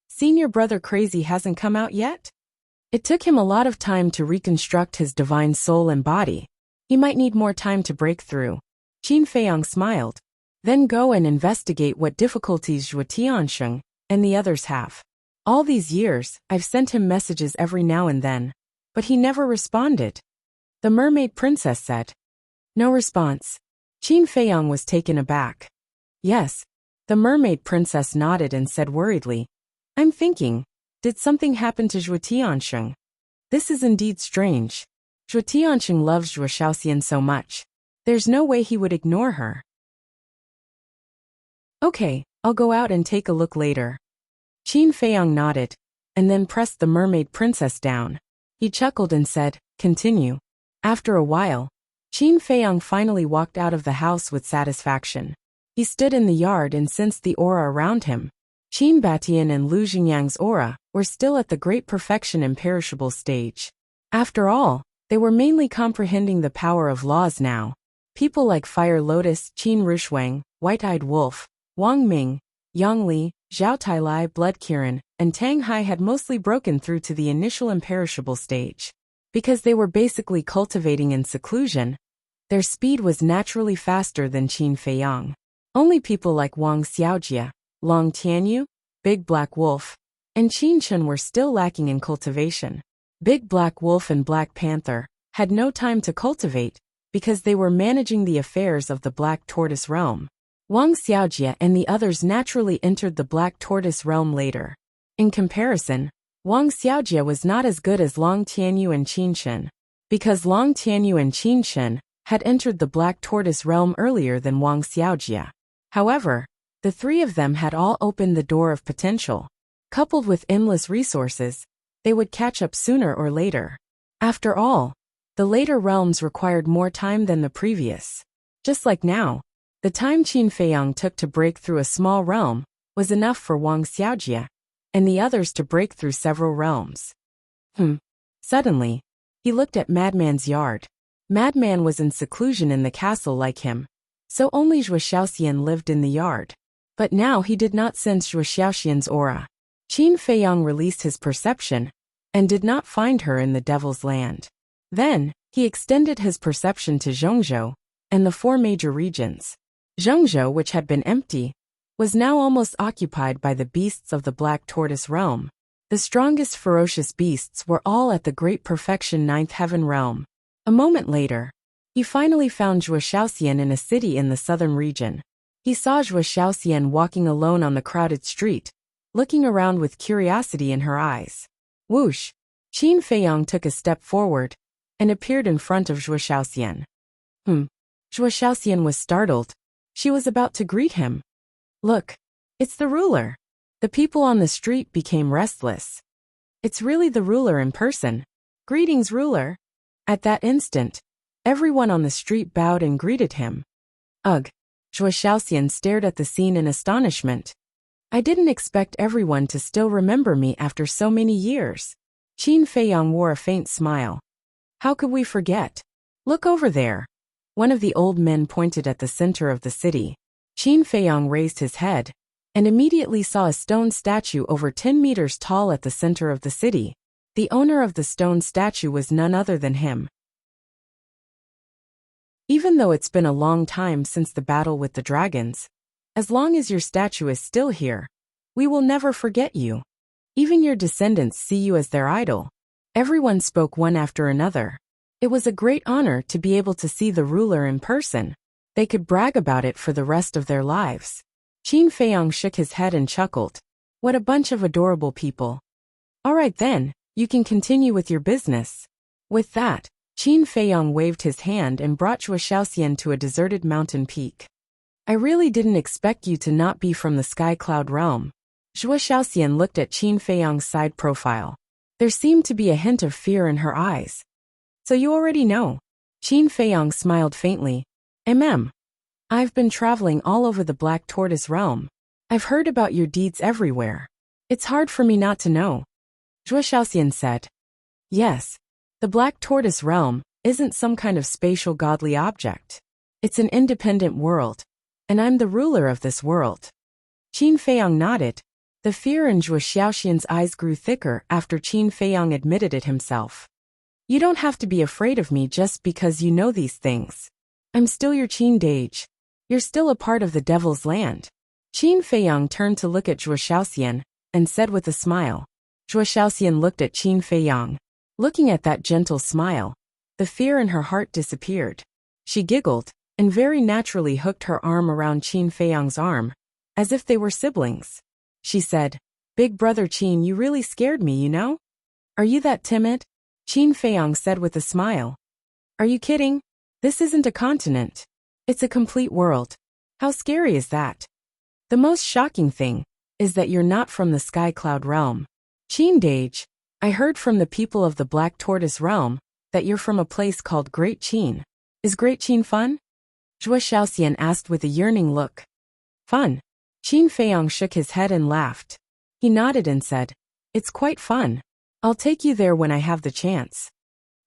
"Senior brother Crazy hasn't come out yet?" It took him a lot of time to reconstruct his divine soul and body. He might need more time to break through. Qin Feiyang smiled. Then go and investigate what difficulties Zhuo Tianxing and the others have. All these years, I've sent him messages every now and then, but he never responded. The mermaid princess said. No response. Qin Feiyang was taken aback. Yes. The mermaid princess nodded and said worriedly, I'm thinking, did something happen to Zhuo Tianxing? This is indeed strange. Zhuo Tianxing loves Zhuo Shaoxian so much. There's no way he would ignore her. Okay, I'll go out and take a look later. Qin Feiyang nodded, and then pressed the mermaid princess down. He chuckled and said, continue. After a while, Qin Feiyang finally walked out of the house with satisfaction. He stood in the yard and sensed the aura around him. Qin Batian and Lu Xingyang's aura were still at the great perfection imperishable stage. After all, they were mainly comprehending the power of laws now. People like Fire Lotus, Qin Rushuang, White-Eyed Wolf, Wang Ming, Yang Li, Zhao Tailai, Blood Kirin, and Tang Hai had mostly broken through to the initial imperishable stage. Because they were basically cultivating in seclusion, their speed was naturally faster than Qin Feiyang. Only people like Wang Xiaojia, Long Tianyu, Big Black Wolf, and Qin Chen were still lacking in cultivation. Big Black Wolf and Black Panther had no time to cultivate because they were managing the affairs of the Black Tortoise Realm. Wang Xiaojia and the others naturally entered the Black Tortoise Realm later. In comparison, Wang Xiaojia was not as good as Long Tianyu and Qin Chen, because Long Tianyu and Qin Chen had entered the Black Tortoise Realm earlier than Wang Xiaojia. However, the three of them had all opened the door of potential. Coupled with endless resources, they would catch up sooner or later. After all, the later realms required more time than the previous. Just like now, the time Qin Feiyang took to break through a small realm was enough for Wang Xiaojia and the others to break through several realms. Suddenly, he looked at Madman's yard. Madman was in seclusion in the castle like him, so only Zhuo Shaoxian lived in the yard. But now he did not sense Zhuo Shaoxian's aura. Qin Feiyang released his perception and did not find her in the Devil's Land. Then, he extended his perception to Zhongzhou and the four major regions. Zhongzhou, which had been empty, was now almost occupied by the beasts of the Black Tortoise realm. The strongest ferocious beasts were all at the Great Perfection Ninth Heaven realm. A moment later, he finally found Zhuo Shaoxian in a city in the southern region. He saw Zhuo Shaoxian walking alone on the crowded street, looking around with curiosity in her eyes. Whoosh! Qin Feiyang took a step forward and appeared in front of Zhuo Shaoxian. Zhuo Shaoxian was startled. She was about to greet him. Look, it's the ruler. The people on the street became restless. It's really the ruler in person. Greetings, ruler. At that instant, everyone on the street bowed and greeted him. Ugh! Zhuo Shaoxian stared at the scene in astonishment. I didn't expect everyone to still remember me after so many years. Qin Feiyang wore a faint smile. How could we forget? Look over there. One of the old men pointed at the center of the city. Qin Feiyang raised his head and immediately saw a stone statue over 10 meters tall at the center of the city. The owner of the stone statue was none other than him. Even though it's been a long time since the battle with the dragons, as long as your statue is still here, we will never forget you. Even your descendants see you as their idol. Everyone spoke one after another. It was a great honor to be able to see the ruler in person. They could brag about it for the rest of their lives. Qin Feiyang shook his head and chuckled. What a bunch of adorable people. All right then, you can continue with your business. With that, Qin Feiyang waved his hand and brought Zhuo Shaoxian to a deserted mountain peak. I really didn't expect you to not be from the Sky Cloud realm. Zhuo Shaoxian looked at Qin Feiyang's side profile. There seemed to be a hint of fear in her eyes. So you already know. Qin Feiyang smiled faintly. I've been traveling all over the Black Tortoise realm. I've heard about your deeds everywhere. It's hard for me not to know. Zhuo Shaoxian said. Yes. The Black Tortoise realm isn't some kind of spatial godly object. It's an independent world, and I'm the ruler of this world. Qin Feiyang nodded. The fear in Zhuo Shaoxian's eyes grew thicker after Qin Feiyang admitted it himself. You don't have to be afraid of me just because you know these things. I'm still your Qin Dage. You're still a part of the Devil's Land. Qin Feiyang turned to look at Zhuo Shaoxian and said with a smile. Zhuo Shaoxian looked at Qin Feiyang. Looking at that gentle smile, the fear in her heart disappeared. She giggled and very naturally hooked her arm around Qin Feiyang's arm, as if they were siblings. She said, Big brother Qin, you really scared me, you know? Are you that timid? Qin Feiyang said with a smile. Are you kidding? This isn't a continent. It's a complete world. How scary is that? The most shocking thing is that you're not from the Sky Cloud realm. Qin Dage, I heard from the people of the Black Tortoise realm that you're from a place called Great Qin. Is Great Qin fun? Zhuo Shaoxian asked with a yearning look. Fun? Qin Feiyang shook his head and laughed. He nodded and said, It's quite fun. I'll take you there when I have the chance.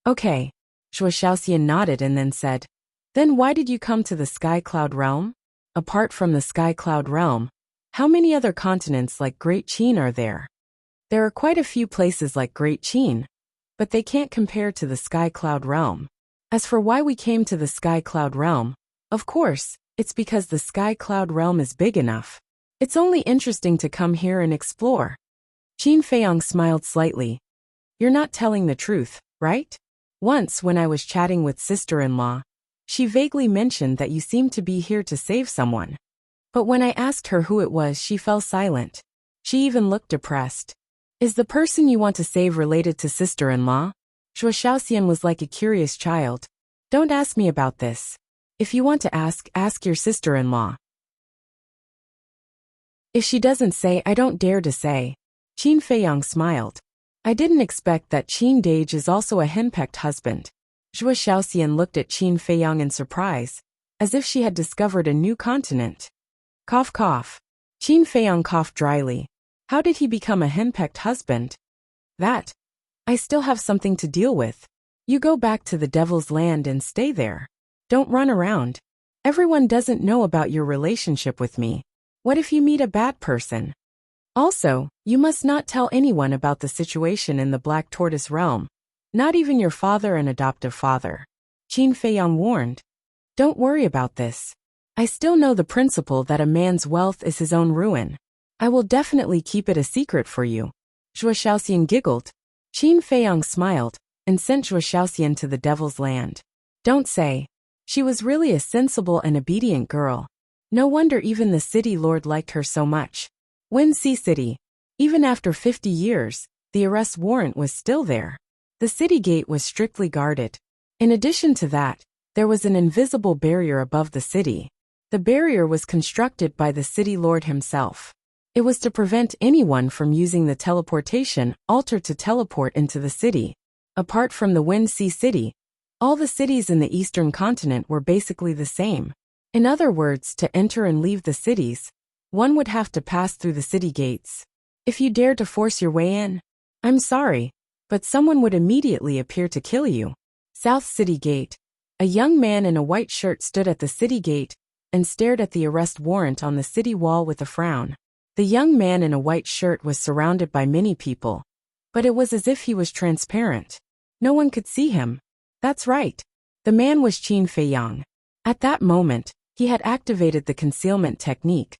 Okay. Zhuo Shaoxian nodded and then said, Then why did you come to the Sky Cloud realm? Apart from the Sky Cloud realm, how many other continents like Great Qin are there? There are quite a few places like Great Qin, but they can't compare to the Sky Cloud realm. As for why we came to the Sky Cloud realm, of course, it's because the Sky Cloud realm is big enough. It's only interesting to come here and explore. Qin Feiyang smiled slightly. You're not telling the truth, right? Once when I was chatting with sister-in-law, she vaguely mentioned that you seemed to be here to save someone. But when I asked her who it was, she fell silent. She even looked depressed. Is the person you want to save related to sister-in-law? Zhuo Shaoxian was like a curious child. Don't ask me about this. If you want to ask your sister-in-law. If she doesn't say, I don't dare to say. Qin Feiyang smiled. I didn't expect that Qin Dage is also a henpecked husband. Zhuo Shaoxian looked at Qin Feiyang in surprise, as if she had discovered a new continent. Cough cough. Qin Feiyang coughed dryly. How did he become a henpecked husband? That. I still have something to deal with. You go back to the Devil's Land and stay there. Don't run around. Everyone doesn't know about your relationship with me. What if you meet a bad person? Also, you must not tell anyone about the situation in the Black Tortoise realm. Not even your father and adoptive father. Qin Feiyang warned. Don't worry about this. I still know the principle that a man's wealth is his own ruin. I will definitely keep it a secret for you. Zhuo Shaoxian giggled. Qin Feiyang smiled and sent Zhuo Shaoxian to the Devil's Land. Don't say. She was really a sensible and obedient girl. No wonder even the city lord liked her so much. Wuxia City. Even after 50 years, the arrest warrant was still there. The city gate was strictly guarded. In addition to that, there was an invisible barrier above the city. The barrier was constructed by the city lord himself. It was to prevent anyone from using the teleportation altar to teleport into the city. Apart from the Wuxia City, all the cities in the eastern continent were basically the same. In other words, to enter and leave the cities, one would have to pass through the city gates. If you dared to force your way in, I'm sorry, but someone would immediately appear to kill you. South City Gate. A young man in a white shirt stood at the city gate and stared at the arrest warrant on the city wall with a frown. The young man in a white shirt was surrounded by many people, but it was as if he was transparent. No one could see him. That's right. The man was Qin Feiyang. At that moment, he had activated the concealment technique.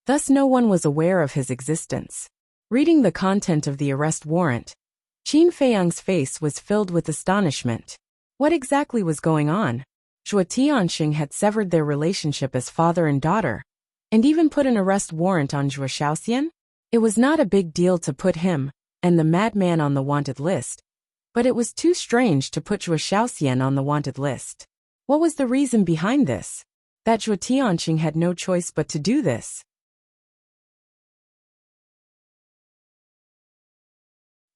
Thus no one was aware of his existence. Reading the content of the arrest warrant, Qin Feiyang's face was filled with astonishment. What exactly was going on? Zhuo Tianxing had severed their relationship as father and daughter, and even put an arrest warrant on Zhuo Shaoxian? It was not a big deal to put him and the madman on the wanted list, but it was too strange to put Zhuo Shaoxian on the wanted list. What was the reason behind this? That Zhuo Tianxing had no choice but to do this.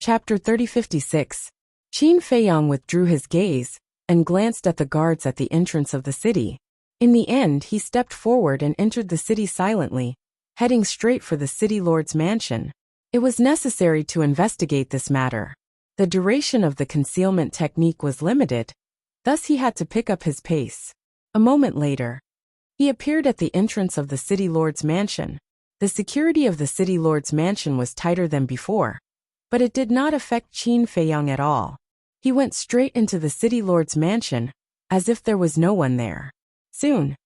Chapter 3056. Qin Feiyang withdrew his gaze and glanced at the guards at the entrance of the city. In the end, he stepped forward and entered the city silently, heading straight for the city lord's mansion. It was necessary to investigate this matter. The duration of the concealment technique was limited, thus he had to pick up his pace. A moment later, he appeared at the entrance of the city lord's mansion. The security of the city lord's mansion was tighter than before, but it did not affect Qin Feiyang at all. He went straight into the city lord's mansion, as if there was no one there. Soon,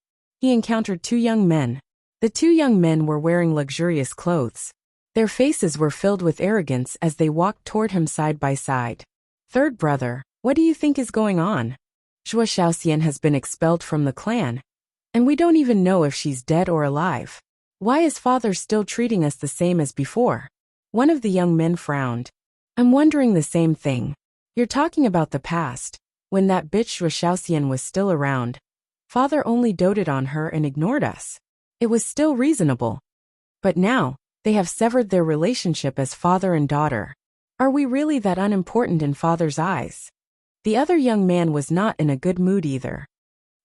he encountered two young men. The two young men were wearing luxurious clothes. Their faces were filled with arrogance as they walked toward him side by side. Third brother, what do you think is going on? Zhuo Shaoxian has been expelled from the clan, and we don't even know if she's dead or alive. Why is father still treating us the same as before? One of the young men frowned. I'm wondering the same thing. You're talking about the past, when that bitch Zhuo Shaoxian was still around. Father only doted on her and ignored us. It was still reasonable. But now, they have severed their relationship as father and daughter. Are we really that unimportant in father's eyes? The other young man was not in a good mood either.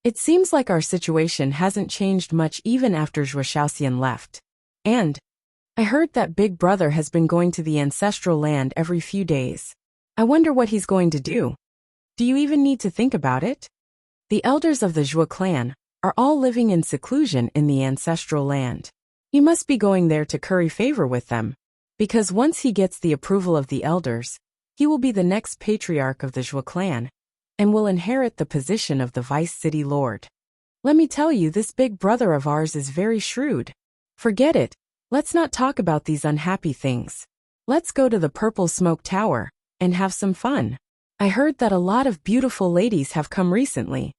It seems like our situation hasn't changed much even after Zhuo Shaoxian left. And I heard that big brother has been going to the ancestral land every few days. I wonder what he's going to do. Do you even need to think about it? The elders of the Zhuo clan are all living in seclusion in the ancestral land. He must be going there to curry favor with them, because once he gets the approval of the elders, he will be the next patriarch of the Zhuo clan, and will inherit the position of the vice city lord. Let me tell you, this big brother of ours is very shrewd. Forget it. Let's not talk about these unhappy things. Let's go to the Purple Smoke Tower and have some fun. I heard that a lot of beautiful ladies have come recently.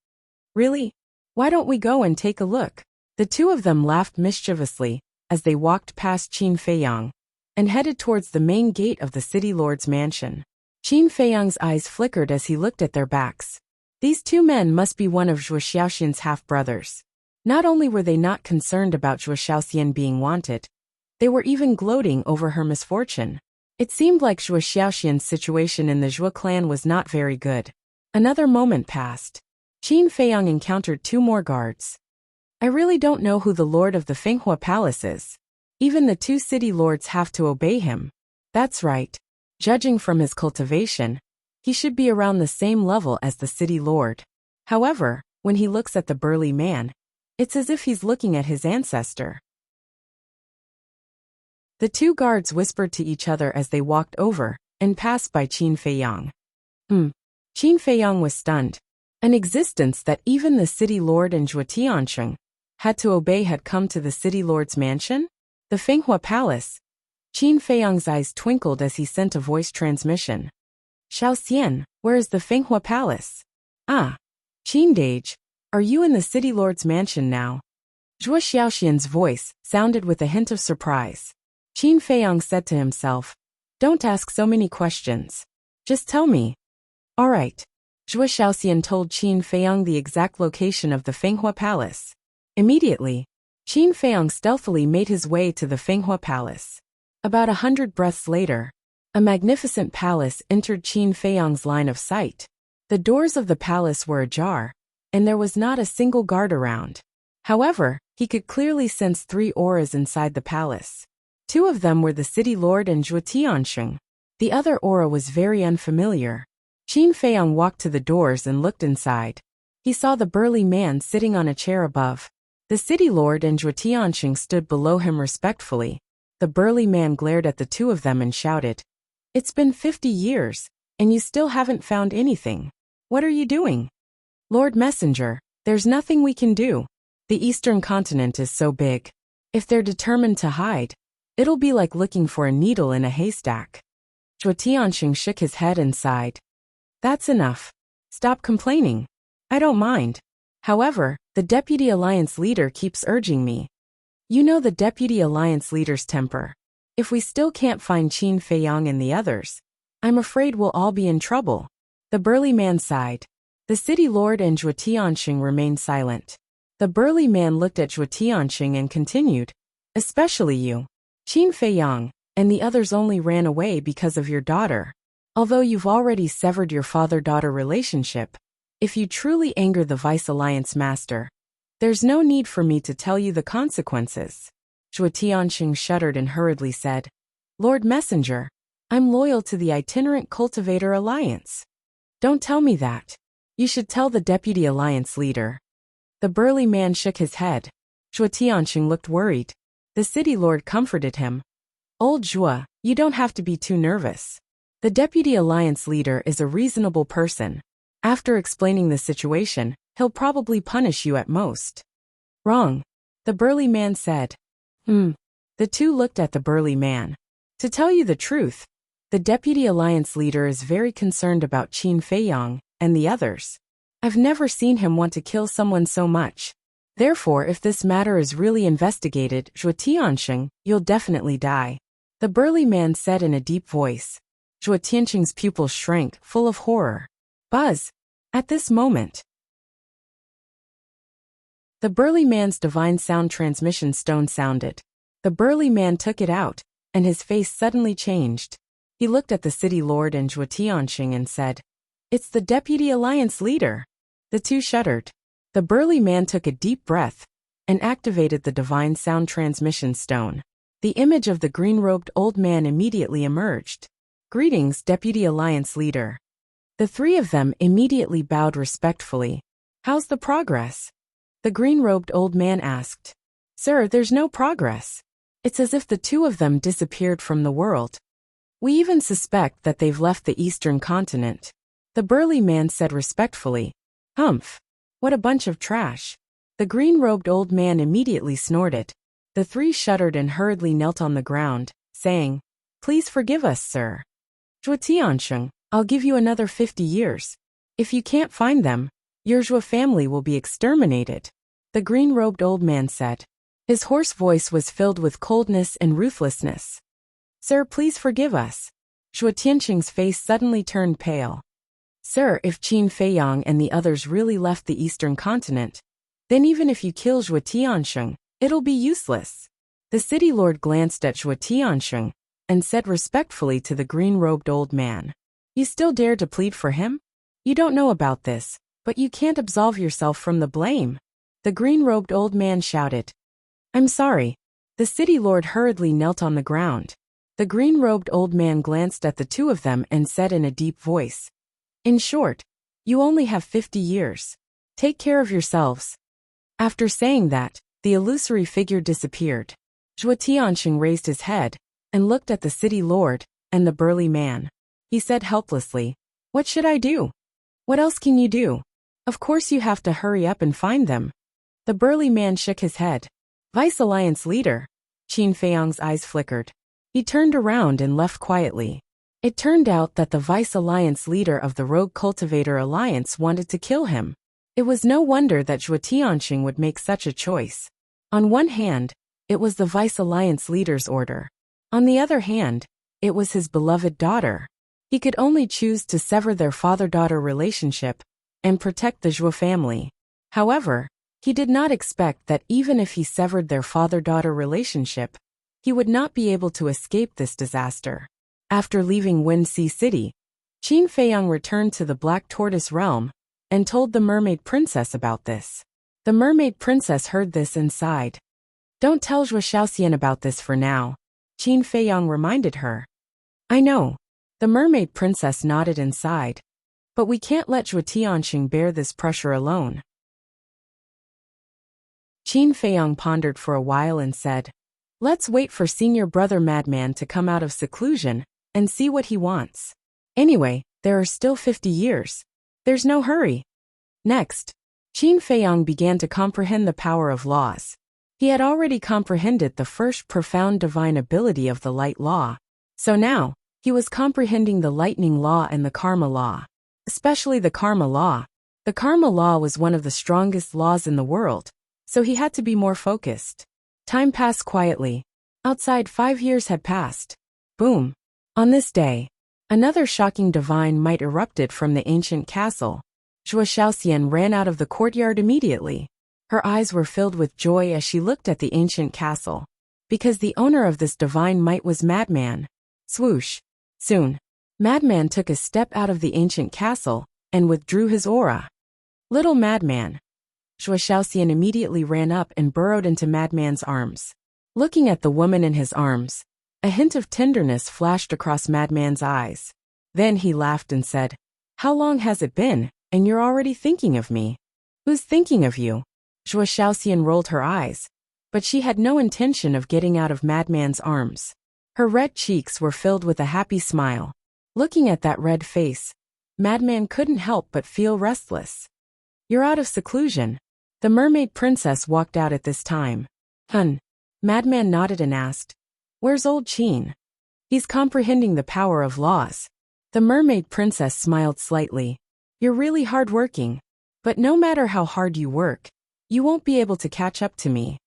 Really? Why don't we go and take a look? The two of them laughed mischievously as they walked past Qin Feiyang and headed towards the main gate of the city lord's mansion. Qin Feiyang's eyes flickered as he looked at their backs. These two men must be one of Zhuo Shaoxian's half-brothers. Not only were they not concerned about Zhuo Shaoxian being wanted, they were even gloating over her misfortune. It seemed like Zhuo Shaoxian's situation in the Zhuo clan was not very good. Another moment passed. Qin Feiyang encountered two more guards. I really don't know who the lord of the Finghua Palace is. Even the two city lords have to obey him. That's right. Judging from his cultivation, he should be around the same level as the city lord. However, when he looks at the burly man, it's as if he's looking at his ancestor. The two guards whispered to each other as they walked over and passed by Qin Feiyang. Hmm. Qin Feiyang was stunned. An existence that even the city lord and Zhuo Tiansheng had to obey had come to the city lord's mansion? The Fenghua Palace. Qin Feiyang's eyes twinkled as he sent a voice transmission. Xiaoxian, where is the Fenghua Palace? Ah. Qin Dage, are you in the city lord's mansion now? Zhuo Xiaoxian's voice sounded with a hint of surprise. Qin Feiyang said to himself, don't ask so many questions. Just tell me. All right. Zhuo Xiaoxian told Qin Feiyang the exact location of the Fenghua Palace. Immediately, Qin Feiyang stealthily made his way to the Fenghua Palace. About 100 breaths later, a magnificent palace entered Qin Feiyang's line of sight. The doors of the palace were ajar, and there was not a single guard around. However, he could clearly sense 3 auras inside the palace. 2 of them were the city lord and Zhuo Tiansheng. The other aura was very unfamiliar. Qin Feiyang walked to the doors and looked inside. He saw the burly man sitting on a chair above. The city lord and Zhuo Tiansheng stood below him respectfully. The burly man glared at the 2 of them and shouted, "It's been 50 years, and you still haven't found anything. What are you doing?" "Lord Messenger, there's nothing we can do. The eastern continent is so big. If they're determined to hide, it'll be like looking for a needle in a haystack." Zhuo Tiansheng shook his head and sighed. "That's enough. Stop complaining. I don't mind. However, the Deputy Alliance leader keeps urging me. You know the Deputy Alliance leader's temper. If we still can't find Qin Feiyang and the others, I'm afraid we'll all be in trouble." The burly man sighed. The city lord and Zhuo Tiansheng remained silent. The burly man looked at Zhuo Tiansheng and continued, "Especially you. Qin Feiyang and the others only ran away because of your daughter. Although you've already severed your father-daughter relationship, if you truly anger the Vice Alliance Master, there's no need for me to tell you the consequences." Zhuo Tiansheng shuddered and hurriedly said, "Lord Messenger, I'm loyal to the Itinerant Cultivator Alliance." "Don't tell me that. You should tell the Deputy Alliance leader." The burly man shook his head. Zhuo Tiansheng looked worried. The city lord comforted him. "Old Zhuo, you don't have to be too nervous. The Deputy Alliance leader is a reasonable person. After explaining the situation, he'll probably punish you at most." "Wrong," the burly man said. The 2 looked at the burly man. To tell you the truth, the Deputy Alliance leader is very concerned about Qin Feiyang and the others. I've never seen him want to kill someone so much. Therefore, if this matter is really investigated, Zhuo Tiansheng, you'll definitely die," the burly man said in a deep voice. Zhuo Tiansheng's pupils shrank, full of horror. Buzz! At this moment, the burly man's divine sound transmission stone sounded. The burly man took it out, and his face suddenly changed. He looked at the city lord and Zhuo Tiansheng and said, "It's the Deputy Alliance leader." The 2 shuddered. The burly man took a deep breath and activated the divine sound transmission stone. The image of the green-robed old man immediately emerged. "Greetings, Deputy Alliance leader." The 3 of them immediately bowed respectfully. "How's the progress?" The green-robed old man asked. "Sir, there's no progress. It's as if the 2 of them disappeared from the world. We even suspect that they've left the eastern continent," the burly man said respectfully. "Humph. What a bunch of trash." The green-robed old man immediately snorted. The 3 shuddered and hurriedly knelt on the ground, saying, "Please forgive us, sir. Zhuo Tiansheng, I'll give you another 50 years. If you can't find them, your Zhuo family will be exterminated," the green-robed old man said. His hoarse voice was filled with coldness and ruthlessness. "Sir, please forgive us." Zhuo Tiansheng's face suddenly turned pale. "Sir, if Qin Feiyang and the others really left the eastern continent, then even if you kill Zhuo Tiansheng, it'll be useless." The city lord glanced at Zhuo Tiansheng and said respectfully to the green-robed old man, "You still dare to plead for him? You don't know about this, but you can't absolve yourself from the blame." The green-robed old man shouted. "I'm sorry." The city lord hurriedly knelt on the ground. The green-robed old man glanced at the 2 of them and said in a deep voice, "In short, you only have 50 years. Take care of yourselves." After saying that, the illusory figure disappeared. Zhuo Tiansheng raised his head and looked at the city lord and the burly man. He said helplessly, What should I do? What else can you do? Of course you have to hurry up and find them. The burly man shook his head. Vice Alliance leader. Qin Feiyang's eyes flickered. He turned around and left quietly. It turned out that the Vice Alliance leader of the Rogue Cultivator Alliance wanted to kill him. It was no wonder that Zhuo Tianxing would make such a choice. On one hand, it was the Vice Alliance leader's order. On the other hand, it was his beloved daughter. He could only choose to sever their father-daughter relationship and protect the Zhuo family. However, he did not expect that even if he severed their father-daughter relationship, he would not be able to escape this disaster. After leaving Winxi City, Qin Feiyang returned to the Black Tortoise realm and told the Mermaid Princess about this. The Mermaid Princess heard this and sighed. Don't tell Zhuo Shaoxian about this for now, Qin Feiyang reminded her. I know. The Mermaid Princess nodded and sighed. But we can't let Zhuo Tianxing bear this pressure alone. Qin Feiyang pondered for a while and said, let's wait for senior brother Madman to come out of seclusion and see what he wants. Anyway, there are still 50 years. There's no hurry. Next, Qin Feiyang began to comprehend the power of laws. He had already comprehended the first profound divine ability of the light law. So now, he was comprehending the lightning law and the karma law. Especially the karma law. The karma law was one of the strongest laws in the world, so he had to be more focused. Time passed quietly. Outside 5 years had passed. Boom. On this day, another shocking divine might erupted from the ancient castle. Zhuo Shaoxian ran out of the courtyard immediately. Her eyes were filled with joy as she looked at the ancient castle. Because the owner of this divine might was Madman. Swoosh. Soon, Madman took a step out of the ancient castle and withdrew his aura. Little Madman. Zhuo Shaoxian immediately ran up and burrowed into Madman's arms. Looking at the woman in his arms, a hint of tenderness flashed across Madman's eyes. Then he laughed and said, how long has it been, and you're already thinking of me? Who's thinking of you? Zhuo Shaoxian rolled her eyes, but she had no intention of getting out of Madman's arms. Her red cheeks were filled with a happy smile. Looking at that red face, Madman couldn't help but feel restless. You're out of seclusion. The Mermaid Princess walked out at this time. Madman nodded and asked, where's old Qin? He's comprehending the power of laws. The Mermaid Princess smiled slightly. You're really hard-working. But no matter how hard you work, you won't be able to catch up to me.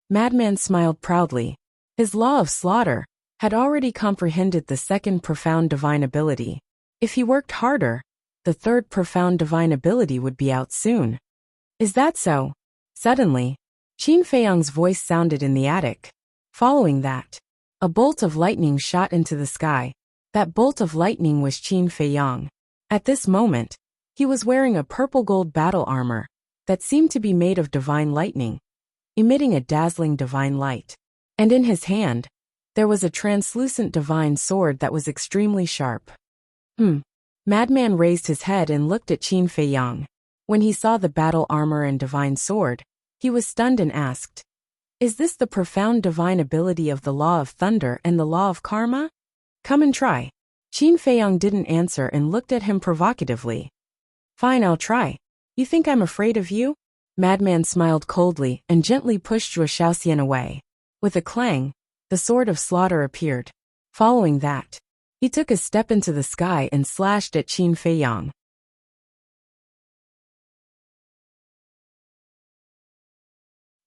Madman smiled proudly. His law of slaughter had already comprehended the second profound divine ability. If he worked harder, the third profound divine ability would be out soon. Is that so? Suddenly, Qin Feiyang's voice sounded in the attic. Following that, a bolt of lightning shot into the sky. That bolt of lightning was Qin Feiyang. At this moment, he was wearing a purple gold battle armor that seemed to be made of divine lightning, emitting a dazzling divine light. And in his hand, there was a translucent divine sword that was extremely sharp. Madman raised his head and looked at Qin Feiyang. When he saw the battle armor and divine sword, he was stunned and asked, is this the profound divine ability of the law of thunder and the law of karma? Come and try. Qin Feiyang didn't answer and looked at him provocatively. Fine, I'll try. You think I'm afraid of you? Madman smiled coldly and gently pushed Zhuo Shaoxian away. With a clang, the sword of slaughter appeared. Following that, he took a step into the sky and slashed at Qin Feiyang.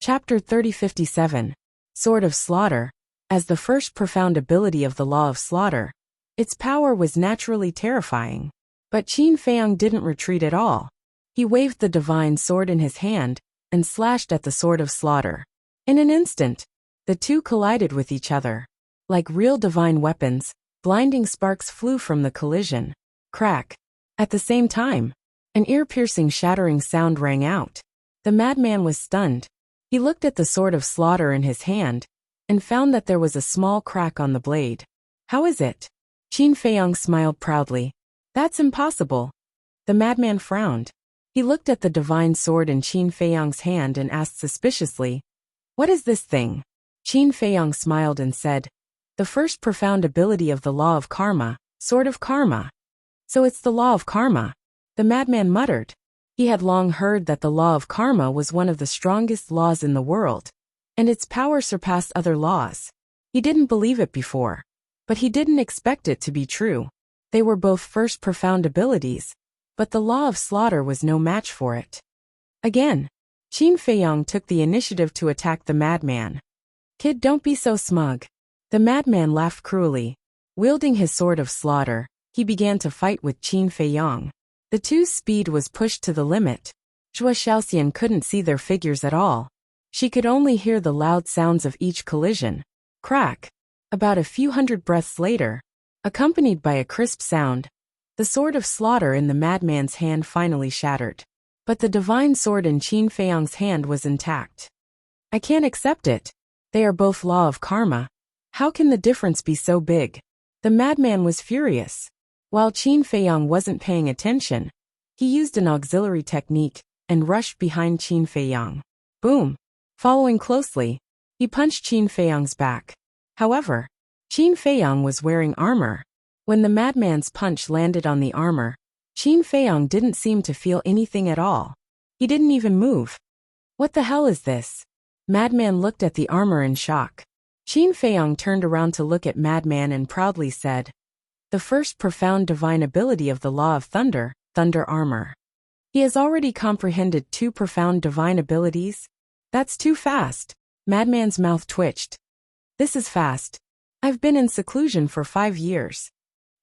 Chapter 3057. Sword of Slaughter. As the first profound ability of the law of slaughter, its power was naturally terrifying. But Qin Feiyang didn't retreat at all. He waved the divine sword in his hand and slashed at the sword of slaughter. In an instant, the two collided with each other. Like real divine weapons, blinding sparks flew from the collision. Crack. At the same time, an ear-piercing shattering sound rang out. The madman was stunned. He looked at the sword of slaughter in his hand and found that there was a small crack on the blade. How is it? Qin Feiyang smiled proudly. That's impossible. The madman frowned. He looked at the divine sword in Qin Feiyang's hand and asked suspiciously, what is this thing? Qin Feiyang smiled and said, the first profound ability of the law of karma, sword of karma. So it's the law of karma, the madman muttered. He had long heard that the law of karma was one of the strongest laws in the world, and its power surpassed other laws. He didn't believe it before, but he didn't expect it to be true. They were both first profound abilities, but the law of slaughter was no match for it. Again, Qin Feiyong took the initiative to attack the madman. Kid, don't be so smug. The madman laughed cruelly. Wielding his sword of slaughter, he began to fight with Qin Feiyong. The two's speed was pushed to the limit. Zhuo Xiaoxian couldn't see their figures at all. She could only hear the loud sounds of each collision. Crack! About a few hundred breaths later, accompanied by a crisp sound, the sword of slaughter in the madman's hand finally shattered. But the divine sword in Qin Feiyong's hand was intact. I can't accept it. They are both law of karma. How can the difference be so big? The madman was furious. While Qin Feiyong wasn't paying attention, he used an auxiliary technique and rushed behind Qin Feiyong. Boom! Following closely, he punched Qin Feiyong's back. However, Qin Feiyong was wearing armor. When the madman's punch landed on the armor, Qin Feiyong didn't seem to feel anything at all. He didn't even move. What the hell is this? Madman looked at the armor in shock. Qin Feiyong turned around to look at Madman and proudly said, "The first profound divine ability of the law of thunder, thunder armor." He has already comprehended 2 profound divine abilities? That's too fast. Madman's mouth twitched. This is fast. I've been in seclusion for 5 years.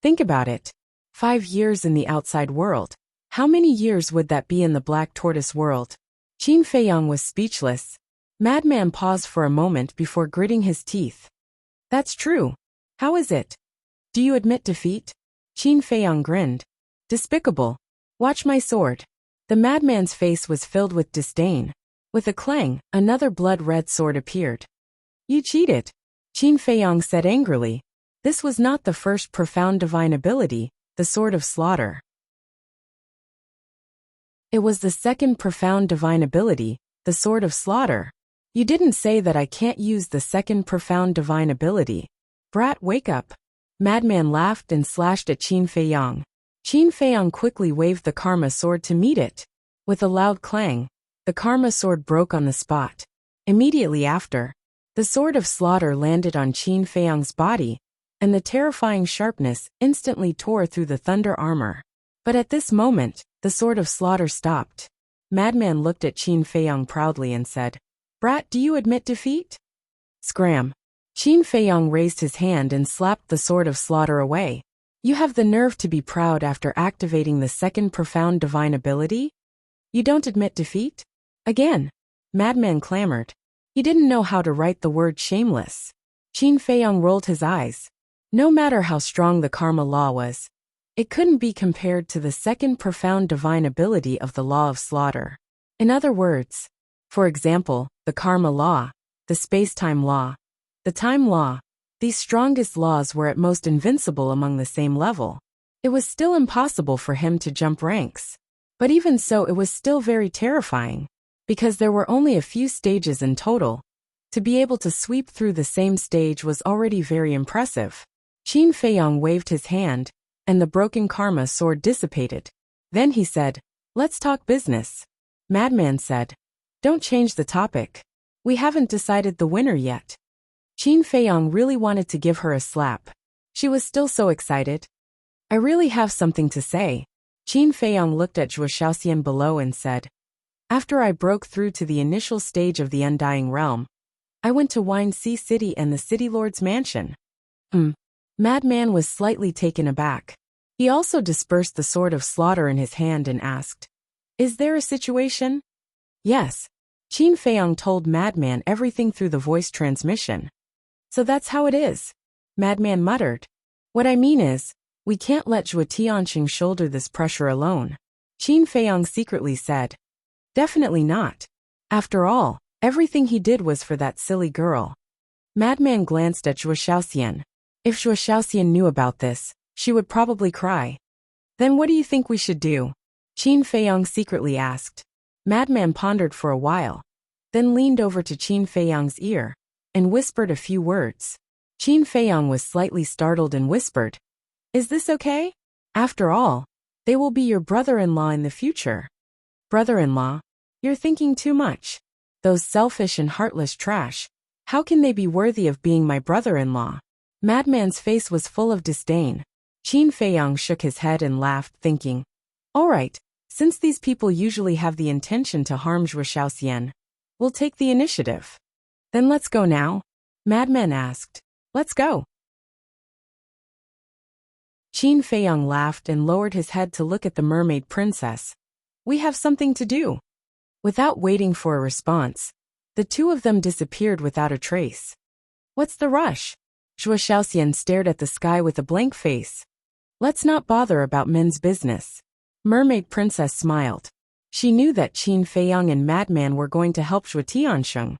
Think about it. 5 years in the outside world. How many years would that be in the Black Tortoise world? Qin Feiyong was speechless. Madman paused for a moment before gritting his teeth. That's true. How is it? Do you admit defeat? Qin Feiyong grinned. Despicable. Watch my sword. The madman's face was filled with disdain. With a clang, another blood-red sword appeared. You cheated, Qin Feiyong said angrily. This was not the first profound divine ability, the sword of slaughter. It was the second profound divine ability, the sword of slaughter. You didn't say that I can't use the second profound divine ability. Brat, wake up. Madman laughed and slashed at Qin Feiyong. Qin Feiyong quickly waved the karma sword to meet it. With a loud clang, the karma sword broke on the spot. Immediately after, the sword of slaughter landed on Qin Feiyong's body, and the terrifying sharpness instantly tore through the thunder armor. But at this moment, the sword of slaughter stopped. Madman looked at Qin Feiyong proudly and said, "Brat, do you admit defeat?" Scram. Qin Feiyong raised his hand and slapped the sword of slaughter away. You have the nerve to be proud after activating the second profound divine ability? You don't admit defeat? Again. Madman clamored. He didn't know how to write the word shameless. Qin Feiyong rolled his eyes. No matter how strong the karma law was, it couldn't be compared to the second profound divine ability of the law of slaughter. In other words, for example, the karma law, the space-time law, the time law, these strongest laws were at most invincible among the same level. It was still impossible for him to jump ranks. But even so, it was still very terrifying, because there were only a few stages in total. To be able to sweep through the same stage was already very impressive. Qin Feiyong waved his hand, and the broken karma sword dissipated. Then he said, "Let's talk business." Madman said, "Don't change the topic. We haven't decided the winner yet." Qin Feiyong really wanted to give her a slap. She was still so excited. "I really have something to say." Qin Feiyong looked at Zhuo Xiaoxian below and said, "After I broke through to the initial stage of the Undying Realm, I went to Wine Sea City and the City Lord's mansion." Madman was slightly taken aback. He also dispersed the sword of slaughter in his hand and asked, "Is there a situation?" "Yes." Qin Feiyong told Madman everything through the voice transmission. "So that's how it is," Madman muttered. "What I mean is, we can't let Zhuo Tianqing shoulder this pressure alone," Qin Feiyong secretly said. "Definitely not. After all, everything he did was for that silly girl." Madman glanced at Zhuo Xiaoxian. If Zhuo Xiaoxian knew about this, she would probably cry. "Then what do you think we should do?" Qin Feiyong secretly asked. Madman pondered for a while, then leaned over to Qin Feiyong's ear, and whispered a few words. Qin Feiyong was slightly startled and whispered, "Is this okay?" After all, they will be your brother-in-law in the future. Brother-in-law? You're thinking too much. Those selfish and heartless trash. How can they be worthy of being my brother-in-law? Madman's face was full of disdain. Qin Feiyang shook his head and laughed, thinking, all right, since these people usually have the intention to harm Zhuo Shaoxian, we'll take the initiative. Then let's go now? Madman asked. Let's go. Qin Feiyang laughed and lowered his head to look at the mermaid princess. We have something to do. Without waiting for a response, the two of them disappeared without a trace. What's the rush? Zhuo Shaoxian stared at the sky with a blank face. Let's not bother about men's business. Mermaid princess smiled. She knew that Qin Feiyang and Madman were going to help Zhuo Tiansheng,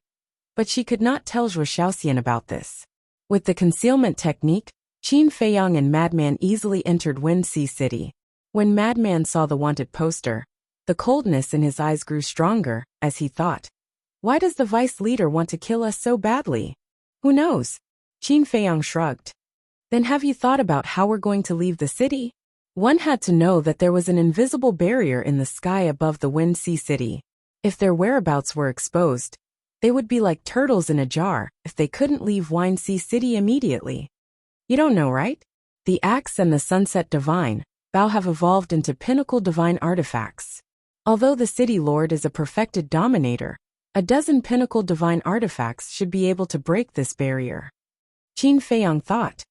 but she could not tell Zhuo Shaoxian about this. With the concealment technique, Qin Feiyang and Madman easily entered Wuxia City. When Madman saw the wanted poster, the coldness in his eyes grew stronger, as he thought, why does the vice leader want to kill us so badly? Who knows? Qin Feiyang shrugged. Then have you thought about how we're going to leave the city? One had to know that there was an invisible barrier in the sky above the Wuxia City. If their whereabouts were exposed, they would be like turtles in a jar if they couldn't leave Wuxia City immediately. You don't know, right? The Axe and the Sunset Divine, Bao have evolved into pinnacle divine artifacts. Although the City Lord is a perfected dominator, a dozen pinnacle divine artifacts should be able to break this barrier. Qin Feiyang thought.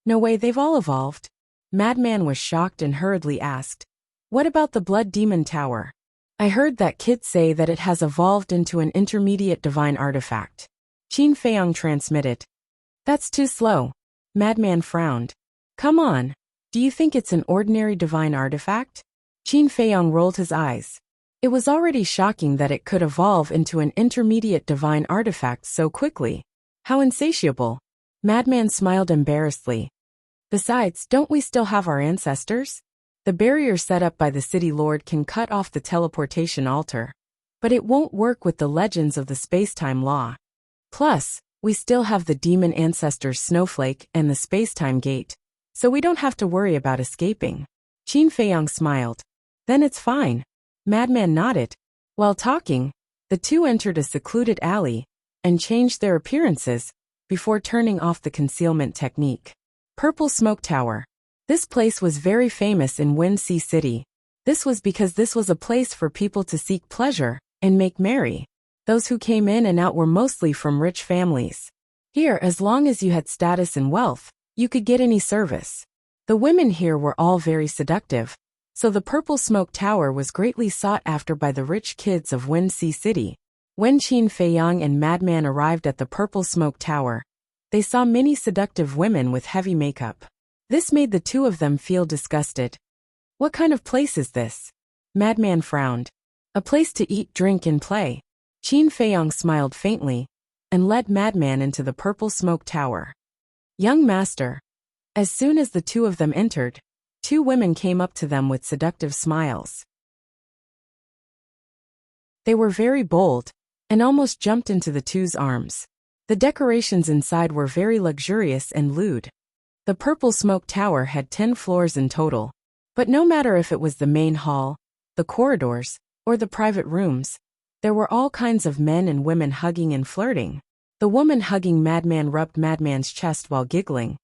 No way, they've all evolved. Madman was shocked and hurriedly asked, what about the Blood Demon Tower? I heard that kid say that it has evolved into an intermediate divine artifact. Qin Feiyang transmitted. That's too slow. Madman frowned. Come on. Do you think it's an ordinary divine artifact? Qin Feiyang rolled his eyes. It was already shocking that it could evolve into an intermediate divine artifact so quickly. How insatiable. Madman smiled embarrassedly. Besides, don't we still have our ancestors? The barrier set up by the City Lord can cut off the teleportation altar, but it won't work with the legends of the space-time law. Plus, we still have the demon ancestors Snowflake and the space-time gate, so we don't have to worry about escaping. Qin Feiyang smiled. Then it's fine. Madman nodded. While talking, the two entered a secluded alley and changed their appearances before turning off the concealment technique. Purple Smoke Tower. This place was very famous in Wuxia City. This was because this was a place for people to seek pleasure and make merry. Those who came in and out were mostly from rich families. Here, as long as you had status and wealth, you could get any service. The women here were all very seductive, so the Purple Smoke Tower was greatly sought after by the rich kids of Wuxia City. When Qin Feiyang and Madman arrived at the Purple Smoke Tower, they saw many seductive women with heavy makeup. This made the two of them feel disgusted. What kind of place is this? Madman frowned. A place to eat, drink, and play. Qin Feiyang smiled faintly and led Madman into the Purple Smoke Tower. Young master. As soon as the two of them entered, two women came up to them with seductive smiles. They were very bold and almost jumped into the two's arms. The decorations inside were very luxurious and lewd. The Purple Smoke Tower had 10 floors in total, but no matter if it was the main hall, the corridors, or the private rooms, there were all kinds of men and women hugging and flirting. The woman hugging Madman rubbed Madman's chest while giggling.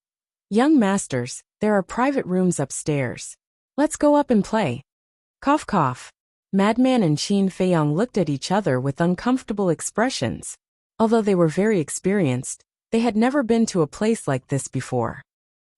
Young masters, there are private rooms upstairs. Let's go up and play. Cough cough. Madman and Qin Feiyang looked at each other with uncomfortable expressions. Although they were very experienced, they had never been to a place like this before.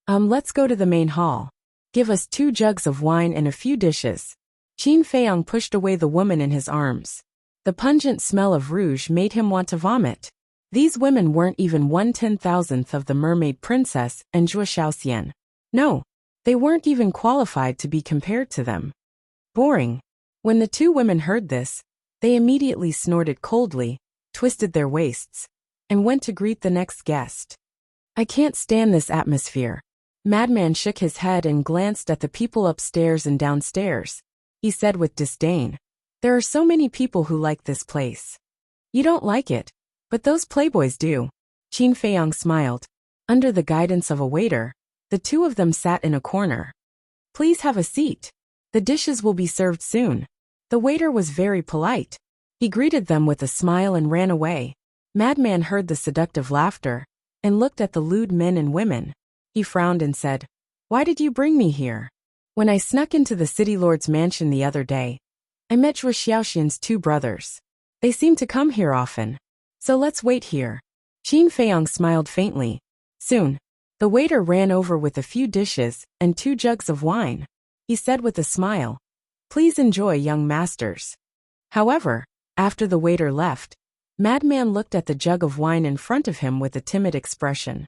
Let's go to the main hall. Give us 2 jugs of wine and a few dishes. Qin Feiyang pushed away the woman in his arms. The pungent smell of rouge made him want to vomit. These women weren't even 1/10,000th of the mermaid princess and Zhuo Shaoxian. No, they weren't even qualified to be compared to them. Boring. When the two women heard this, they immediately snorted coldly, twisted their waists, and went to greet the next guest. I can't stand this atmosphere. Madman shook his head and glanced at the people upstairs and downstairs. He said with disdain, there are so many people who like this place. You don't like it, but those playboys do. Qin Feiyang smiled. Under the guidance of a waiter, the two of them sat in a corner. Please have a seat. The dishes will be served soon. The waiter was very polite. He greeted them with a smile and ran away. Madman heard the seductive laughter and looked at the lewd men and women. He frowned and said, "Why did you bring me here? When I snuck into the city lord's mansion the other day, I met Zhuo Xiaoxian's two brothers. They seem to come here often. So let's wait here." Qin Feiyang smiled faintly. Soon, the waiter ran over with a few dishes and 2 jugs of wine. He said with a smile, "Please enjoy, young masters." However, after the waiter left, Madman looked at the jug of wine in front of him with a timid expression.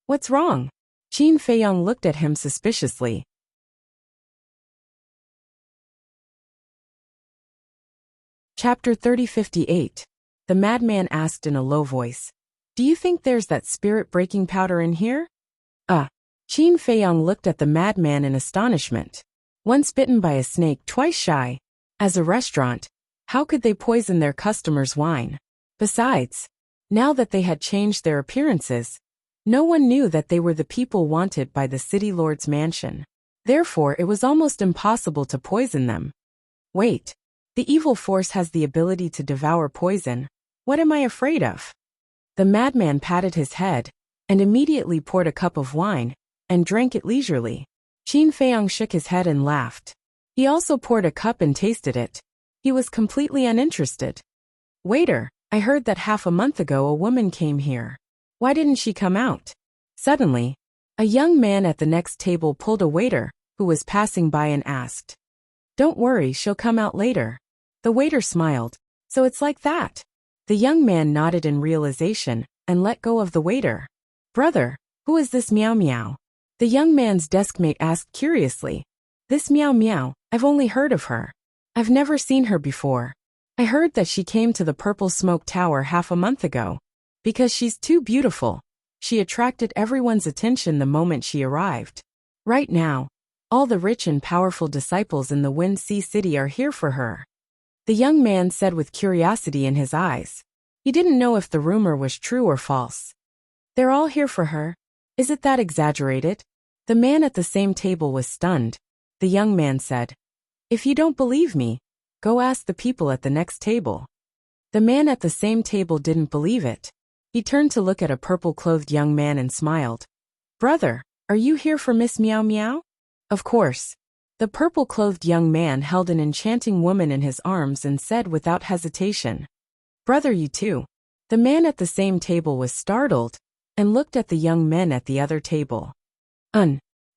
"What's wrong?" Qin Feiyang looked at him suspiciously. Chapter 3058. The madman asked in a low voice, "Do you think there's that spirit-breaking powder in here?" Qin Feiyang looked at the madman in astonishment. Once bitten by a snake, twice shy. As a restaurant, how could they poison their customers' wine? Besides, now that they had changed their appearances, no one knew that they were the people wanted by the city lord's mansion. Therefore, it was almost impossible to poison them. Wait, the evil force has the ability to devour poison. What am I afraid of? The madman patted his head and immediately poured a cup of wine and drank it leisurely. Qin Feiyang shook his head and laughed. He also poured a cup and tasted it. He was completely uninterested. "Waiter, I heard that half a month ago a woman came here. Why didn't she come out?" Suddenly, a young man at the next table pulled a waiter who was passing by and asked, "Don't worry, she'll come out later." The waiter smiled. "So it's like that." The young man nodded in realization and let go of the waiter. "Brother, who is this Meow Meow?" The young man's deskmate asked curiously. "This Meow Meow, I've only heard of her. I've never seen her before. I heard that she came to the Purple Smoke Tower half a month ago. Because she's too beautiful, she attracted everyone's attention the moment she arrived. Right now, all the rich and powerful disciples in the Wind Sea City are here for her." The young man said with curiosity in his eyes. He didn't know if the rumor was true or false. "They're all here for her. Is it that exaggerated?" The man at the same table was stunned. The young man said, "If you don't believe me, go ask the people at the next table." The man at the same table didn't believe it. He turned to look at a purple-clothed young man and smiled. "Brother, are you here for Miss Meow Meow?" Of course. The purple-clothed young man held an enchanting woman in his arms and said without hesitation, "Brother, you too." The man at the same table was startled and looked at the young men at the other table.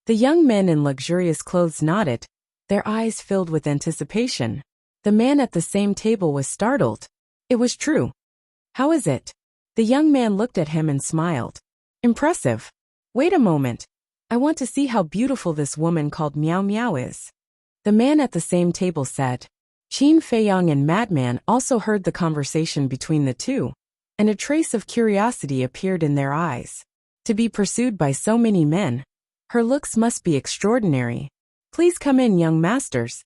The young men in luxurious clothes nodded, their eyes filled with anticipation. The man at the same table was startled. It was true. "How is it?" The young man looked at him and smiled. "Impressive. Wait a moment. I want to see how beautiful this woman called Meow Meow is." The man at the same table said. Qin Feiyang and Madman also heard the conversation between the two, and a trace of curiosity appeared in their eyes. To be pursued by so many men, her looks must be extraordinary. "Please come in, young masters."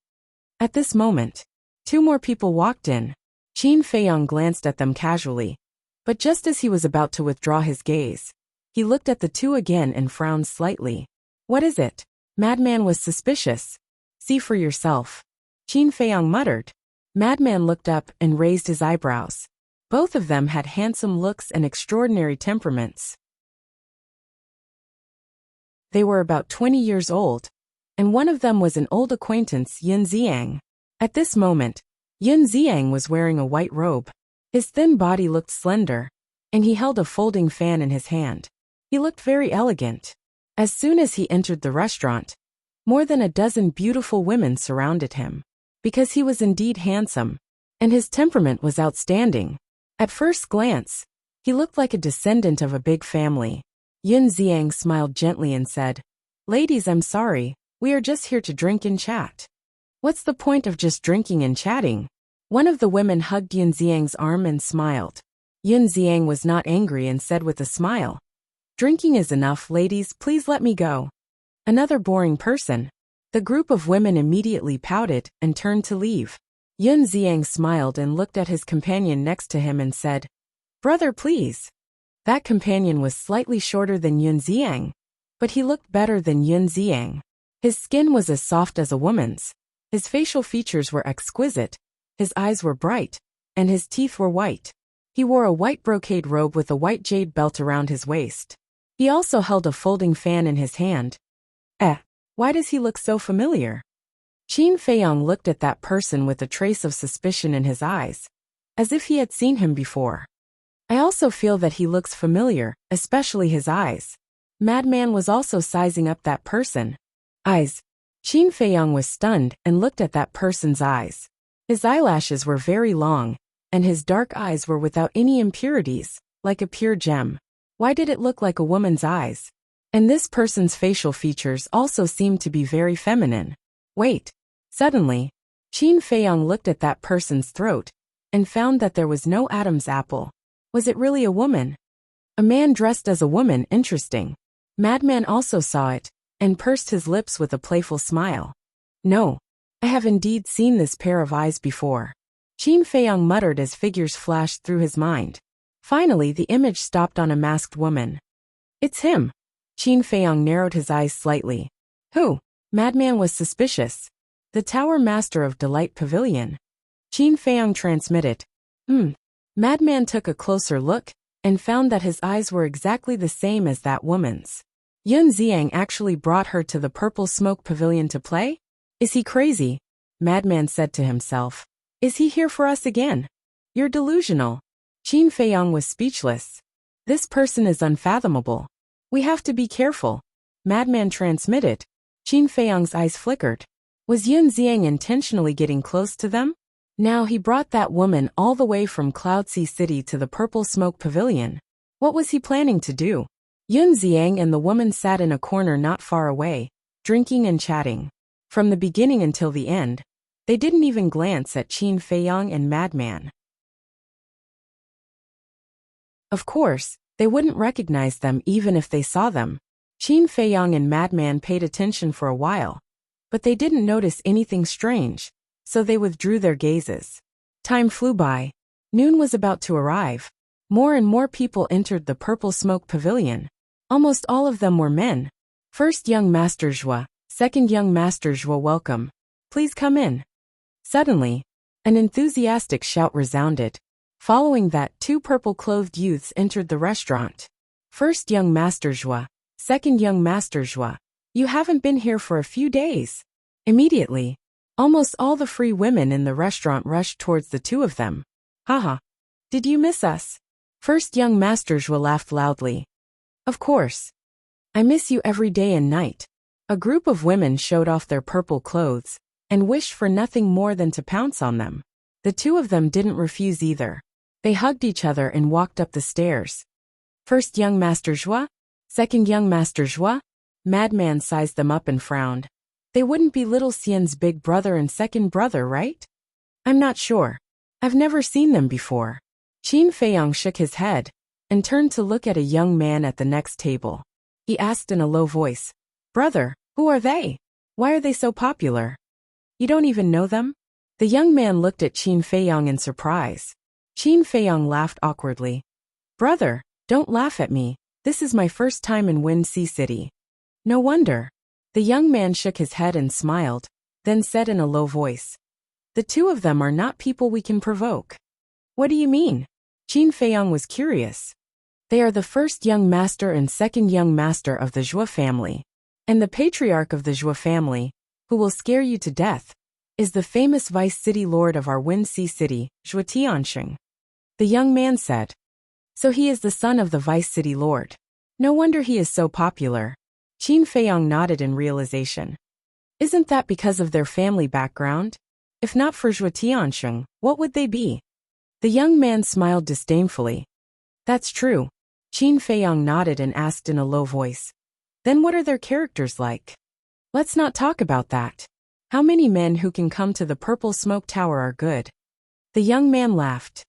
At this moment, 2 more people walked in. Qin Feiyang glanced at them casually, but just as he was about to withdraw his gaze, he looked at the 2 again and frowned slightly. "What is it?" Madman was suspicious. "See for yourself," Qin Feiyang muttered. Madman looked up and raised his eyebrows. Both of them had handsome looks and extraordinary temperaments. They were about 20 years old, and one of them was an old acquaintance, Yun Xiang. At this moment, Yun Xiang was wearing a white robe. His thin body looked slender, and he held a folding fan in his hand. He looked very elegant. As soon as he entered the restaurant, more than a dozen beautiful women surrounded him. Because he was indeed handsome, and his temperament was outstanding. At first glance, he looked like a descendant of a big family. Yun Xiang smiled gently and said, "Ladies, I'm sorry, we are just here to drink and chat." "What's the point of just drinking and chatting?" One of the women hugged Yun Xiang's arm and smiled. Yun Xiang was not angry and said with a smile, "Drinking is enough, ladies, please let me go." Another boring person. The group of women immediately pouted and turned to leave. Yun Xiang smiled and looked at his companion next to him and said, "Brother, please." That companion was slightly shorter than Yun Xiang, but he looked better than Yun Xiang. His skin was as soft as a woman's. His facial features were exquisite, his eyes were bright, and his teeth were white. He wore a white brocade robe with a white jade belt around his waist. He also held a folding fan in his hand. Why does he look so familiar? Qin Feiyong looked at that person with a trace of suspicion in his eyes, as if he had seen him before. I also feel that he looks familiar, especially his eyes. Madman was also sizing up that person. Eyes. Qin Feiyong was stunned and looked at that person's eyes. His eyelashes were very long, and his dark eyes were without any impurities, like a pure gem. Why did it look like a woman's eyes? And this person's facial features also seemed to be very feminine. Wait. Suddenly, Qin Feiyong looked at that person's throat and found that there was no Adam's apple. Was it really a woman? A man dressed as a woman, interesting. Madman also saw it and pursed his lips with a playful smile. No, I have indeed seen this pair of eyes before. Qin Feiyong muttered as figures flashed through his mind. Finally, the image stopped on a masked woman. It's him. Qin Feiyong narrowed his eyes slightly. Who? Madman was suspicious. The Tower Master of Delight Pavilion. Qin Feiyong transmitted. Madman took a closer look and found that his eyes were exactly the same as that woman's. Yun Xiang actually brought her to the Purple Smoke Pavilion to play? Is he crazy? Madman said to himself. Is he here for us again? You're delusional. Qin Feiyong was speechless. This person is unfathomable. We have to be careful. Madman transmitted. Qin Feiyong's eyes flickered. Was Yun Xiang intentionally getting close to them? Now he brought that woman all the way from Cloudsea City to the Purple Smoke Pavilion. What was he planning to do? Yun Xiang and the woman sat in a corner not far away, drinking and chatting. From the beginning until the end, they didn't even glance at Qin Feiyong and Madman. Of course, they wouldn't recognize them even if they saw them. Qin Feiyong and Madman paid attention for a while, but they didn't notice anything strange, so they withdrew their gazes. Time flew by. Noon was about to arrive. More and more people entered the Purple Smoke Pavilion. Almost all of them were men. First young Master Zhua, second young Master Zhua, welcome. Please come in. Suddenly, an enthusiastic shout resounded. Following that, two purple-clothed youths entered the restaurant. First young Master Zhua, second young Master Zhua. You haven't been here for a few days. Immediately, almost all the free women in the restaurant rushed towards the two of them. Haha. Did you miss us? First young Master Zhua laughed loudly. Of course. I miss you every day and night. A group of women showed off their purple clothes and wished for nothing more than to pounce on them. The two of them didn't refuse either. They hugged each other and walked up the stairs. First young Master Zhua, second young Master Zhua. Madman sized them up and frowned. They wouldn't be Little Xian's big brother and second brother, right? I'm not sure. I've never seen them before. Qin Feiyong shook his head and turned to look at a young man at the next table. He asked in a low voice, Brother, who are they? Why are they so popular? You don't even know them? The young man looked at Qin Feiyong in surprise. Qin Feiyong laughed awkwardly. Brother, don't laugh at me. This is my first time in Wuxia City. No wonder. The young man shook his head and smiled, then said in a low voice. The two of them are not people we can provoke. What do you mean? Qin Feiyong was curious. They are the first young master and second young master of the Zhua family. And the patriarch of the Zhua family, who will scare you to death, is the famous vice city lord of our Wuxia City, Zhua Tianxing. The young man said. So he is the son of the vice city lord. No wonder he is so popular. Qin Feiyong nodded in realization. Isn't that because of their family background? If not for Zhua Tianxing, what would they be? The young man smiled disdainfully. That's true. Qin Feiyong nodded and asked in a low voice. Then what are their characters like? Let's not talk about that. How many men who can come to the Purple Smoke Tower are good? The young man laughed.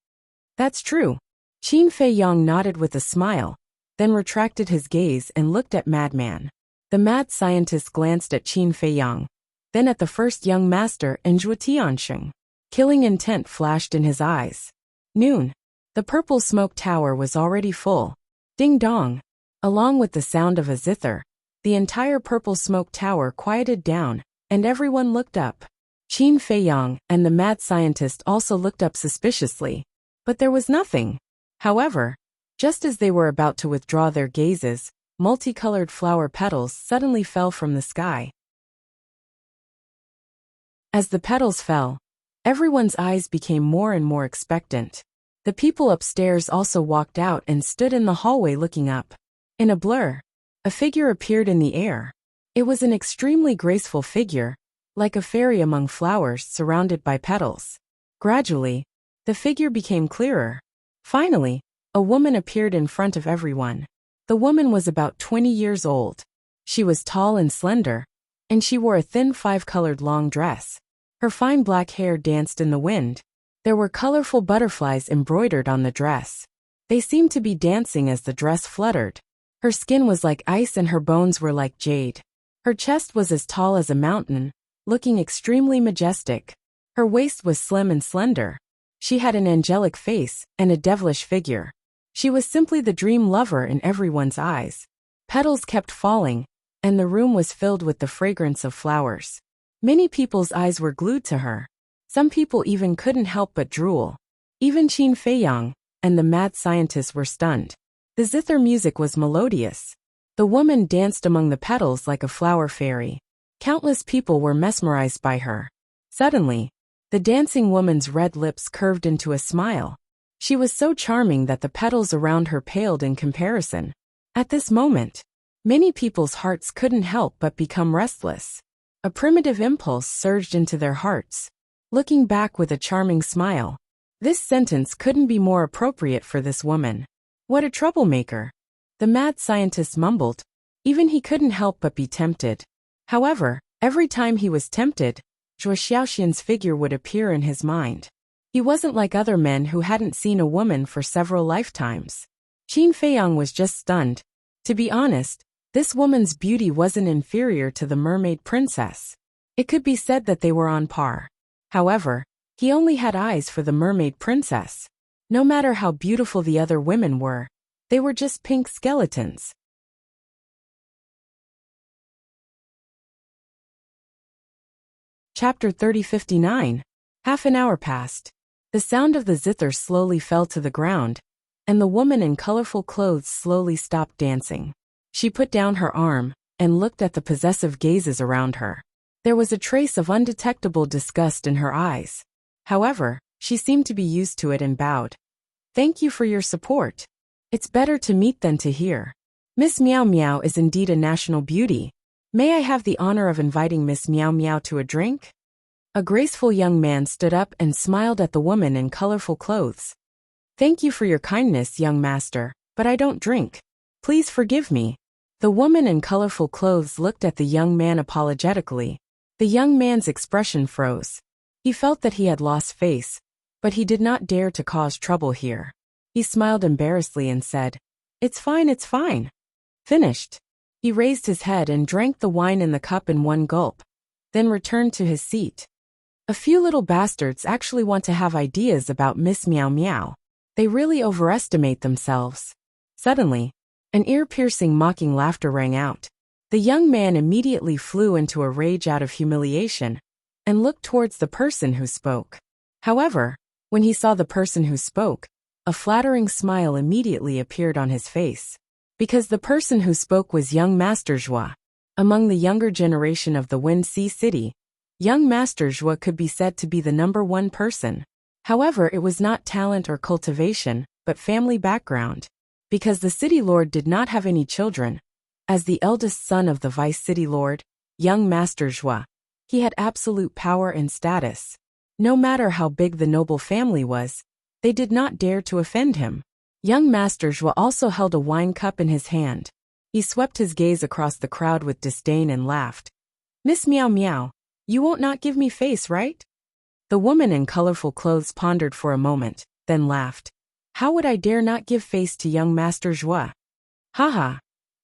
That's true. Qin Feiyong nodded with a smile, then retracted his gaze and looked at Madman. The mad scientist glanced at Qin Feiyong, then at the first young master and Zhua Tianxing. Killing intent flashed in his eyes. Noon. The Purple Smoke Tower was already full. Ding dong. Along with the sound of a zither, the entire purple smoke tower quieted down, and everyone looked up. Qin Feiyang and the mad scientist also looked up suspiciously. But there was nothing. However, just as they were about to withdraw their gazes, multicolored flower petals suddenly fell from the sky. As the petals fell, everyone's eyes became more and more expectant. The people upstairs also walked out and stood in the hallway looking up. In a blur, a figure appeared in the air. It was an extremely graceful figure, like a fairy among flowers surrounded by petals. Gradually, the figure became clearer. Finally, a woman appeared in front of everyone. The woman was about 20 years old. She was tall and slender, and she wore a thin five-colored long dress. Her fine black hair danced in the wind. There were colorful butterflies embroidered on the dress. They seemed to be dancing as the dress fluttered. Her skin was like ice and her bones were like jade. Her chest was as tall as a mountain, looking extremely majestic. Her waist was slim and slender. She had an angelic face and a devilish figure. She was simply the dream lover in everyone's eyes. Petals kept falling, and the room was filled with the fragrance of flowers. Many people's eyes were glued to her. Some people even couldn't help but drool. Even Qin Feiyang and the mad scientist were stunned. The zither music was melodious. The woman danced among the petals like a flower fairy. Countless people were mesmerized by her. Suddenly, the dancing woman's red lips curved into a smile. She was so charming that the petals around her paled in comparison. At this moment, many people's hearts couldn't help but become restless. A primitive impulse surged into their hearts. Looking back with a charming smile. This sentence couldn't be more appropriate for this woman. What a troublemaker. The mad scientist mumbled. Even he couldn't help but be tempted. However, every time he was tempted, Zhuo Xiaoxian's figure would appear in his mind. He wasn't like other men who hadn't seen a woman for several lifetimes. Qin Feiyang was just stunned. To be honest, this woman's beauty wasn't inferior to the mermaid princess. It could be said that they were on par. However, he only had eyes for the mermaid princess. No matter how beautiful the other women were, they were just pink skeletons. Chapter 3059. Half an hour passed. The sound of the zither slowly fell to the ground, and the woman in colorful clothes slowly stopped dancing. She put down her arm and looked at the possessive gazes around her. There was a trace of undetectable disgust in her eyes. However, she seemed to be used to it and bowed. Thank you for your support. It's better to meet than to hear. Miss Meow Meow is indeed a national beauty. May I have the honor of inviting Miss Meow Meow to a drink? A graceful young man stood up and smiled at the woman in colorful clothes. Thank you for your kindness, young master, but I don't drink. Please forgive me. The woman in colorful clothes looked at the young man apologetically. The young man's expression froze. He felt that he had lost face, but he did not dare to cause trouble here. He smiled embarrassedly and said, It's fine, it's fine. Finished. He raised his head and drank the wine in the cup in one gulp, then returned to his seat. A few little bastards actually want to have ideas about Miss Meow Meow. They really overestimate themselves. Suddenly, an ear-piercing mocking laughter rang out. The young man immediately flew into a rage out of humiliation and looked towards the person who spoke. However, when he saw the person who spoke, a flattering smile immediately appeared on his face. Because the person who spoke was young Master Zhuo. Among the younger generation of the Wind Sea City, young Master Zhuo could be said to be the #1 person. However, it was not talent or cultivation, but family background. Because the city lord did not have any children, as the eldest son of the vice city lord, young Master Zhuo, he had absolute power and status. No matter how big the noble family was, they did not dare to offend him. Young Master Zhuo also held a wine cup in his hand. He swept his gaze across the crowd with disdain and laughed. Miss Meow Meow, you won't not give me face, right? The woman in colorful clothes pondered for a moment, then laughed. How would I dare not give face to young Master Zhuo? Haha.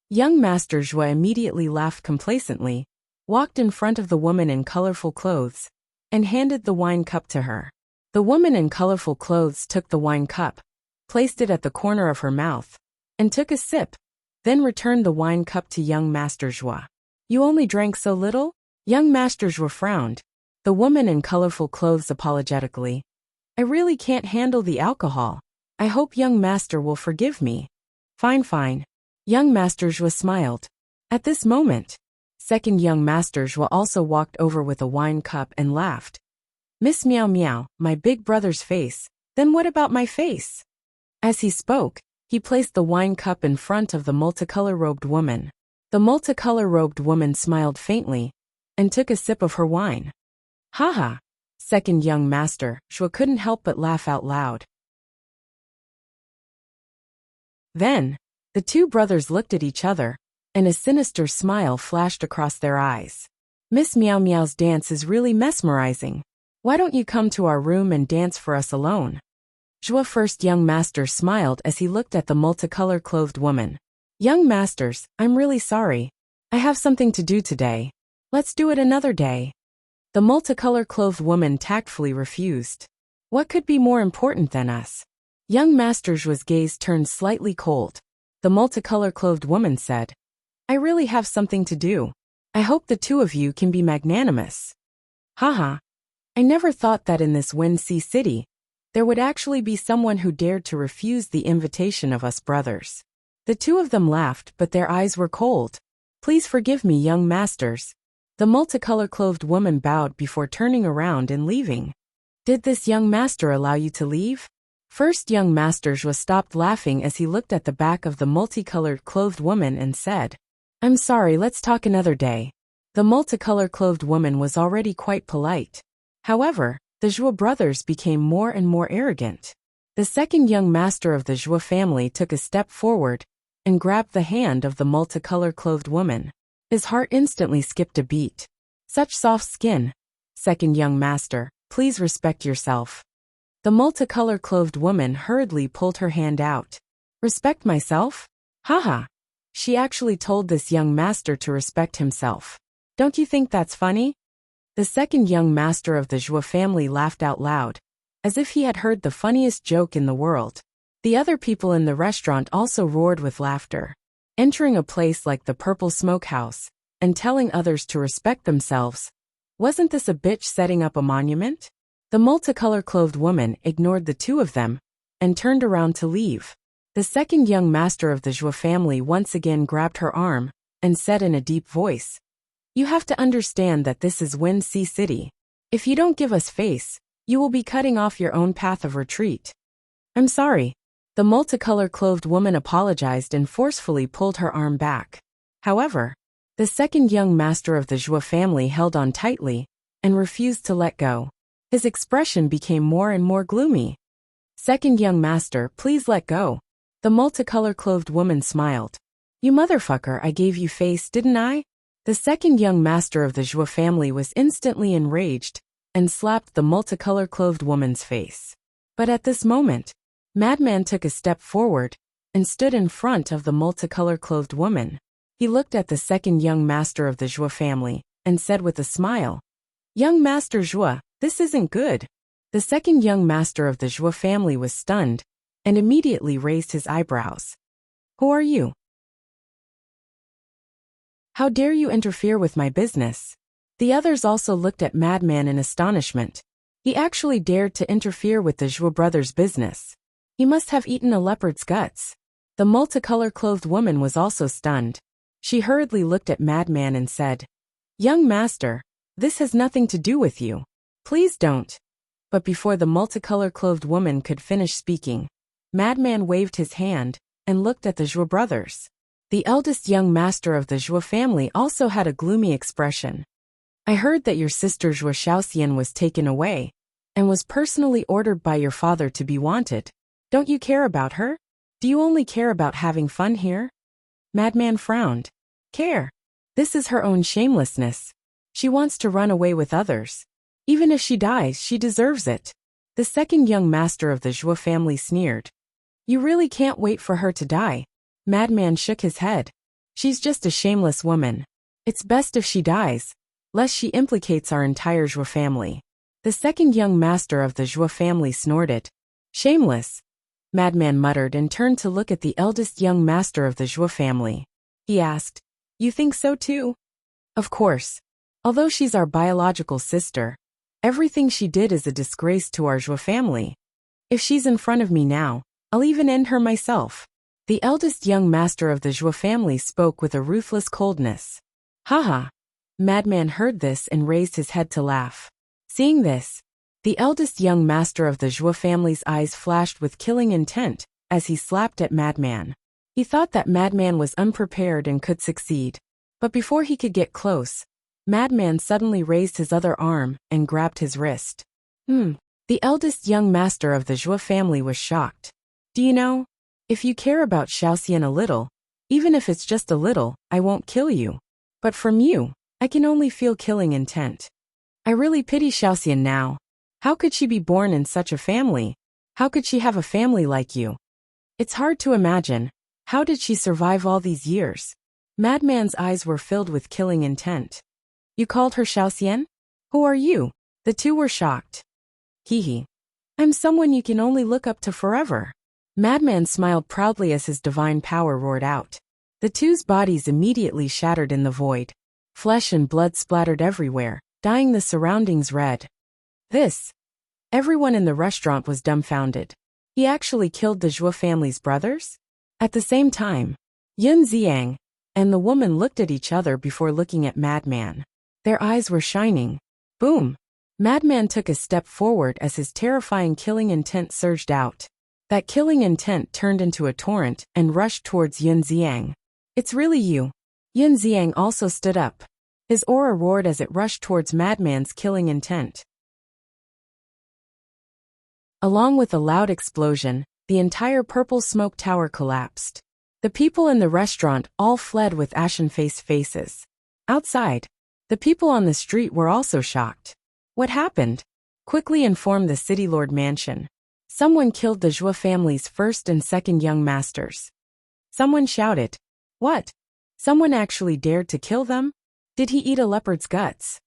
Young Master Zhuo immediately laughed complacently, walked in front of the woman in colorful clothes, and handed the wine cup to her. The woman in colorful clothes took the wine cup, placed it at the corner of her mouth, and took a sip. then returned the wine cup to young Master Zhua. You only drank so little? Young Master Zhua frowned. The woman in colorful clothes apologetically. I really can't handle the alcohol. I hope young master will forgive me. Fine, fine. Young Master Zhua smiled. At this moment, second young Master Zhua also walked over with a wine cup and laughed. Miss Meow Meow, my big brother's face. Then what about my face? As he spoke, he placed the wine cup in front of the multicolor-robed woman. The multicolor-robed woman smiled faintly and took a sip of her wine. Haha. Second young Master Zhua couldn't help but laugh out loud. Then, the two brothers looked at each other, and a sinister smile flashed across their eyes. Miss Meow Meow's dance is really mesmerizing. Why don't you come to our room and dance for us alone? Zhua first young master smiled as he looked at the multicolor-clothed woman. Young masters, I'm really sorry. I have something to do today. Let's do it another day. The multicolor-clothed woman tactfully refused. What could be more important than us? Young Master Zhua's gaze turned slightly cold. The multicolor-clothed woman said, I really have something to do. I hope the two of you can be magnanimous. Haha. I never thought that in this Wind Sea city, there would actually be someone who dared to refuse the invitation of us brothers. The two of them laughed, but their eyes were cold. Please forgive me, young masters. The multicolor-clothed woman bowed before turning around and leaving. Did this young master allow you to leave? First young Master Zhua stopped laughing as he looked at the back of the multicolored-clothed woman and said, I'm sorry, let's talk another day. The multicolor-clothed woman was already quite polite. However, the Zhua brothers became more and more arrogant. The second young master of the Zhua family took a step forward and grabbed the hand of the multicolor-clothed woman. His heart instantly skipped a beat. Such soft skin. Second young master, please respect yourself. The multicolor-clothed woman hurriedly pulled her hand out. Respect myself? Haha. She actually told this young master to respect himself. Don't you think that's funny? The second young master of the Zhua family laughed out loud, as if he had heard the funniest joke in the world. The other people in the restaurant also roared with laughter. Entering a place like the Purple Smokehouse and telling others to respect themselves. Wasn't this a bitch setting up a monument? The multicolor-clothed woman ignored the two of them and turned around to leave. The second young master of the Zhua family once again grabbed her arm and said in a deep voice, You have to understand that this is Wind Sea City. If you don't give us face, you will be cutting off your own path of retreat. I'm sorry. The multicolor-clothed woman apologized and forcefully pulled her arm back. However, the second young master of the Zhua family held on tightly and refused to let go. His expression became more and more gloomy. Second young master, please let go. The multicolor-clothed woman smiled. You motherfucker, I gave you face, didn't I? The second young master of the Zhua family was instantly enraged and slapped the multicolor-clothed woman's face. But at this moment, Madman took a step forward and stood in front of the multicolor-clothed woman. He looked at the second young master of the Zhua family and said with a smile, Young Master Zhua, this isn't good. The second young master of the Zhua family was stunned and immediately raised his eyebrows. Who are you? How dare you interfere with my business? The others also looked at Madman in astonishment. He actually dared to interfere with the Zhua brothers' business. He must have eaten a leopard's guts. The multicolor-clothed woman was also stunned. She hurriedly looked at Madman and said, Young master, this has nothing to do with you. Please don't. But before the multicolor-clothed woman could finish speaking, Madman waved his hand and looked at the Zhua brothers. The eldest young master of the Zhua family also had a gloomy expression. I heard that your sister Zhua Shaoxian was taken away and was personally ordered by your father to be wanted. Don't you care about her? Do you only care about having fun here? Madman frowned. Care? This is her own shamelessness. She wants to run away with others. Even if she dies, she deserves it. The second young master of the Zhua family sneered. You really can't wait for her to die. Madman shook his head. She's just a shameless woman. It's best if she dies, lest she implicates our entire Zhua family. The second young master of the Zhua family snorted. Shameless. Madman muttered and turned to look at the eldest young master of the Zhou family. He asked, "You think so too?" "Of course. Although she's our biological sister, everything she did is a disgrace to our Zhou family. If she's in front of me now, I'll even end her myself." The eldest young master of the Zhou family spoke with a ruthless coldness. Haha. Madman heard this and raised his head to laugh. Seeing this, the eldest young master of the Zhou family's eyes flashed with killing intent as he slapped at Madman. He thought that Madman was unprepared and could succeed. But before he could get close, Madman suddenly raised his other arm and grabbed his wrist. The eldest young master of the Zhou family was shocked. "Do you know? If you care about Xiaoxian a little, even if it's just a little, I won't kill you. But from you, I can only feel killing intent. I really pity Xiaoxian now. How could she be born in such a family? How could she have a family like you? It's hard to imagine. How did she survive all these years?" Madman's eyes were filled with killing intent. "You called her Xiaoxian? Who are you?" The two were shocked. "Hehe. I'm someone you can only look up to forever." Madman smiled proudly as his divine power roared out. The two's bodies immediately shattered in the void. Flesh and blood splattered everywhere, dyeing the surroundings red. Everyone in the restaurant was dumbfounded. He actually killed the Zhou family's brothers? At the same time, Yun Xiang and the woman looked at each other before looking at Madman. Their eyes were shining. Boom! Madman took a step forward as his terrifying killing intent surged out. That killing intent turned into a torrent and rushed towards Yun Xiang. "It's really you." Yun Xiang also stood up. His aura roared as it rushed towards Madman's killing intent. Along with a loud explosion, the entire purple smoke tower collapsed. The people in the restaurant all fled with ashen-faced faces. Outside, the people on the street were also shocked. "What happened?" Quickly informed the city lord mansion. "Someone killed the Zhou family's first and second young masters." Someone shouted. "What? Someone actually dared to kill them? Did he eat a leopard's guts?"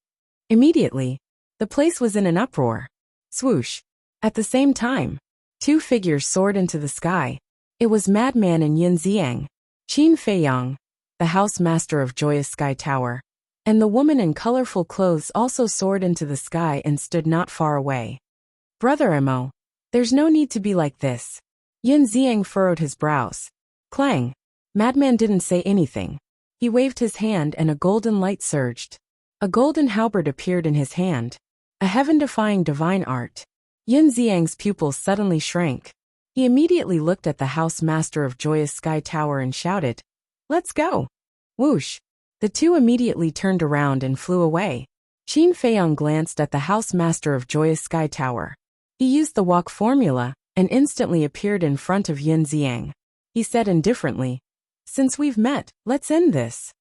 Immediately, the place was in an uproar. Swoosh. At the same time, two figures soared into the sky. It was Madman and Yun Xiang, Qin Feiyang, the house master of Joyous Sky Tower, and the woman in colorful clothes also soared into the sky and stood not far away. "Brother Mo, there's no need to be like this." Yun Xiang furrowed his brows. Clang. Madman didn't say anything. He waved his hand and a golden light surged. A golden halberd appeared in his hand. A heaven-defying divine art. Yun Xiang's pupils suddenly shrank. He immediately looked at the house master of Joyous Sky Tower and shouted, "Let's go!" Whoosh! The two immediately turned around and flew away. Qin Feiyang glanced at the house master of Joyous Sky Tower. He used the walk formula and instantly appeared in front of Yun Xiang. He said indifferently, "Since we've met, let's end this."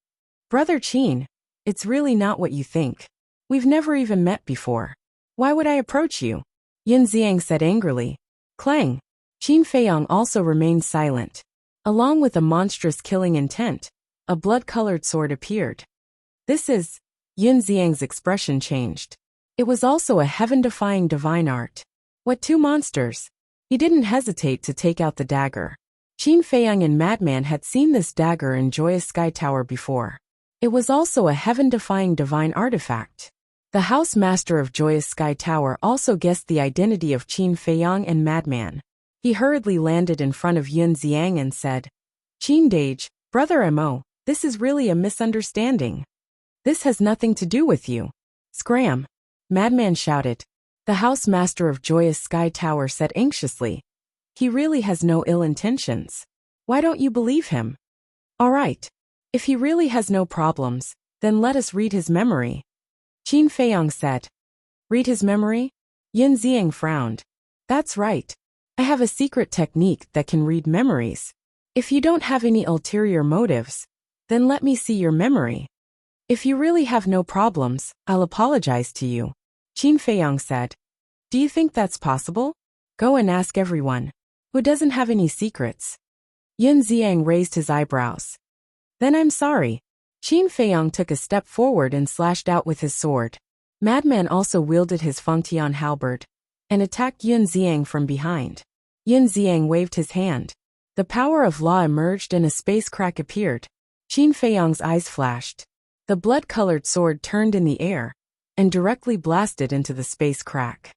"Brother Qin, it's really not what you think. We've never even met before. Why would I approach you?" Yun Xiang said angrily. Clang. Qin Feiyang also remained silent. Along with a monstrous killing intent, a blood-colored sword appeared. Yun Xiang's expression changed. It was also a heaven-defying divine art. What two monsters? He didn't hesitate to take out the dagger. Qin Feiyang and Madman had seen this dagger in Joyous Sky Tower before. It was also a heaven-defying divine artifact. The house master of Joyous Sky Tower also guessed the identity of Qin Feiyang and Madman. He hurriedly landed in front of Yun Xiang and said, "Qin Dage, Brother Mo, this is really a misunderstanding. This has nothing to do with you." Scram! Madman shouted. The house master of Joyous Sky Tower said anxiously, "He really has no ill intentions. Why don't you believe him?" "All right. If he really has no problems, then let us read his memory." Qin Feiyang said. "Read his memory?" Yun Xiang frowned. "That's right. I have a secret technique that can read memories. If you don't have any ulterior motives, then let me see your memory. If you really have no problems, I'll apologize to you." Qin Feiyang said. "Do you think that's possible? Go and ask everyone. Who doesn't have any secrets?" Yun Xiang raised his eyebrows. "Then I'm sorry." Qin Feiyang took a step forward and slashed out with his sword. Madman also wielded his Fengtian halberd and attacked Yun Xiang from behind. Yin Ziang waved his hand. The power of law emerged and a space crack appeared. Qin Feiyang's eyes flashed. The blood-colored sword turned in the air and directly blasted into the space crack.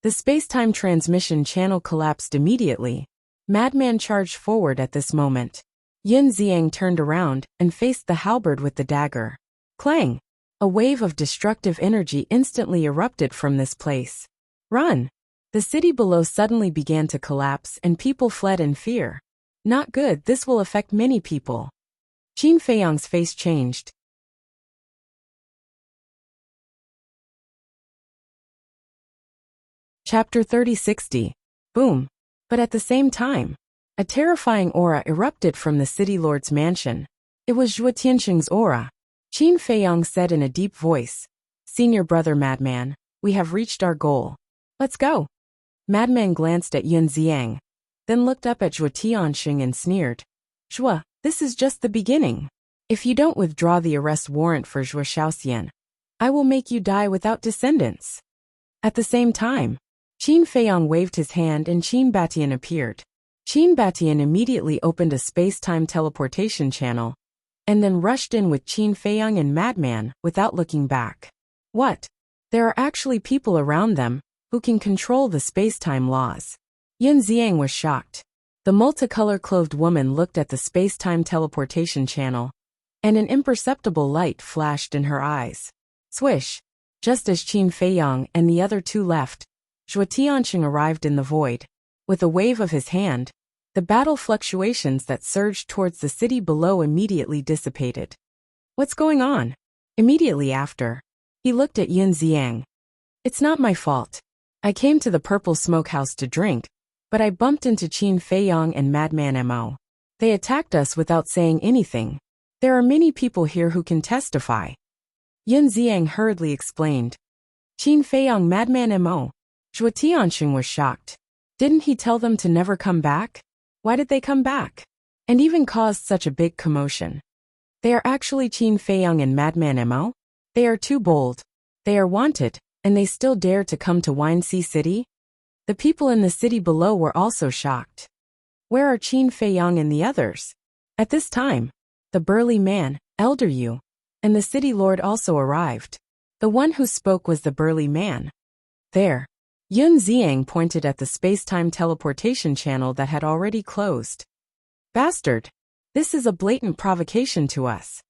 The space-time transmission channel collapsed immediately. Madman charged forward at this moment. Yin Ziang turned around and faced the halberd with the dagger. Clang! A wave of destructive energy instantly erupted from this place. Run! The city below suddenly began to collapse and people fled in fear. Not good, this will affect many people. Qin Feiyang's face changed. Chapter 30-60. Boom. But at the same time, a terrifying aura erupted from the city lord's mansion. It was Zhuo Tianxing's aura. Qin Feiyang said in a deep voice, "Senior brother Madman, we have reached our goal. Let's go." Madman glanced at Yin Ziang, then looked up at Zhuo Tianxing and sneered. "Zhuo, this is just the beginning. If you don't withdraw the arrest warrant for Zhuo Shaoxian, I will make you die without descendants." At the same time, Qin Feiyang waved his hand and Qin Batian appeared. Qin Batian immediately opened a space-time teleportation channel and then rushed in with Qin Feiyang and Madman without looking back. What? There are actually people around them who can control the space-time laws. Yin Ziang was shocked. The multicolor-clothed woman looked at the space-time teleportation channel, and an imperceptible light flashed in her eyes. Swish! Just as Qin Feiyang and the other two left, Zhuo Tianxing arrived in the void. With a wave of his hand, the battle fluctuations that surged towards the city below immediately dissipated. What's going on? Immediately after, he looked at Yin Ziang. It's not my fault. I came to the Purple Smokehouse to drink, but I bumped into Qin Feiyang and Madman Mo. They attacked us without saying anything. There are many people here who can testify. Yin Ziang hurriedly explained. Qin Feiyang, Madman Mo. Zhuo Tianxing was shocked. Didn't he tell them to never come back? Why did they come back? And even caused such a big commotion. They are actually Qin Feiyang and Madman Mo? They are too bold. They are wanted, and they still dare to come to Wine Sea City? The people in the city below were also shocked. Where are Qin Feiyang and the others? At this time, the burly man, Elder Yu, and the city lord also arrived. The one who spoke was the burly man. There. Yin Ziang pointed at the space-time teleportation channel that had already closed. Bastard! This is a blatant provocation to us.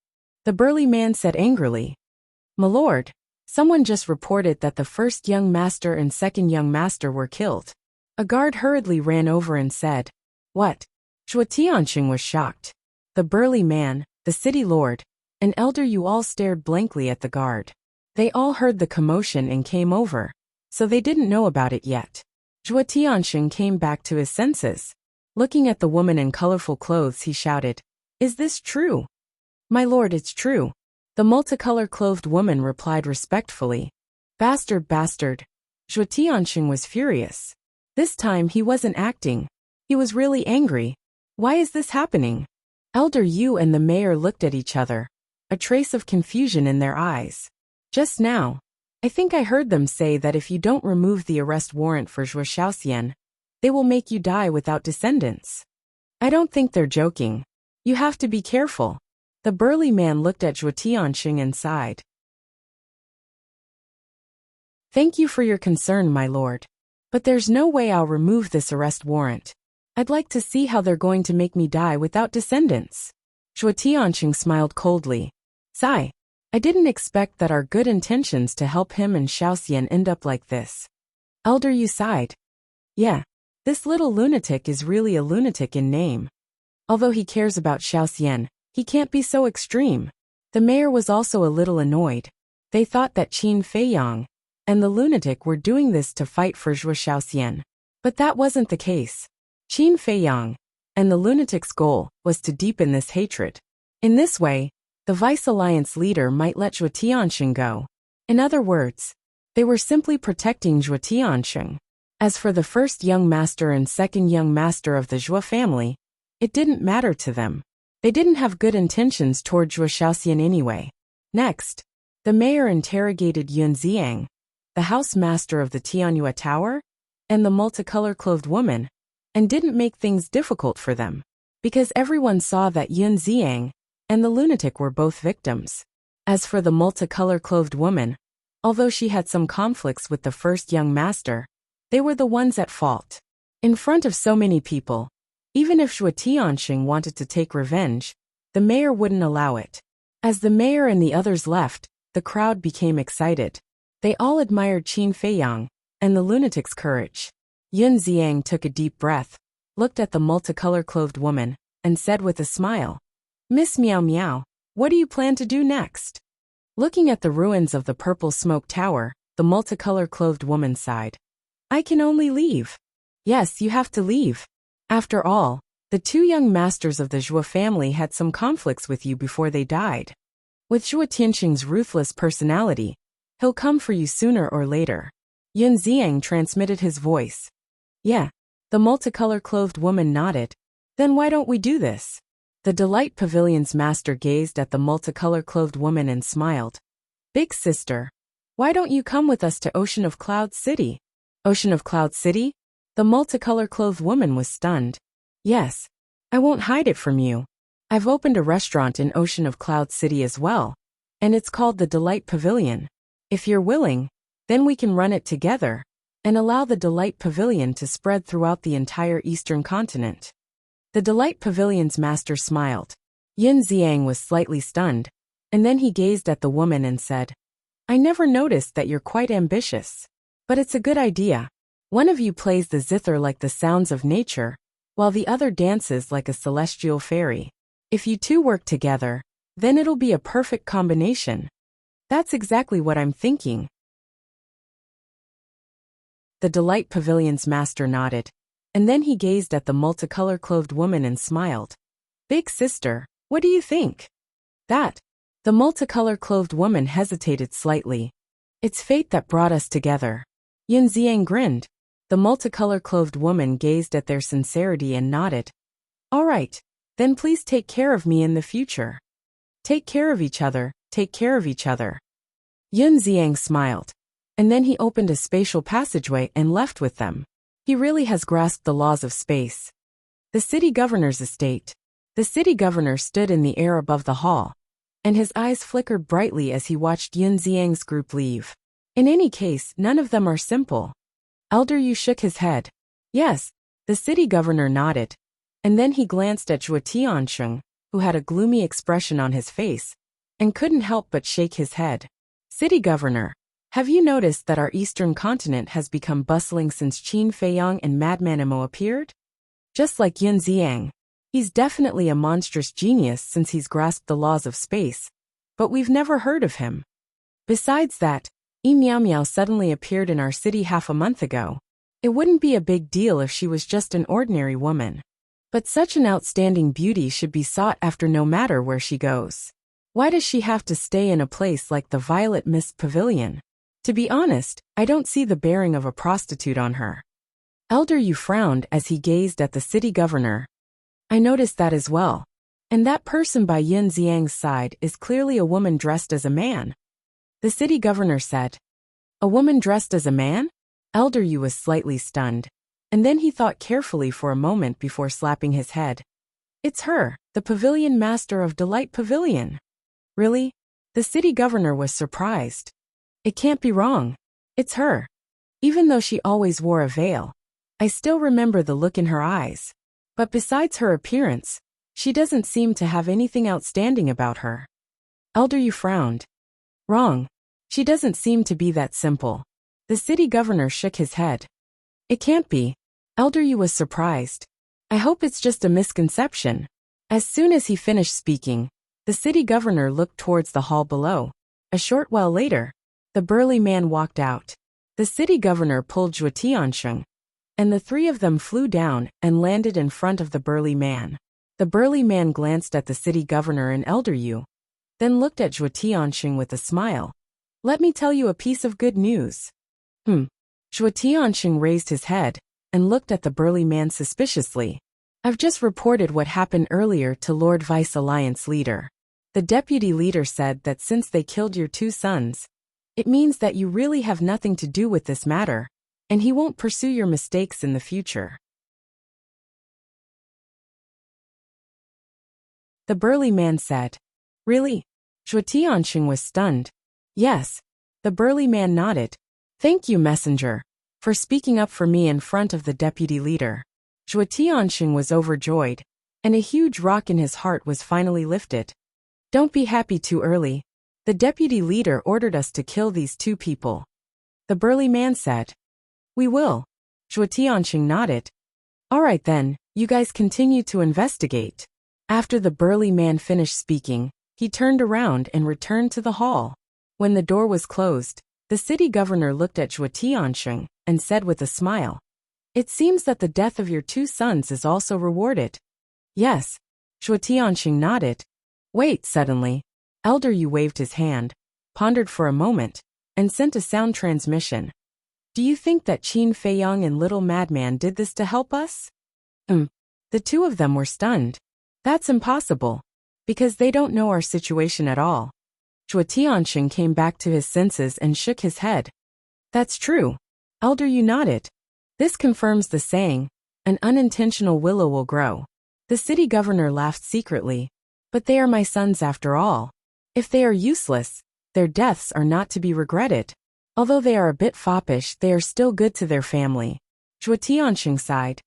The burly man said angrily. My lord, someone just reported that the first young master and second young master were killed. A guard hurriedly ran over and said, What? Zhuo Tianxing was shocked. The burly man, the city lord, and Elder Yu all stared blankly at the guard. They all heard the commotion and came over, so they didn't know about it yet. Zhuo Tianxing came back to his senses. Looking at the woman in colorful clothes, he shouted, Is this true? My lord, it's true. The multicolor-clothed woman replied respectfully. Bastard, bastard. Zhuo Tianxing was furious. This time he wasn't acting. He was really angry. Why is this happening? Elder Yu and the mayor looked at each other, a trace of confusion in their eyes. Just now, I think I heard them say that if you don't remove the arrest warrant for Zhuo Shaoxian, they will make you die without descendants. I don't think they're joking. You have to be careful. The burly man looked at Zhuo Tianxing and sighed. Thank you for your concern, my lord. But there's no way I'll remove this arrest warrant. I'd like to see how they're going to make me die without descendants. Zhuo Tianxing smiled coldly. Sigh. I didn't expect that our good intentions to help him and Shaoxian end up like this. Elder Yu sighed. Yeah, this little lunatic is really a lunatic in name. Although he cares about Shaoxian, he can't be so extreme. The mayor was also a little annoyed. They thought that Qin Feiyang and the lunatic were doing this to fight for Zhuo Shaoxian. But that wasn't the case. Qin Feiyang and the lunatic's goal was to deepen this hatred. In this way, the Vice Alliance leader might let Zhuo Tianxing go. In other words, they were simply protecting Zhuo Tianxing. As for the first young master and second young master of the Zhuo family, it didn't matter to them. They didn't have good intentions toward Zhuo Shaoxian anyway. Next, the mayor interrogated Yin Ziang, the house master of the Tianyue Tower. and the multicolor-clothed woman, and didn't make things difficult for them, because everyone saw that Yun Ziang and the lunatic were both victims. As for the multicolor-clothed woman, although she had some conflicts with the first young master, they were the ones at fault. In front of so many people, even if Shuo Tianxing wanted to take revenge, the mayor wouldn't allow it. As the mayor and the others left, the crowd became excited. They all admired Qin Feiyang and the lunatic's courage. Yun Ziang took a deep breath, looked at the multicolor-clothed woman, and said with a smile, "Miss Meow Meow, what do you plan to do next?" Looking at the ruins of the purple smoke tower, the multicolor-clothed woman sighed. "I can only leave." "Yes, you have to leave. After all, the two young masters of the Zhuo family had some conflicts with you before they died. With Zhuo Tianxing's ruthless personality, he'll come for you sooner or later." Yun Ziang transmitted his voice. "Yeah." The multicolor-clothed woman nodded. "Then why don't we do this?" The Delight Pavilion's master gazed at the multicolor-clothed woman and smiled. "Big sister, why don't you come with us to Ocean of Cloud City?" "Ocean of Cloud City?" The multicolor-clothed woman was stunned. "Yes. I won't hide it from you. I've opened a restaurant in Ocean of Cloud City as well, and it's called the Delight Pavilion. If you're willing, then we can run it together and allow the Delight Pavilion to spread throughout the entire Eastern continent." The Delight Pavilion's master smiled. Yun Ziang was slightly stunned, and then he gazed at the woman and said, "I never noticed that you're quite ambitious. But it's a good idea. One of you plays the zither like the sounds of nature, while the other dances like a celestial fairy. If you two work together, then it'll be a perfect combination." "That's exactly what I'm thinking." The Delight Pavilion's master nodded, and then he gazed at the multicolor-clothed woman and smiled. "Big sister, what do you think?" "That." The multicolor-clothed woman hesitated slightly. "It's fate that brought us together." Yun Ziang grinned. The multicolor-clothed woman gazed at their sincerity and nodded. "All right, then please take care of me in the future." "Take care of each other, take care of each other." Yun Ziang smiled, and then he opened a spatial passageway and left with them. He really has grasped the laws of space. The city governor's estate. The city governor stood in the air above the hall, and his eyes flickered brightly as he watched Yun Ziang's group leave. In any case, none of them are simple. Elder Yu shook his head. "Yes." The city governor nodded, and then he glanced at Zhuo Tianxing, who had a gloomy expression on his face, and couldn't help but shake his head. "City governor, have you noticed that our eastern continent has become bustling since Qin Feiyang and Madman Imo appeared? Just like Yun Ziang, he's definitely a monstrous genius since he's grasped the laws of space, but we've never heard of him. Besides that, Meow Meow suddenly appeared in our city half a month ago. It wouldn't be a big deal if she was just an ordinary woman. But such an outstanding beauty should be sought after no matter where she goes. Why does she have to stay in a place like the Violet Mist Pavilion? To be honest, I don't see the bearing of a prostitute on her." Elder Yu frowned as he gazed at the city governor. "I noticed that as well. And that person by Yun Ziang's side is clearly a woman dressed as a man." The city governor said. "A woman dressed as a man?" Elder Yu was slightly stunned, and then he thought carefully for a moment before slapping his head. "It's her, the pavilion master of Delight Pavilion." "Really?" The city governor was surprised. "It can't be wrong. It's her. Even though she always wore a veil, I still remember the look in her eyes. But besides her appearance, she doesn't seem to have anything outstanding about her." Elder Yu frowned. "Wrong. She doesn't seem to be that simple." The city governor shook his head. "It can't be." Elder Yu was surprised. "I hope it's just a misconception." As soon as he finished speaking, the city governor looked towards the hall below. A short while later, the burly man walked out. The city governor pulled Zhuo Tianxing, and the three of them flew down and landed in front of the burly man. The burly man glanced at the city governor and Elder Yu, then looked at Zhuo Tianxing with a smile. "Let me tell you a piece of good news." Zhuo Tianxing raised his head and looked at the burly man suspiciously. "I've just reported what happened earlier to Lord Vice Alliance leader. The deputy leader said that since they killed your two sons, it means that you really have nothing to do with this matter, and he won't pursue your mistakes in the future. The burly man said. Really? Zhuo Tianxing was stunned. Yes. The burly man nodded. Thank you, messenger, for speaking up for me in front of the deputy leader. Zhuo Tianxing was overjoyed, and a huge rock in his heart was finally lifted. Don't be happy too early. The deputy leader ordered us to kill these two people. The burly man said. We will. Zhuo Tianxing nodded. All right then, you guys continue to investigate. After the burly man finished speaking, he turned around and returned to the hall. When the door was closed, the city governor looked at Zhuo Tianxing and said with a smile, It seems that the death of your two sons is also rewarded. Yes. Zhuo Tianxing nodded. Wait, suddenly. Elder Yu waved his hand, pondered for a moment, and sent a sound transmission. Do you think that Qin Feiyang and Little Madman did this to help us? The two of them were stunned. That's impossible, because they don't know our situation at all. Zhuo Tianxing came back to his senses and shook his head. That's true. Elder Yu nodded. This confirms the saying, an unintentional willow will grow. The city governor laughed secretly. But they are my sons after all. If they are useless, their deaths are not to be regretted. Although they are a bit foppish, they are still good to their family. Zhuo Tianxing sighed.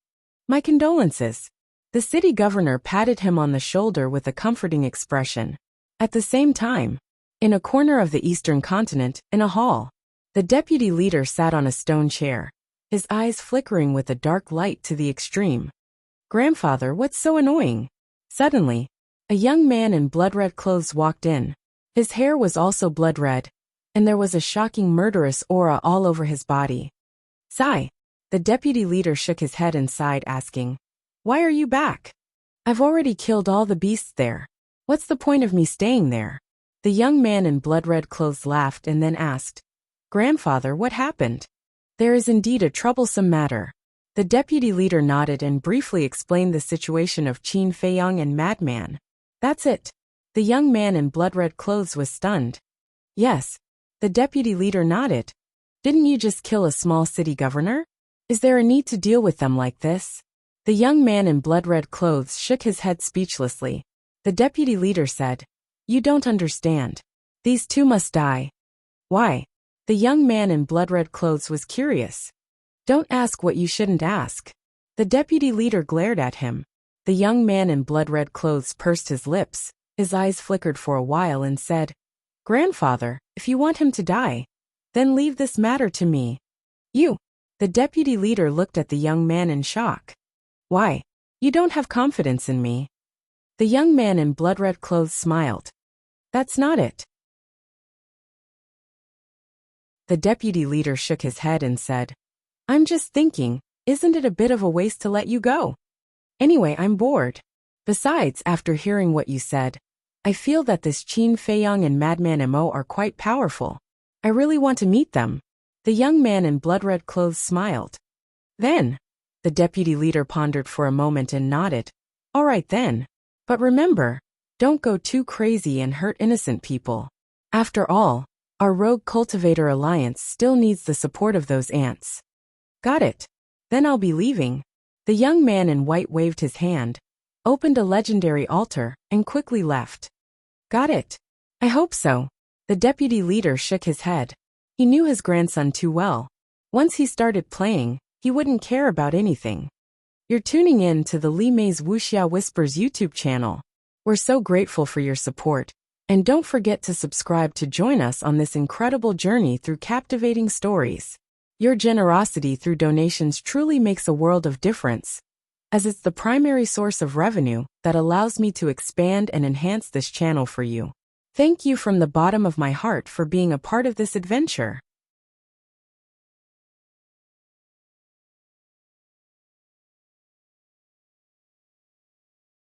My condolences. The city governor patted him on the shoulder with a comforting expression. At the same time, in a corner of the eastern continent, in a hall, the deputy leader sat on a stone chair, his eyes flickering with a dark light to the extreme. Grandfather, what's so annoying? Suddenly, a young man in blood-red clothes walked in. His hair was also blood-red, and there was a shocking murderous aura all over his body. Sigh. The deputy leader shook his head and sighed, asking, Why are you back? I've already killed all the beasts there. What's the point of me staying there? The young man in blood-red clothes laughed and then asked, Grandfather, what happened? There is indeed a troublesome matter. The deputy leader nodded and briefly explained the situation of Qin Feiyang and Madman. That's it. The young man in blood-red clothes was stunned. Yes. The deputy leader nodded. Didn't you just kill a small city governor? Is there a need to deal with them like this? The young man in blood-red clothes shook his head speechlessly. The deputy leader said, You don't understand. These two must die. Why? The young man in blood-red clothes was curious. Don't ask what you shouldn't ask. The deputy leader glared at him. The young man in blood-red clothes pursed his lips, his eyes flickered for a while and said, Grandfather, if you want him to die, then leave this matter to me. You. The deputy leader looked at the young man in shock. Why? You don't have confidence in me. The young man in blood-red clothes smiled. That's not it. The deputy leader shook his head and said, I'm just thinking, isn't it a bit of a waste to let you go? Anyway, I'm bored. Besides, after hearing what you said, I feel that this Qin Feiyang and Madman Mo are quite powerful. I really want to meet them. The young man in blood-red clothes smiled. Then, the deputy leader pondered for a moment and nodded. All right then. But remember, don't go too crazy and hurt innocent people. After all, our rogue cultivator alliance still needs the support of those ants. Got it. Then I'll be leaving. The young man in white waved his hand, opened a legendary altar, and quickly left. Got it. I hope so. The deputy leader shook his head. He knew his grandson too well. Once he started playing, he wouldn't care about anything. You're tuning in to the Li Mei's Wuxia Whispers YouTube channel. We're so grateful for your support, and don't forget to subscribe to join us on this incredible journey through captivating stories. Your generosity through donations truly makes a world of difference, as it's the primary source of revenue that allows me to expand and enhance this channel for you. Thank you from the bottom of my heart for being a part of this adventure.